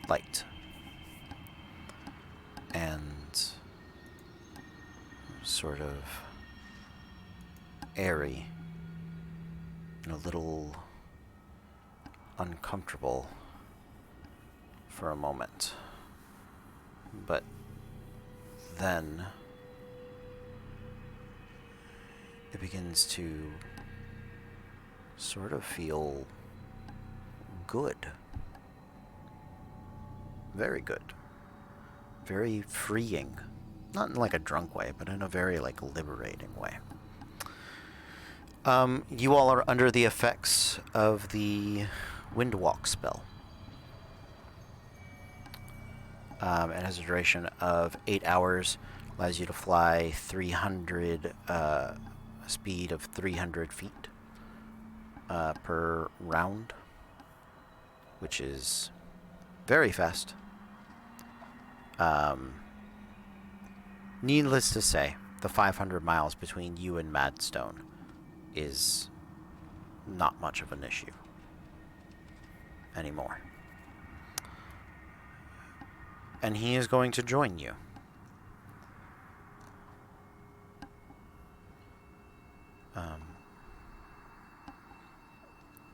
light and sort of airy and a little uncomfortable for a moment. But then it begins to sort of feel good. Very good. Very freeing. Not in like a drunk way, but in a very like liberating way. You all are under the effects of the Windwalk spell. It has a duration of 8 hours, allows you to fly 300, a speed of 300 feet per round, which is very fast. Needless to say, the 500 miles between you and Madstone is not much of an issue anymore. And he is going to join you.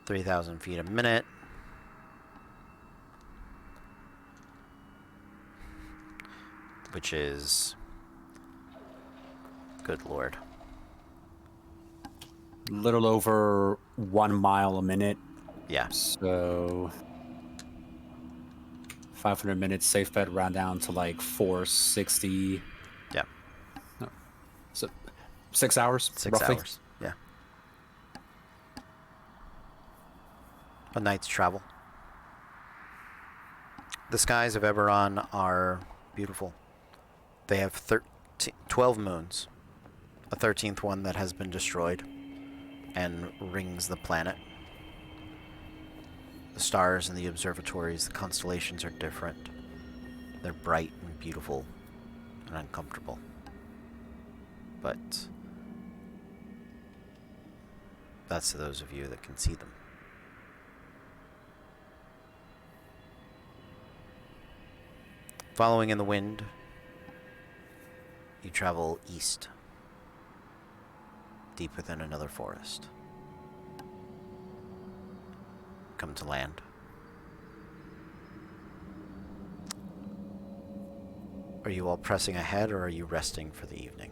3,000 feet a minute. Which is... good lord. Little over 1 mile a minute. Yeah. So 500 minutes, safe bet round down to like 460. Yeah. No. So 6 hours, 6 roughly. hours. Yeah. A night's travel. The skies of Eberron are beautiful. They have 12 moons. A 13th one that has been destroyed and rings the planet. The stars and the observatories, the constellations are different. They're bright and beautiful and uncomfortable. But that's to those of you that can see them. Following in the wind, you travel east, deep within another forest. Come to land. Are you all pressing ahead, or are you resting for the evening?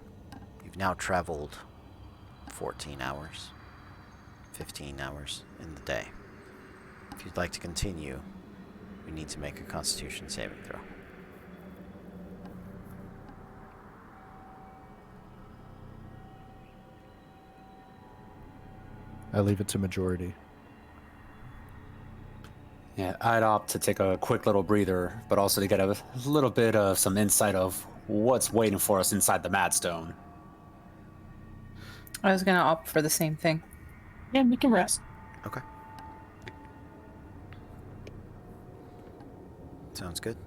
You've now traveled 14 hours, 15 hours in the day. If you'd like to continue, we need to make a Constitution saving throw. I leave it to majority. Yeah, I'd opt to take a quick little breather, but also to get a little bit of some insight of what's waiting for us inside the Madstone. I was gonna opt for the same thing. Yeah, we can rest. Okay. Sounds good.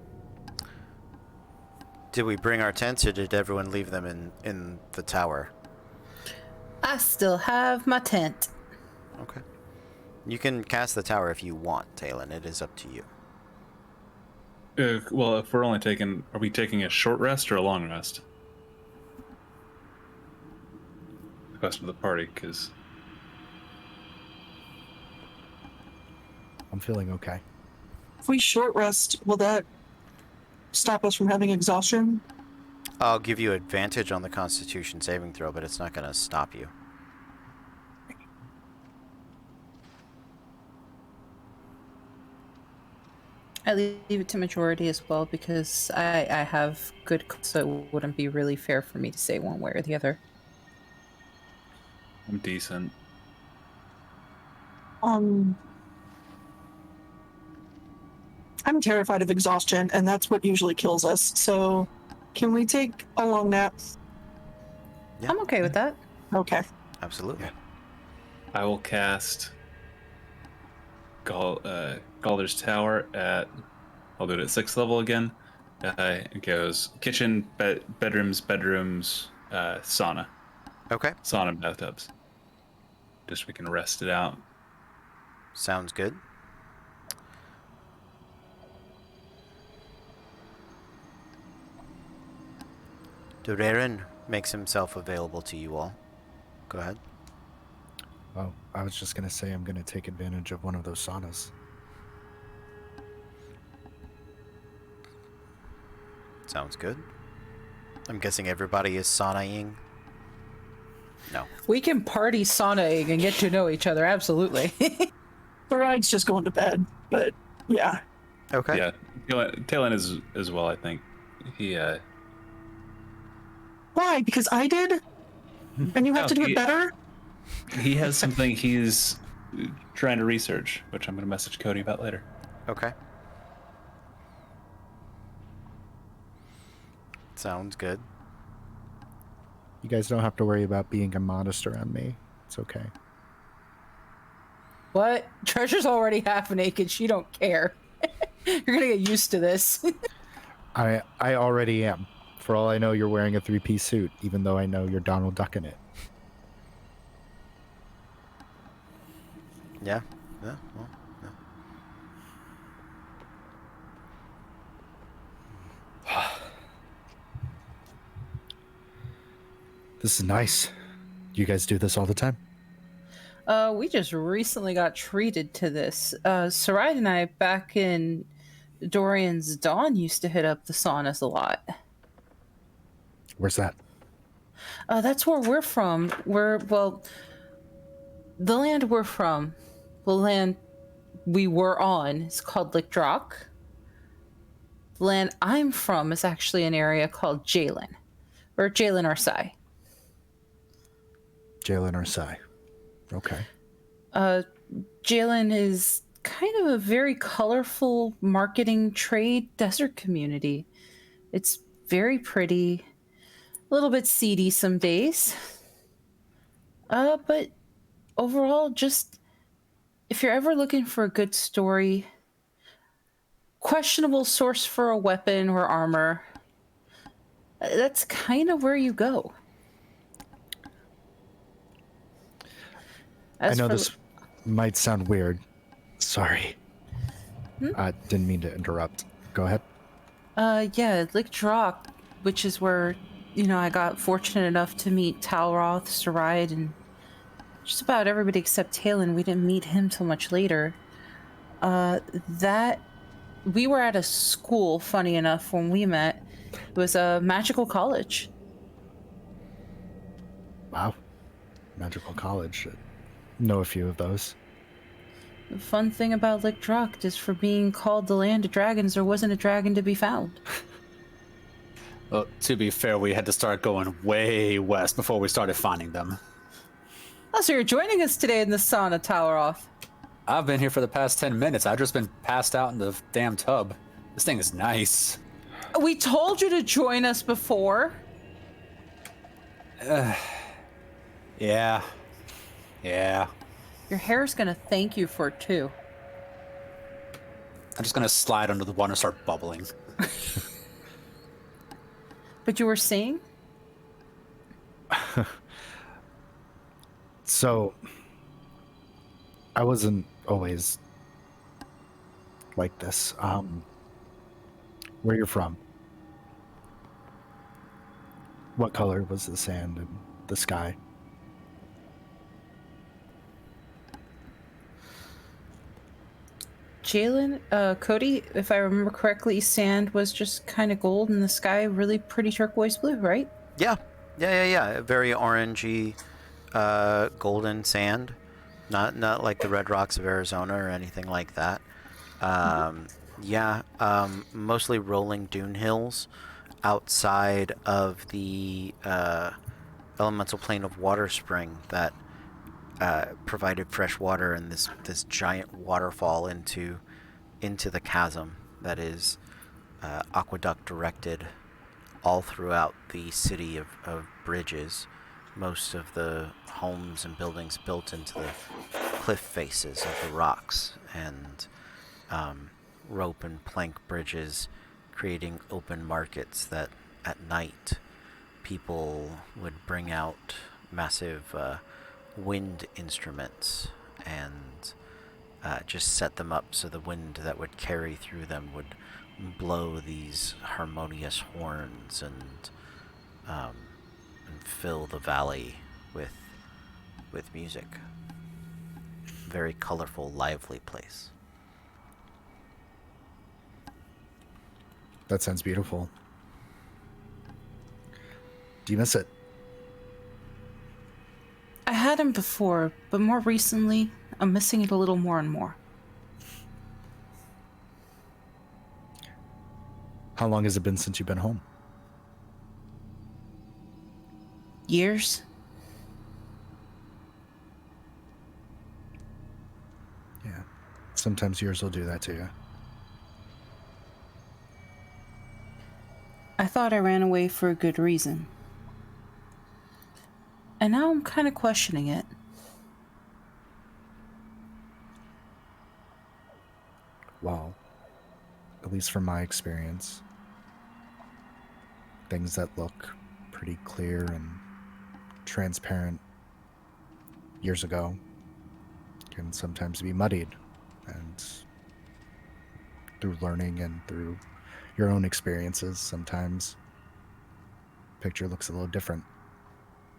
Did we bring our tents, or did everyone leave them in the tower? I still have my tent. Okay. You can cast the tower if you want, Talon. It is up to you. Well, if we're only taking, are we taking a short rest or a long rest? The question of the party, because I'm feeling okay. If we short rest, will that stop us from having exhaustion? I'll give you advantage on the Constitution saving throw, but it's not going to stop you. I leave it to majority as well because I have good, so it wouldn't be really fair for me to say one way or the other. I'm decent. I'm terrified of exhaustion, and that's what usually kills us. So, can we take a long nap? Yeah. I'm okay with that. Okay. Absolutely. I will cast Galder's Tower at, I'll do it at 6th level again. It goes kitchen, bedrooms, sauna. Okay. Sauna and bathtubs. Just so we can rest it out. Sounds good. Durerin makes himself available to you all. Go ahead. Oh, I was just gonna say I'm gonna take advantage of one of those saunas. Sounds good. I'm guessing everybody is saunaing. No. We can party saunaing and get to know each other, absolutely. The ride's just going to bed, but yeah. Okay. Yeah, Talon is as well. I think he. Why? Because I did? And you have to do it better? He has something he's trying to research, which I'm going to message Cody about later. Okay. Sounds good. You guys don't have to worry about being immodest around me. It's okay. What? Treasure's already half naked. She don't care. You're gonna get used to this. I already am. For all I know, you're wearing a three-piece suit, even though I know you're Donald Duck in it. Yeah. Yeah. Well, yeah. This is nice. You guys do this all the time? We just recently got treated to this. Sarai and I, back in Dorian's Dawn, used to hit up the saunas a lot. Where's that? That's where we're from. The land we're from, the land we were on, is called Lickdrock. The land I'm from is actually an area called Jalen, or Jalen Arsai. Jalen Arsai. Okay. Jalen is kind of a very colorful marketing trade desert community. It's very pretty, a little bit seedy some days. But overall, just if you're ever looking for a good story, questionable source for a weapon or armor, that's kind of where you go. I know this might sound weird. Sorry. I didn't mean to interrupt. Go ahead. Yeah, Lickdrock, which is where, I got fortunate enough to meet Talroth, Sarai, and just about everybody except Talon. We didn't meet him till much later. We were at a school, funny enough, when we met. It was a magical college. Wow. Magical college. Know a few of those. The fun thing about Lickdrock is, for being called the land of dragons, there wasn't a dragon to be found. Well, to be fair, we had to start going way west before we started finding them. Oh, so you're joining us today in the sauna, Talroth. I've been here for the past 10 minutes. I've just been passed out in the damn tub. This thing is nice. We told you to join us before. Yeah. Your hair's gonna thank you for it, too. I'm just gonna slide under the water and start bubbling. But you were saying? So, I wasn't always like this. Where you're from? What color was the sand and the sky? Jalen, Cody, if I remember correctly, sand was just kind of gold and the sky really pretty turquoise blue, right? Yeah. Very orangey, golden sand. Not like the red rocks of Arizona or anything like that. Mostly rolling dune hills outside of the elemental plane of water spring that provided fresh water and this giant waterfall into the chasm that is aqueduct directed all throughout the city of Bridges. Most of the homes and buildings built into the cliff faces of the rocks, and rope and plank bridges creating open markets that at night people would bring out massive wind instruments and just set them up so the wind that would carry through them would blow these harmonious horns and fill the valley with music. very colorful, lively place. That sounds beautiful. Do you miss it? I had him before, but more recently, I'm missing it a little more and more. How long has it been since you've been home? Years? Yeah. Sometimes years will do that to you. I thought I ran away for a good reason. And now I'm kind of questioning it. Well, at least from my experience, things that look pretty clear and transparent years ago can sometimes be muddied, and through learning and through your own experiences, sometimes the picture looks a little different,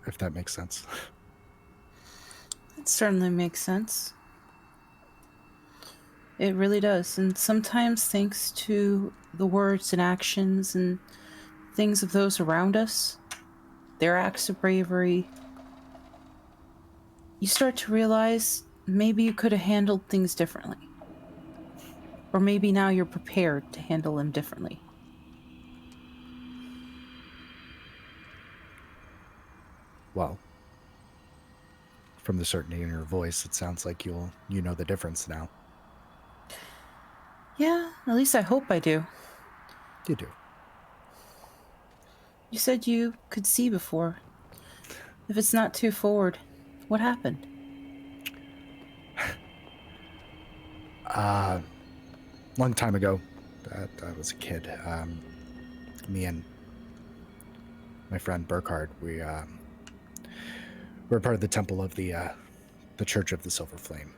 if that makes sense. It certainly makes sense. It really does. And sometimes, thanks to the words and actions and things of those around us, their acts of bravery, you start to realize maybe you could have handled things differently. Or maybe now you're prepared to handle them differently. Well, from the certainty in your voice, it sounds like you know the difference now. Yeah, at least I hope I do. You do. You said you could see before. If it's not too forward, what happened? Long time ago, I was a kid. Me and my friend Burkhard, we were part of the temple of the Church of the Silver Flame.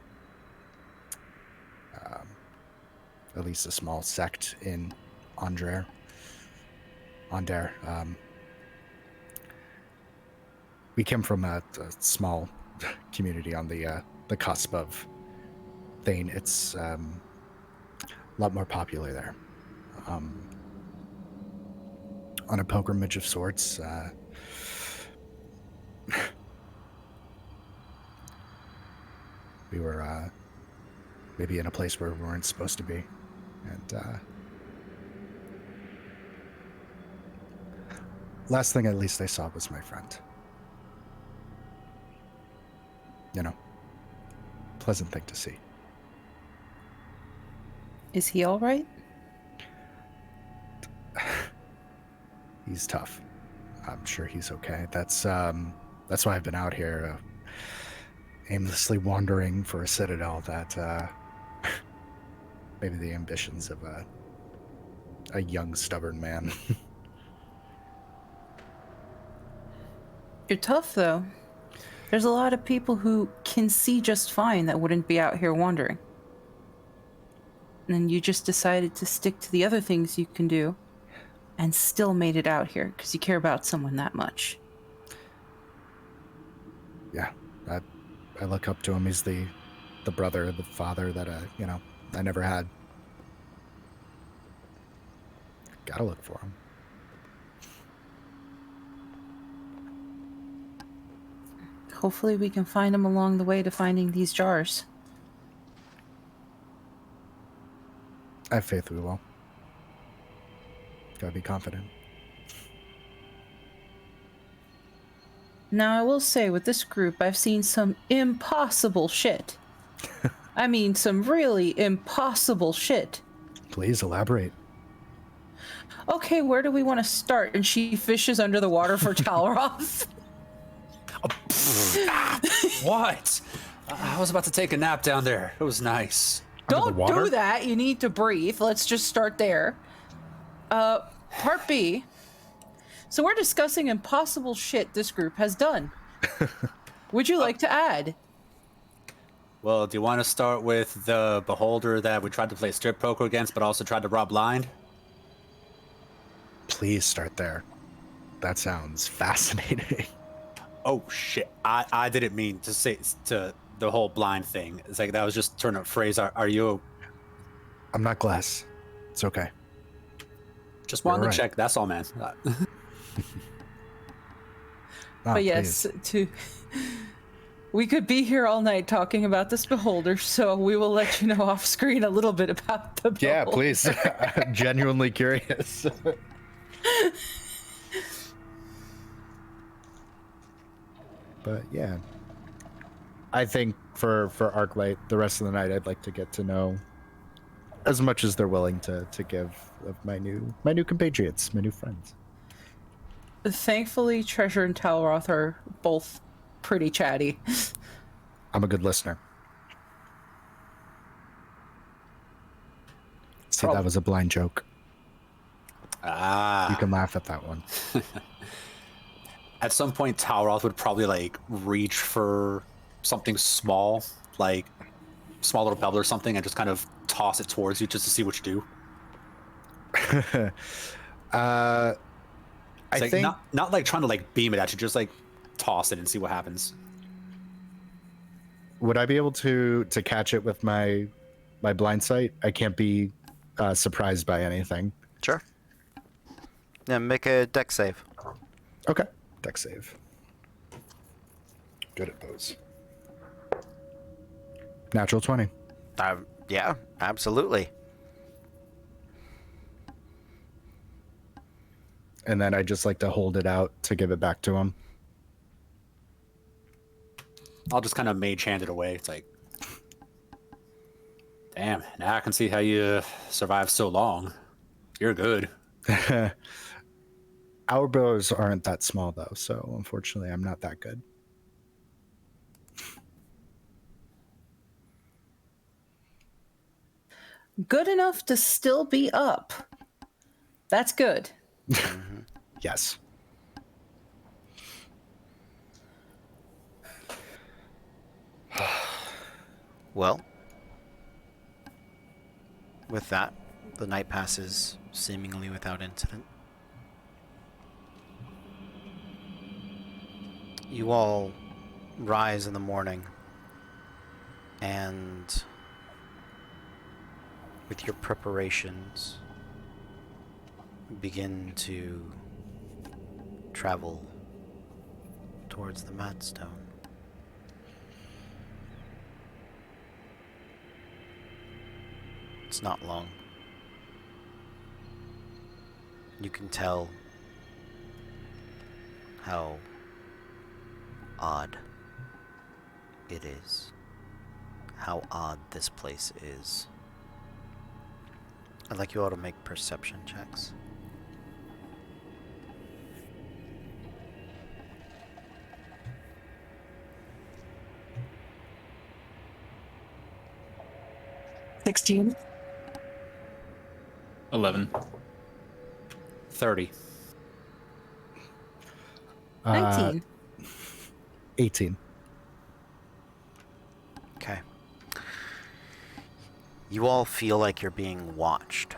At least a small sect in Onder. We came from a small community on the cusp of Thane. It's a lot more popular there. On a pilgrimage of sorts. We were maybe in a place where we weren't supposed to be. And last thing at least I saw was my friend. You know, pleasant thing to see. Is he all right? He's tough. I'm sure he's okay. That's why I've been out here, aimlessly wandering for a citadel that maybe the ambitions of a young, stubborn man. You're tough, though. There's a lot of people who can see just fine that wouldn't be out here wandering. And then you just decided to stick to the other things you can do and still made it out here because you care about someone that much. Yeah, I look up to him. He's the brother, the father that I never had. Gotta look for him. Hopefully we can find him along the way to finding these jars. I have faith we will. Gotta be confident. Now, I will say, with this group, I've seen some impossible shit. I mean, some really impossible shit. Please elaborate. Okay, where do we want to start? And she fishes under the water for Talroth. What? I was about to take a nap down there. It was nice. Don't water? do that. You need to breathe. Let's just start there. Part B. So we're discussing impossible shit this group has done. Would you like to add? Well, do you want to start with the beholder that we tried to play strip poker against, but also tried to rob blind? Please start there. That sounds fascinating. Oh shit! I didn't mean to say to the whole blind thing. It's like that was just turn up phrase. Are you I'm not glass. It's okay. just You're wanted right. to check? That's all, man. Ah, But yes, we could be here all night talking about this beholder, so we will let you know off screen a little bit about the beholder. yeah, please. I'm genuinely curious. But yeah, I think for Arclight, the rest of the night, I'd like to get to know as much as they're willing to give of my new compatriots, my new friends. Thankfully, Treasure and Talroth are both pretty chatty. I'm a good listener. See, that was a blind joke. You can laugh at that one. At some point, Talroth would probably like reach for something small, like small little pebble or something, and just kind of toss it towards you just to see what you do. I It's like, think not like trying to like beam it at you, just like toss it and see what happens. would I be able to catch it with my blind sight? I can't be surprised by anything. Sure. Yeah, make a deck save. Okay. Deck save. Good at those. Natural 20. Yeah, absolutely. And then I just like to hold it out to give it back to him. I'll just kind of mage hand it away. It's like, damn, now I can see how you survived so long. You're good. Our bows aren't that small, though, so unfortunately, I'm not that good. Good enough to still be up. That's good. Yes. Well, with that, the night passes seemingly without incident. You all rise in the morning and with your preparations begin to travel towards the Madstone. It's not long. You can tell how odd it is. How odd this place is. I'd like you all to make perception checks. $16. 11. 30. 19. 18. Okay. You all feel like you're being watched.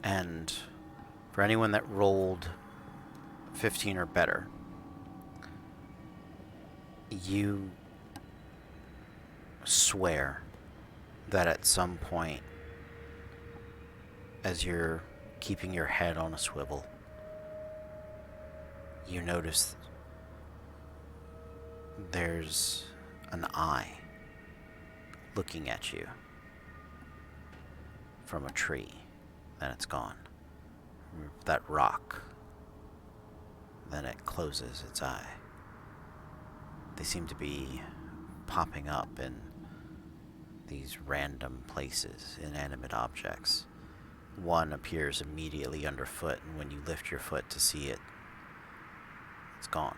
And for anyone that rolled 15 or better, you swear that at some point, as you're keeping your head on a swivel, you notice there's an eye looking at you from a tree. Then it's gone. That rock. Then it closes its eye. They seem to be popping up in these random places, inanimate objects. One appears immediately underfoot, and when you lift your foot to see it, it's gone.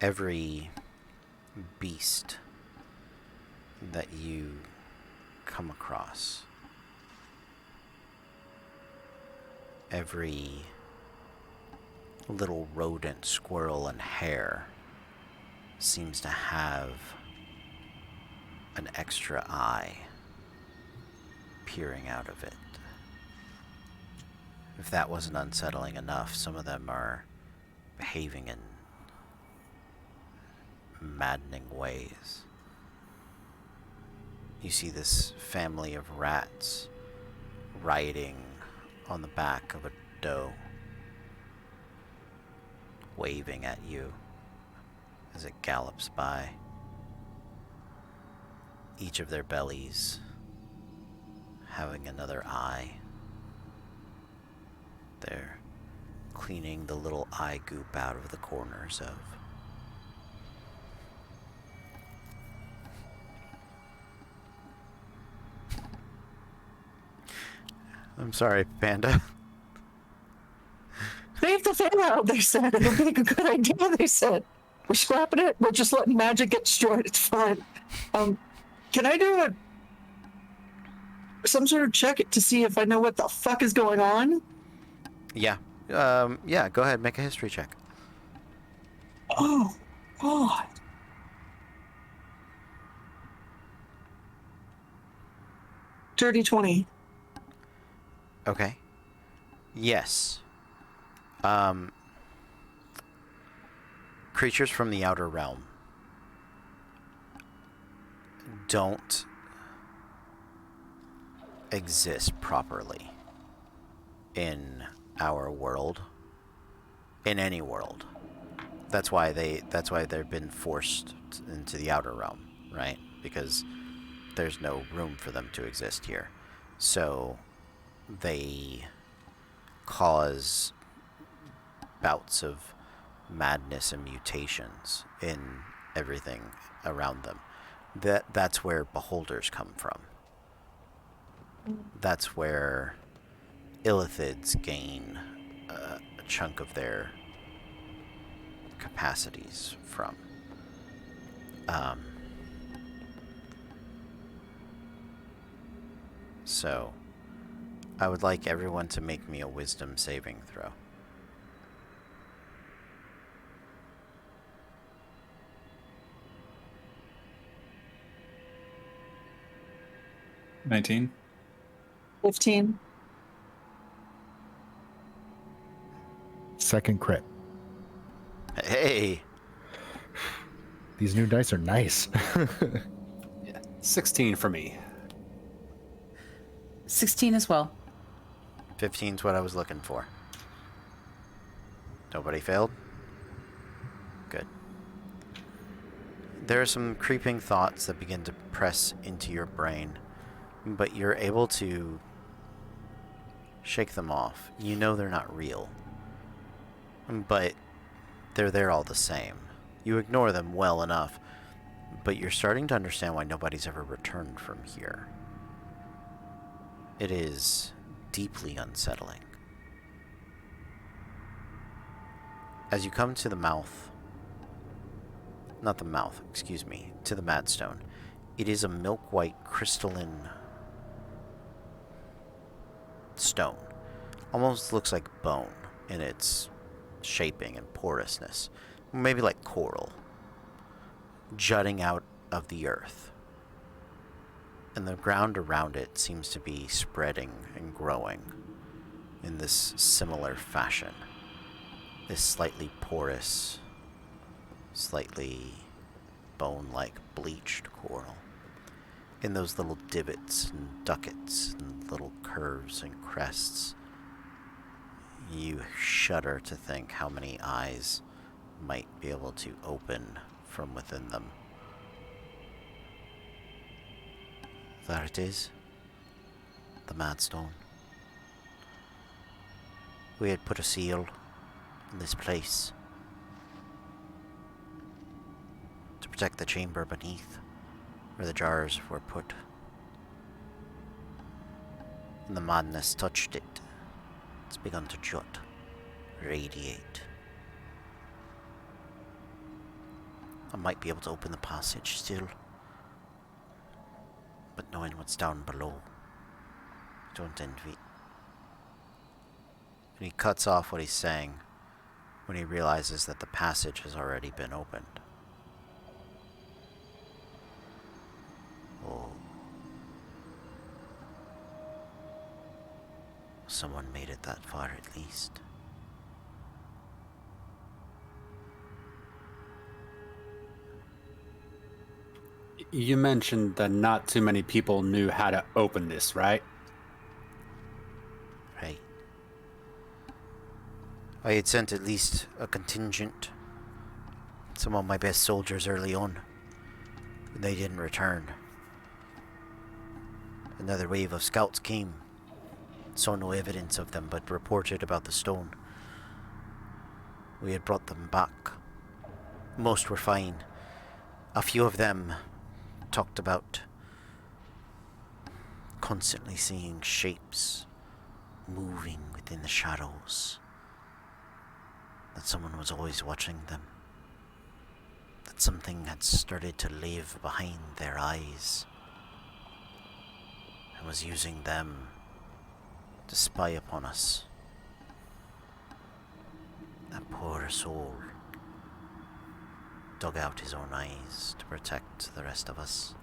Every beast that you come across, every little rodent, squirrel, and hare seems to have an extra eye peering out of it. If that wasn't unsettling enough, some of them are behaving in maddening ways. You see this family of rats riding on the back of a doe, waving at you as it gallops by. Each of their bellies having another eye. They're cleaning the little eye goop out of the corners of. I'm sorry, Panda. Save the fan out, they said. It'll be a good idea, they said. We're scrapping it. We're just letting magic get destroyed. It's fine. Can I do some sort of check to see if I know what the fuck is going on? Yeah. Yeah, go ahead, make a history check. Oh, God. Dirty 20. Okay. Yes. Creatures from the outer realm don't exist properly in our world, in any world. That's why they've been forced into the outer realm, right? Because there's no room for them to exist here. So they cause bouts of madness and mutations in everything around them. That's where beholders come from. That's where illithids gain a chunk of their capacities from. So I would like everyone to make me a wisdom saving throw. 19. 15. Second crit. Hey! These new dice are nice. 16 for me. 16 as well. 15's what I was looking for. Nobody failed? Good. There are some creeping thoughts that begin to press into your brain, but you're able to shake them off. You know they're not real, but they're there all the same. You ignore them well enough, but you're starting to understand why nobody's ever returned from here. It is deeply unsettling. As you come to the mouth, not the mouth, excuse me, to the Madstone, it is a milk-white crystalline stone. Almost looks like bone in its shaping and porousness. Maybe like coral. Jutting out of the earth. And the ground around it seems to be spreading and growing in this similar fashion. This slightly porous, slightly bone-like bleached coral. In those little divots and ducats and little curves and crests, you shudder to think how many eyes might be able to open from within them. There it is, the Madstone. We had put a seal on this place to protect the chamber beneath where the jars were put. And the madness touched it. It's begun to jut, radiate. I might be able to open the passage still, but knowing what's down below, I don't envy. And he cuts off what he's saying when he realizes that the passage has already been opened. Oh. someone made it that far at least. You mentioned that not too many people knew how to open this, right? Right. I had sent at least a contingent, some of my best soldiers early on, and they didn't return. Another wave of scouts came, saw no evidence of them, but reported about the stone. We had brought them back. Most were fine. A few of them talked about constantly seeing shapes moving within the shadows. That someone was always watching them. That something had started to live behind their eyes and was using them to spy upon us. That poor soul dug out his own eyes to protect the rest of us.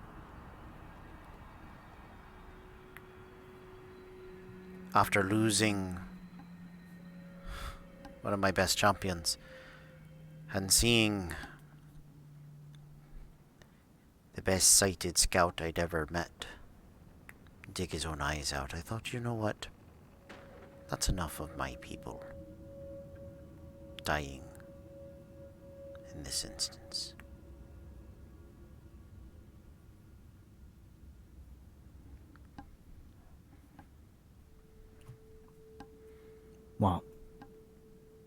After losing one of my best champions and seeing the best sighted scout I'd ever met dig his own eyes out, I thought, you know what? That's enough of my people dying in this instance. Well,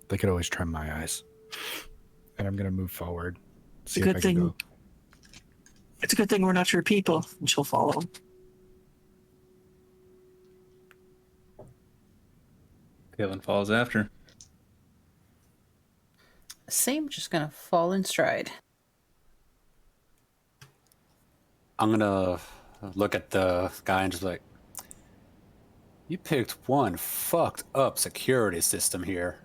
they could always try my eyes. And I'm going to move forward. See if I can go. It's a good thing we're not your people, and she'll follow. Kaylin follows after. Same, just gonna fall in stride. I'm gonna look at the guy and just like, you picked one fucked up security system here.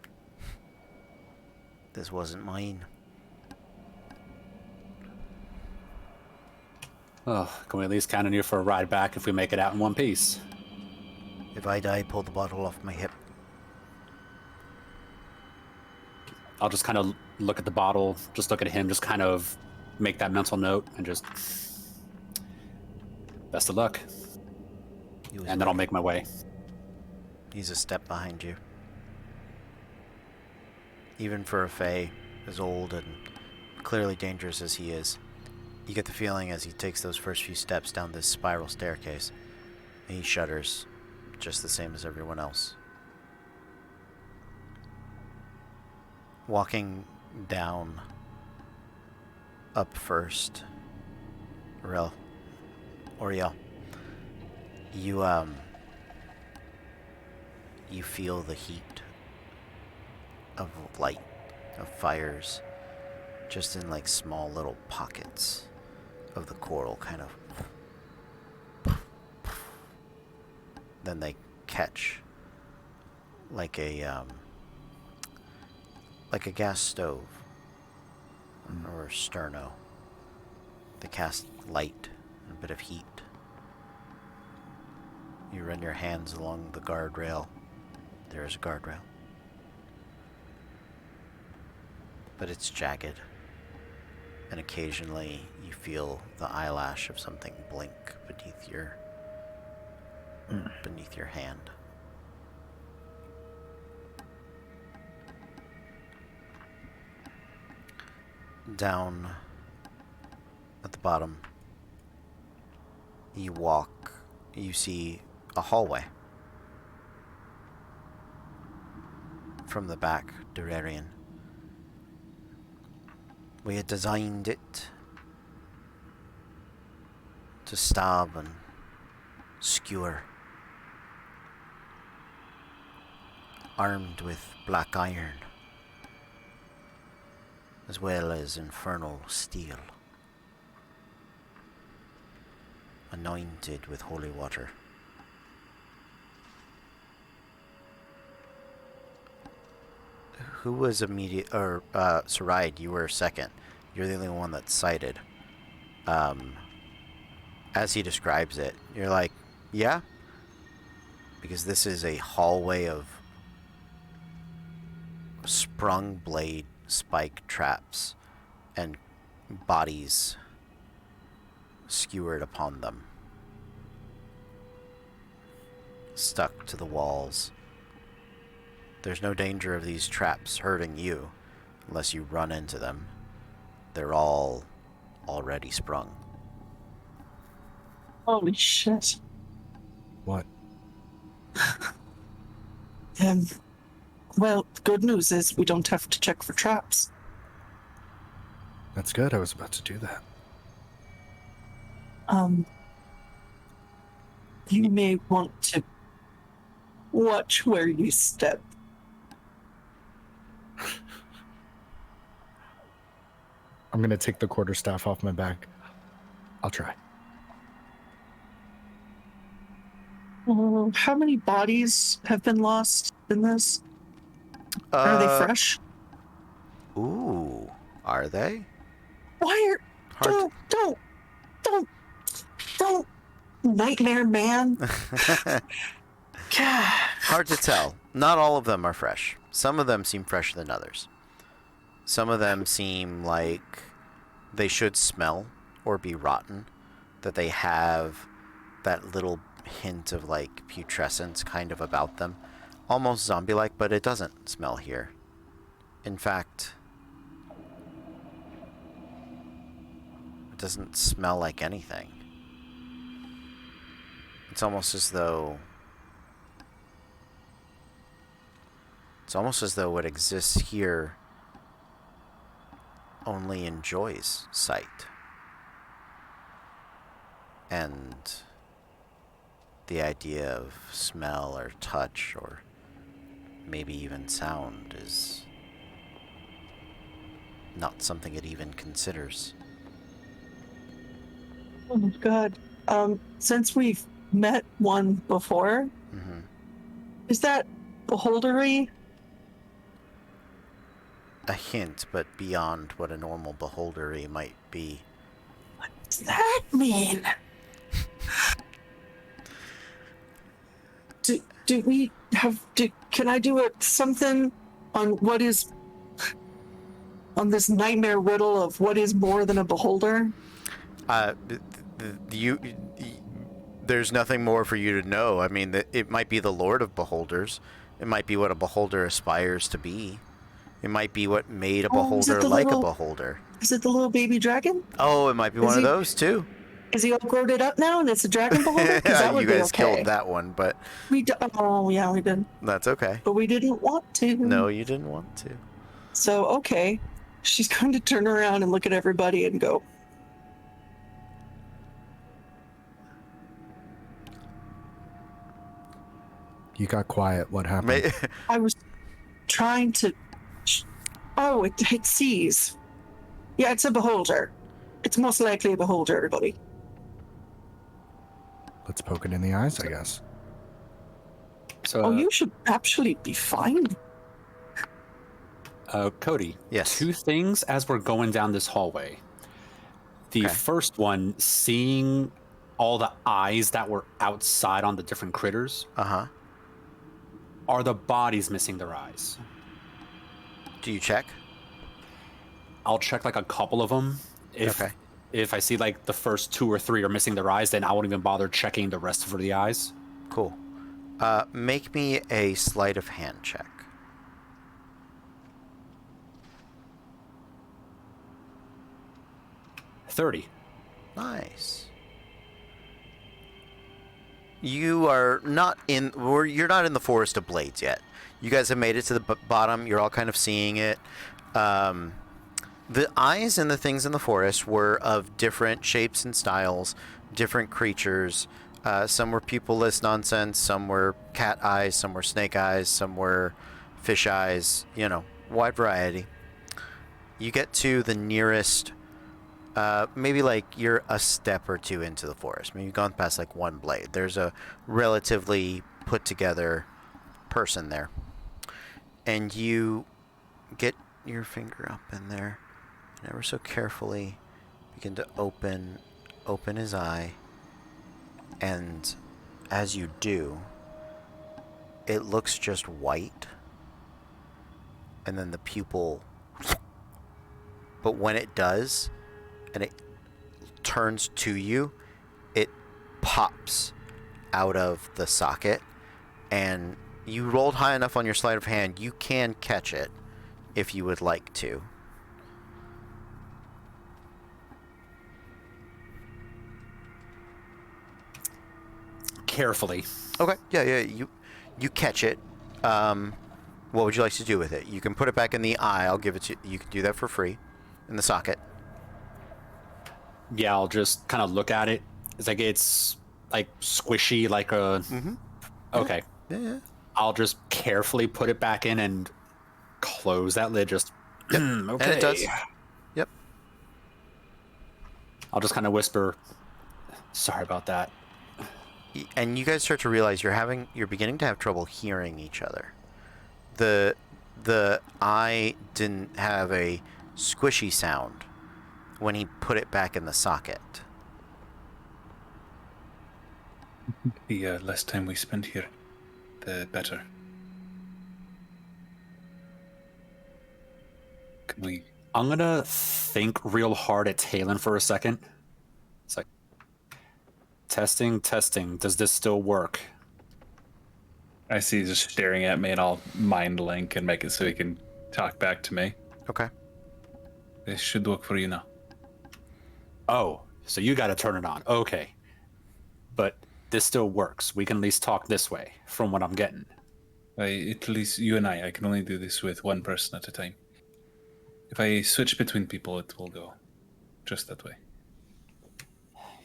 This wasn't mine. Oh, can we at least count on you for a ride back if we make it out in one piece? If I die, pull the bottle off my hip. I'll just kind of look at the bottle, just look at him, just kind of make that mental note and just best of luck. And then I'll make my way. He's a step behind you. Even for a Fae as old and clearly dangerous as he is, you get the feeling as he takes those first few steps down this spiral staircase, he shudders just the same as everyone else. Walking down, up first, Oriel, you feel the heat of light, of fires, just in like small little pockets of the coral, kind of. Then they catch like a gas stove or a sterno. They cast light and a bit of heat. You run your hands along the guardrail. There is a guardrail. But it's jagged. And occasionally you feel the eyelash of something blink beneath your hand. Down at the bottom, you see a hallway. From the back, Durarian. We had designed it to stab and skewer, armed with black iron, as well as infernal steel, anointed with holy water. Who was immediate, or Saride, you were second. You're the only one that's sighted. As he describes it, you're like, yeah? because this is a hallway of sprung blade spike traps and bodies skewered upon them, stuck to the walls. There's no danger of these traps hurting you unless you run into them. They're all already sprung. Holy shit. What? Well, the good news is we don't have to check for traps. That's good. I was about to do that. You may want to watch where you step. I'm going to take the quarterstaff off my back. I'll try. How many bodies have been lost in this? Are they fresh? Ooh, are they? Why are... Hard Don't, Nightmare Man. Hard to tell. Not all of them are fresh. Some of them seem fresher than others. Some of them seem like they should smell or be rotten, that they have that little hint of like putrescence kind of about them. Almost zombie-like, but it doesn't smell here. In fact, it doesn't smell like anything. It's almost as though what exists here only enjoys sight. And the idea of smell or touch or maybe even sound is not something it even considers. Oh my god. Since we've met one before, is that beholdery? A hint, but beyond what a normal beholdery might be. What does that mean? Do we have... can I do something on what is... on this nightmare riddle of what is more than a beholder? There's nothing more for you to know. I mean, it might be the Lord of Beholders. It might be what a beholder aspires to be. It might be what made a beholder like a beholder. Is it the little baby dragon? Oh, it might be one of those too. Is he all grown it up now and it's a dragon beholder? 'Cause that would You guys be okay. killed that one, but Oh, yeah, we did. that's okay. But we didn't want to. No, you didn't want to. So, okay. She's going to turn around and look at everybody and go, You got quiet. What happened? I was trying to... Oh, it sees. Yeah, it's a beholder. It's most likely a beholder, everybody. Let's poke it in the eyes, I guess. So, Oh, you should actually be fine. Cody. Yes. Two things as we're going down this hallway. The Okay. first one, seeing all the eyes that were outside on the different critters. Uh-huh. Are the bodies missing their eyes? Do you check? I'll check like a couple of them. If I see like the first 2 or 3 are missing their eyes, then I won't even bother checking the rest for the eyes. Cool. Make me a sleight of hand check. 30. Nice. You are not in... You're not in the Forest of Blades yet. You guys have made it to the bottom. You're all kind of seeing it. The eyes and the things in the forest were of different shapes and styles, different creatures. Some were pupilless nonsense, some were cat eyes, some were snake eyes, some were fish eyes, wide variety. You get to the nearest, maybe like you're a step or two into the forest. Maybe you've gone past like one blade. There's a relatively put together person there. And you get your finger up in there and ever so carefully begin to open his eye. And as you do, it looks just white, and then the pupil. But when it does, and it turns to you, it pops out of the socket, and you rolled high enough on your sleight of hand, you can catch it if you would like to. Carefully. Okay. Yeah. You catch it. What would you like to do with it? You can put it back in the eye. I'll give it to you. You can do that for free in the socket. Yeah, I'll just kind of look at it. It's like squishy, like a. Mm-hmm. Okay. Yeah. I'll just carefully put it back in and close that lid. Just. Yep. Okay. And it does. Yep. I'll just kind of whisper. Sorry about that. And you guys start to realize you're beginning to have trouble hearing each other. The eye didn't have a squishy sound when he put it back in the socket. The less time we spend here, the better. Can we? I'm gonna think real hard at Talon for a second. It's like testing. Does this still work? I see he's just staring at me, and I'll mind link and make it so he can talk back to me. Okay. This should work for you now. Oh, so you got to turn it on. Okay, but this still works. We can at least talk this way, from what I'm getting. At least you and I can only do this with one person at a time. If I switch between people, it will go just that way.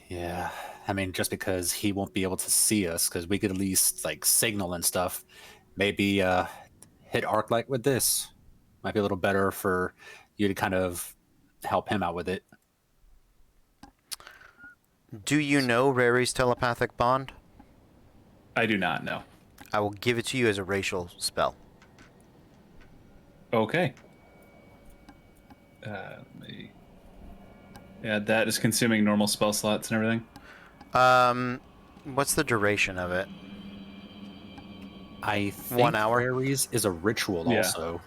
Yeah, I mean, just because he won't be able to see us, because we could at least like signal and stuff. Maybe hit Arclight with this. Might be a little better for you to kind of help him out with it. Do you know Rary's telepathic bond? I do not know. I will give it to you as a racial spell. Okay. Let me add that. Is consuming normal spell slots and everything. What's the duration of it? I think 1 hour? Aries is a ritual Yeah. also.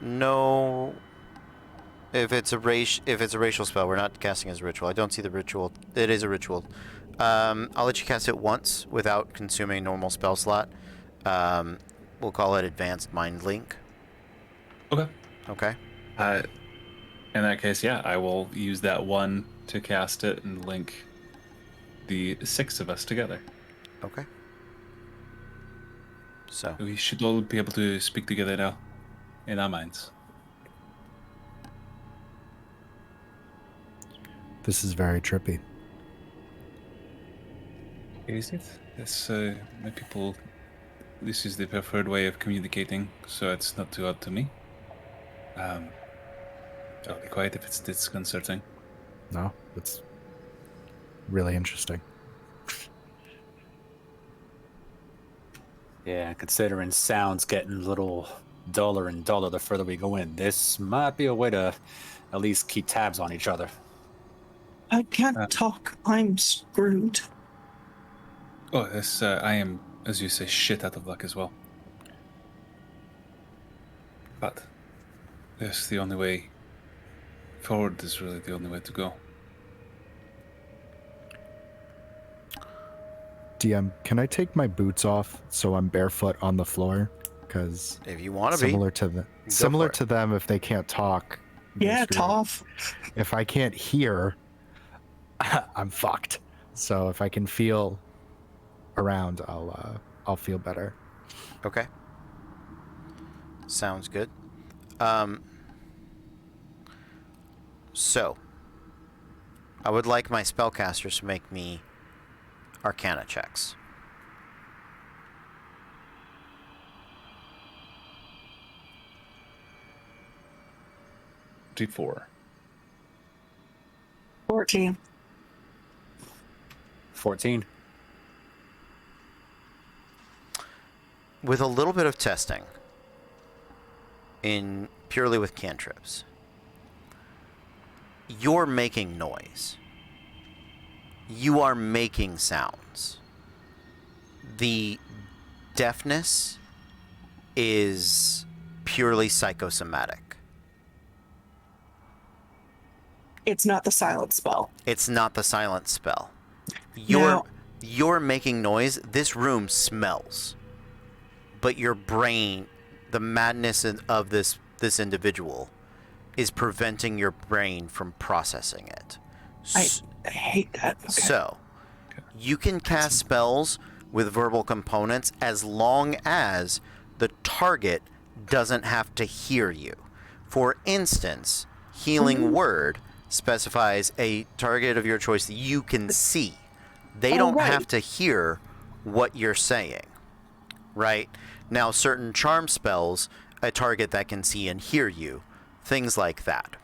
No. If it's a racial spell, we're not casting as a ritual. I don't see the ritual. It is a ritual. I'll let you cast it once without consuming a normal spell slot. We'll call it Advanced Mind Link. Okay. Okay. In that case, yeah, I will use that one to cast it and link the 6 of us together. Okay. So. We should all be able to speak together now, in our minds. This is very trippy. Is it? Yes, my people. This is the preferred way of communicating, so it's not too odd to me. I'll be quiet if it's disconcerting. No, it's really interesting. Yeah, considering sound's getting a little duller and duller the further we go in, this might be a way to at least keep tabs on each other. I can't talk. I'm screwed. Oh, this, I am, as you say, shit out of luck as well. But, yes, the only way forward is really the only way to go. DM, can I take my boots off so I'm barefoot on the floor? Because If you want to be. similar to them, if they can't talk. Yeah, they're screwed. Toph. If I can't hear, I'm fucked. So if I can feel around, I'll feel better. Okay. Sounds good. So, I would like my spellcasters to make me Arcana checks. D4. 14. 14. With a little bit of testing, in purely with cantrips, you're making noise. You are making sounds. The deafness is purely psychosomatic. It's not the silent spell. It's not the silent spell. Now- You're making noise. This room smells. But your brain, the madness of this individual is preventing your brain from processing it. I hate that. Okay. So, you can cast spells with verbal components as long as the target doesn't have to hear you. For instance, Healing Word specifies a target of your choice that you can see. They don't right. have to hear what you're saying, right? Now, certain charm spells, a target that can see and hear you, things like that,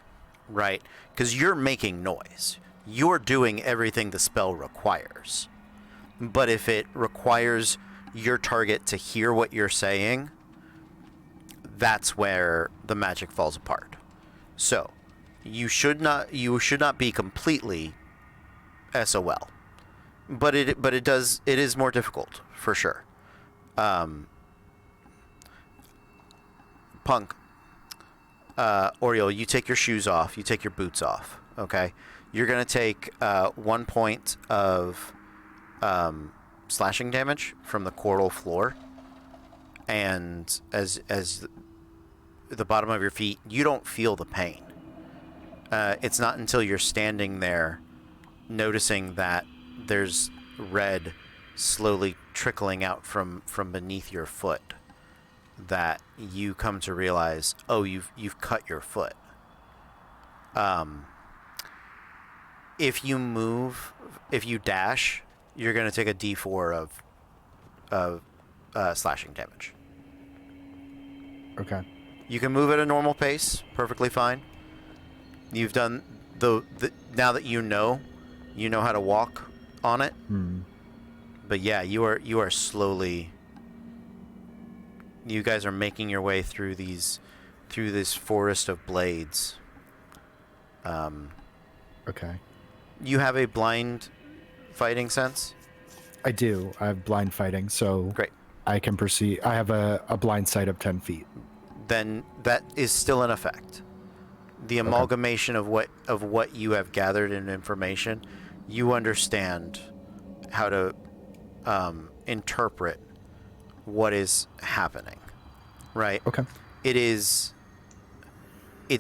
right? Because you're making noise. You're doing everything the spell requires. But if it requires your target to hear what you're saying, that's where the magic falls apart. So, you should not be completely SOL. But it is more difficult for sure. Punk, Oriole, you take your shoes off, you take your boots off, okay? You're going to take 1 point of slashing damage from the coral floor. And as the bottom of your feet, you don't feel the pain. It's not until you're standing there noticing that there's red slowly trickling out from beneath your foot that you come to realize, oh, you've cut your foot. If you dash, you're going to take a d4 of slashing damage. Okay. You can move at a normal pace, perfectly fine. You've done the now that you know how to walk on it. But yeah, you are slowly. You guys are making your way through this forest of blades. Okay. You have a blind fighting sense? I do. I have blind fighting, so Great. I can perceive. I have a blind sight of 10 feet. Then that is still in effect. The amalgamation of what you have gathered in information, you understand how to interpret what is happening, right? Okay. It's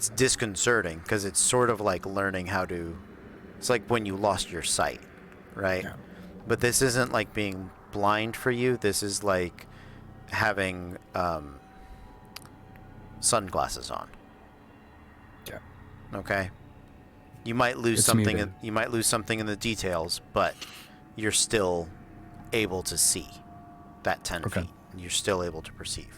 disconcerting because it's sort of like learning how to. It's like when you lost your sight, right? Yeah. But this isn't like being blind for you. This is like having sunglasses on. Yeah. Okay. You might lose It's something. muted. You might lose something in the details, but you're still able to see that 10 Okay. feet. You're still able to perceive.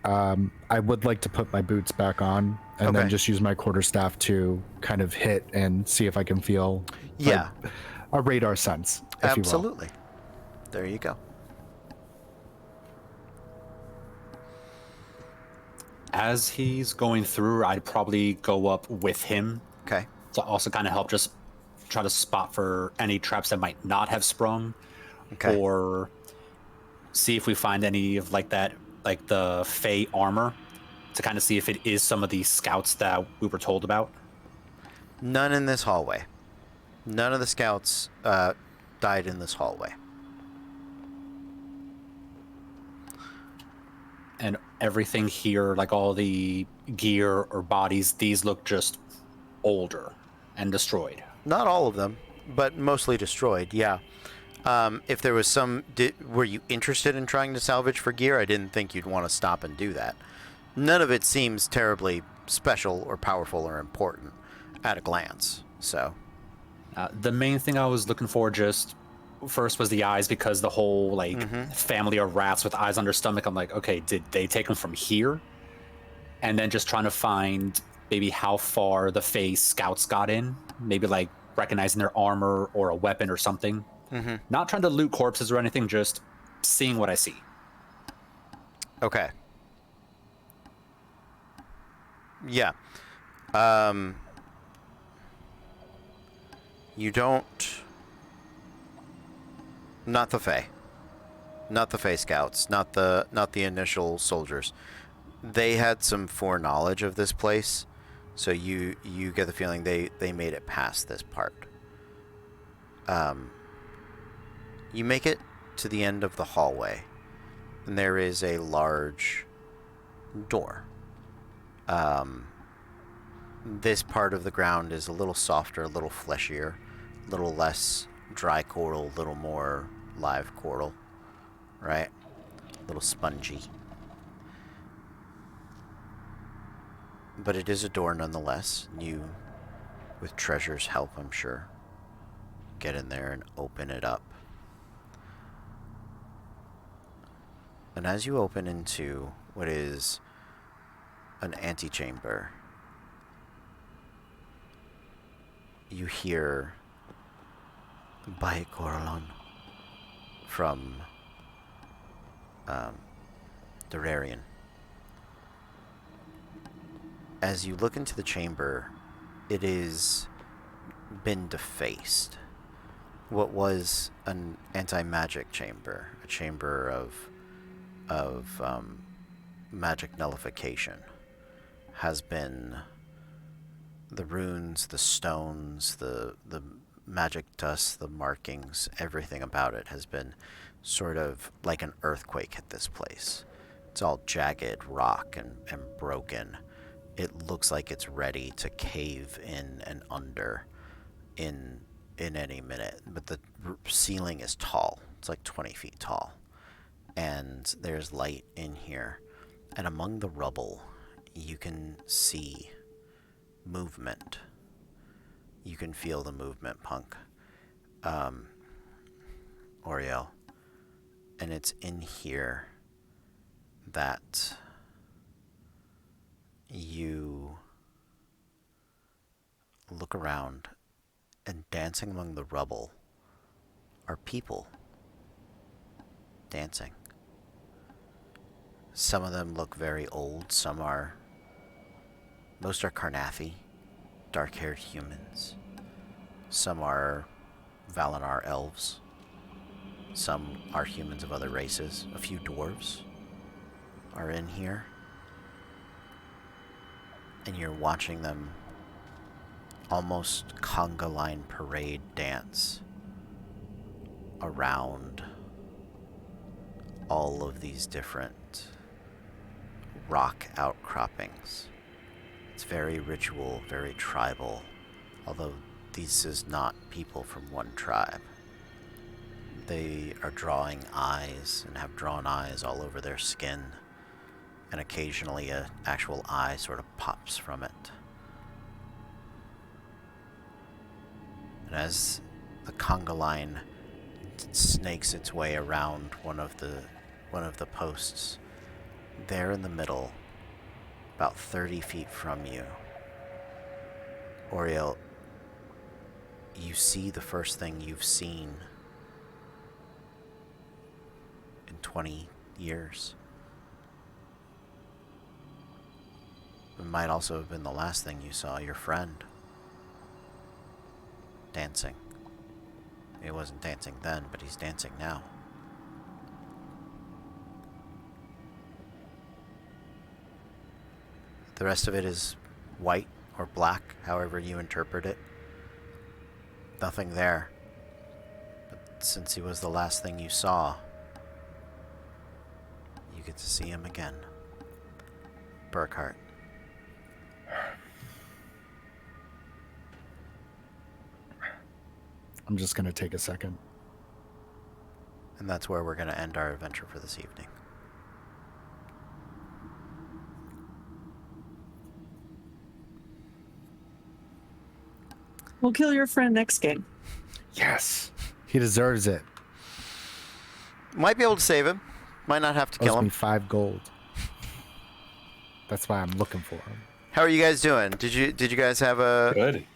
I would like to put my boots back on and then Okay. just use my quarterstaff to kind of hit and see if I can feel Yeah. a radar sense, if you will. Absolutely. There you go. As he's going through, I'd probably go up with him Okay. to also kind of help just try to spot for any traps that might not have sprung, Okay. or see if we find any of like that, like the Fey armor, to kind of see if it is some of the scouts that we were told about. None in this hallway. None of the scouts died in this hallway. And everything here, like all the gear or bodies, these look just older and destroyed. Not all of them, but mostly destroyed. Yeah. If there was some, were you interested in trying to salvage for gear? I didn't think you'd want to stop and do that. None of it seems terribly special or powerful or important at a glance. So, The main thing I was looking for just first was the eyes, because the whole like family of rats with eyes on their stomach, I'm like, okay, did they take them from here? And then just trying to find maybe how far the Fey scouts got in, maybe like recognizing their armor or a weapon or something. Not trying to loot corpses or anything, just seeing what I see. okay. Yeah. You don't. Not the Fae. not the Fey Scouts, not the initial soldiers. They had some foreknowledge of this place, so you get the feeling they made it past this part. You make it to the end of the hallway, and there is a large door. This part of the ground is a little softer, a little fleshier, a little less dry coral, a little more live coral, right? A little spongy. But it is a door nonetheless. You, with Treasure's help, I'm sure, get in there and open it up. And as you open into what is an antechamber, you hear Bai Coralon from Durarian. As you look into the chamber, it is been defaced. What was an anti-magic chamber, a chamber of magic nullification, has been the runes, the stones, the magic dust, the markings, everything about it has been sort of like an earthquake hit this place. It's all jagged rock and broken. It looks like it's ready to cave in and under in any minute. But the ceiling is tall. It's like 20 feet tall. And there's light in here. And among the rubble, you can see movement. You can feel the movement, Punk. Oriel. And it's in here that you look around, and dancing among the rubble are people dancing. Some of them look very old, most are Karnathi, dark-haired humans. Some are Valinar elves. Some are humans of other races. A few dwarves are in here. And you're watching them almost conga line parade dance around all of these different rock outcroppings. It's very ritual, very tribal, although this is not people from one tribe. They are drawing eyes and have drawn eyes all over their skin, and occasionally an actual eye sort of pops from it. And as the conga line snakes its way around one of the posts, there in the middle, about 30 feet from you, Oriel, you see the first thing you've seen in 20 years. It might also have been the last thing you saw, your friend dancing. He wasn't dancing then, but he's dancing now. The rest of it is white or black, however you interpret it. Nothing there. But since he was the last thing you saw, you get to see him again. Burkhart. I'm just going to take a second. And that's where we're going to end our adventure for this evening. We'll kill your friend next game. Yes. He deserves it. Might be able to save him. Might not have to kill Owes me him. 5 gold. That's why I'm looking for him. How are you guys doing? Did you guys have a... Good.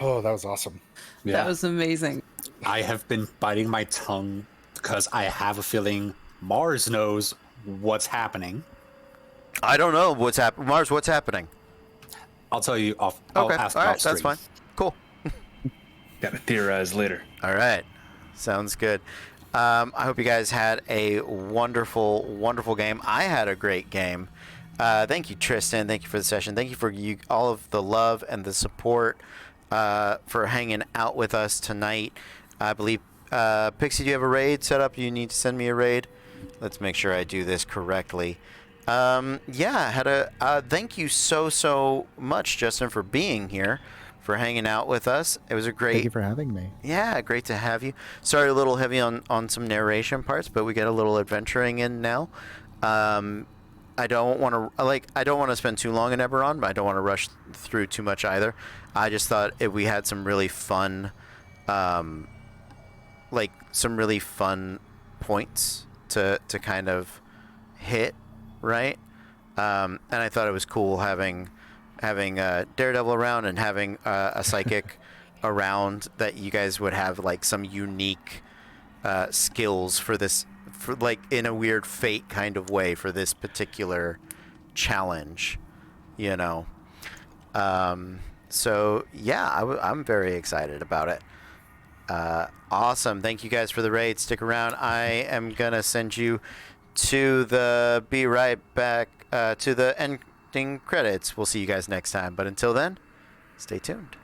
Oh, that was awesome. Yeah. That was amazing. I have been biting my tongue because I have a feeling Mars knows what's happening. I don't know what's happening. Mars, what's happening? I'll tell you off. Okay, I'll ask all right, off stream. that's fine. Cool. Gotta theorize later. All right. Sounds good. I hope you guys had a wonderful, wonderful game. I had a great game. Thank you, Tristan. Thank you for the session. Thank you for all of the love and the support for hanging out with us tonight. I believe, Pixie, do you have a raid set up? You need to send me a raid. Let's make sure I do this correctly. Thank you so much, Justin, for being here, for hanging out with us. It was a great... Thank you for having me. Yeah, great to have you. Sorry, a little heavy on some narration parts, but we get a little adventuring in now. I don't want to spend too long in Eberron, but I don't want to rush through too much either. I just thought if we had some really fun, points to kind of hit, right? And I thought it was cool having Daredevil around and having a psychic around, that you guys would have like some unique skills for this, for like in a weird fate kind of way for this particular challenge, you know. So yeah, I'm very excited about it. Awesome. Thank you guys for the raid. Stick around. I am gonna send you to the be right back to the ending credits. We'll see you guys next time, but until then, stay tuned.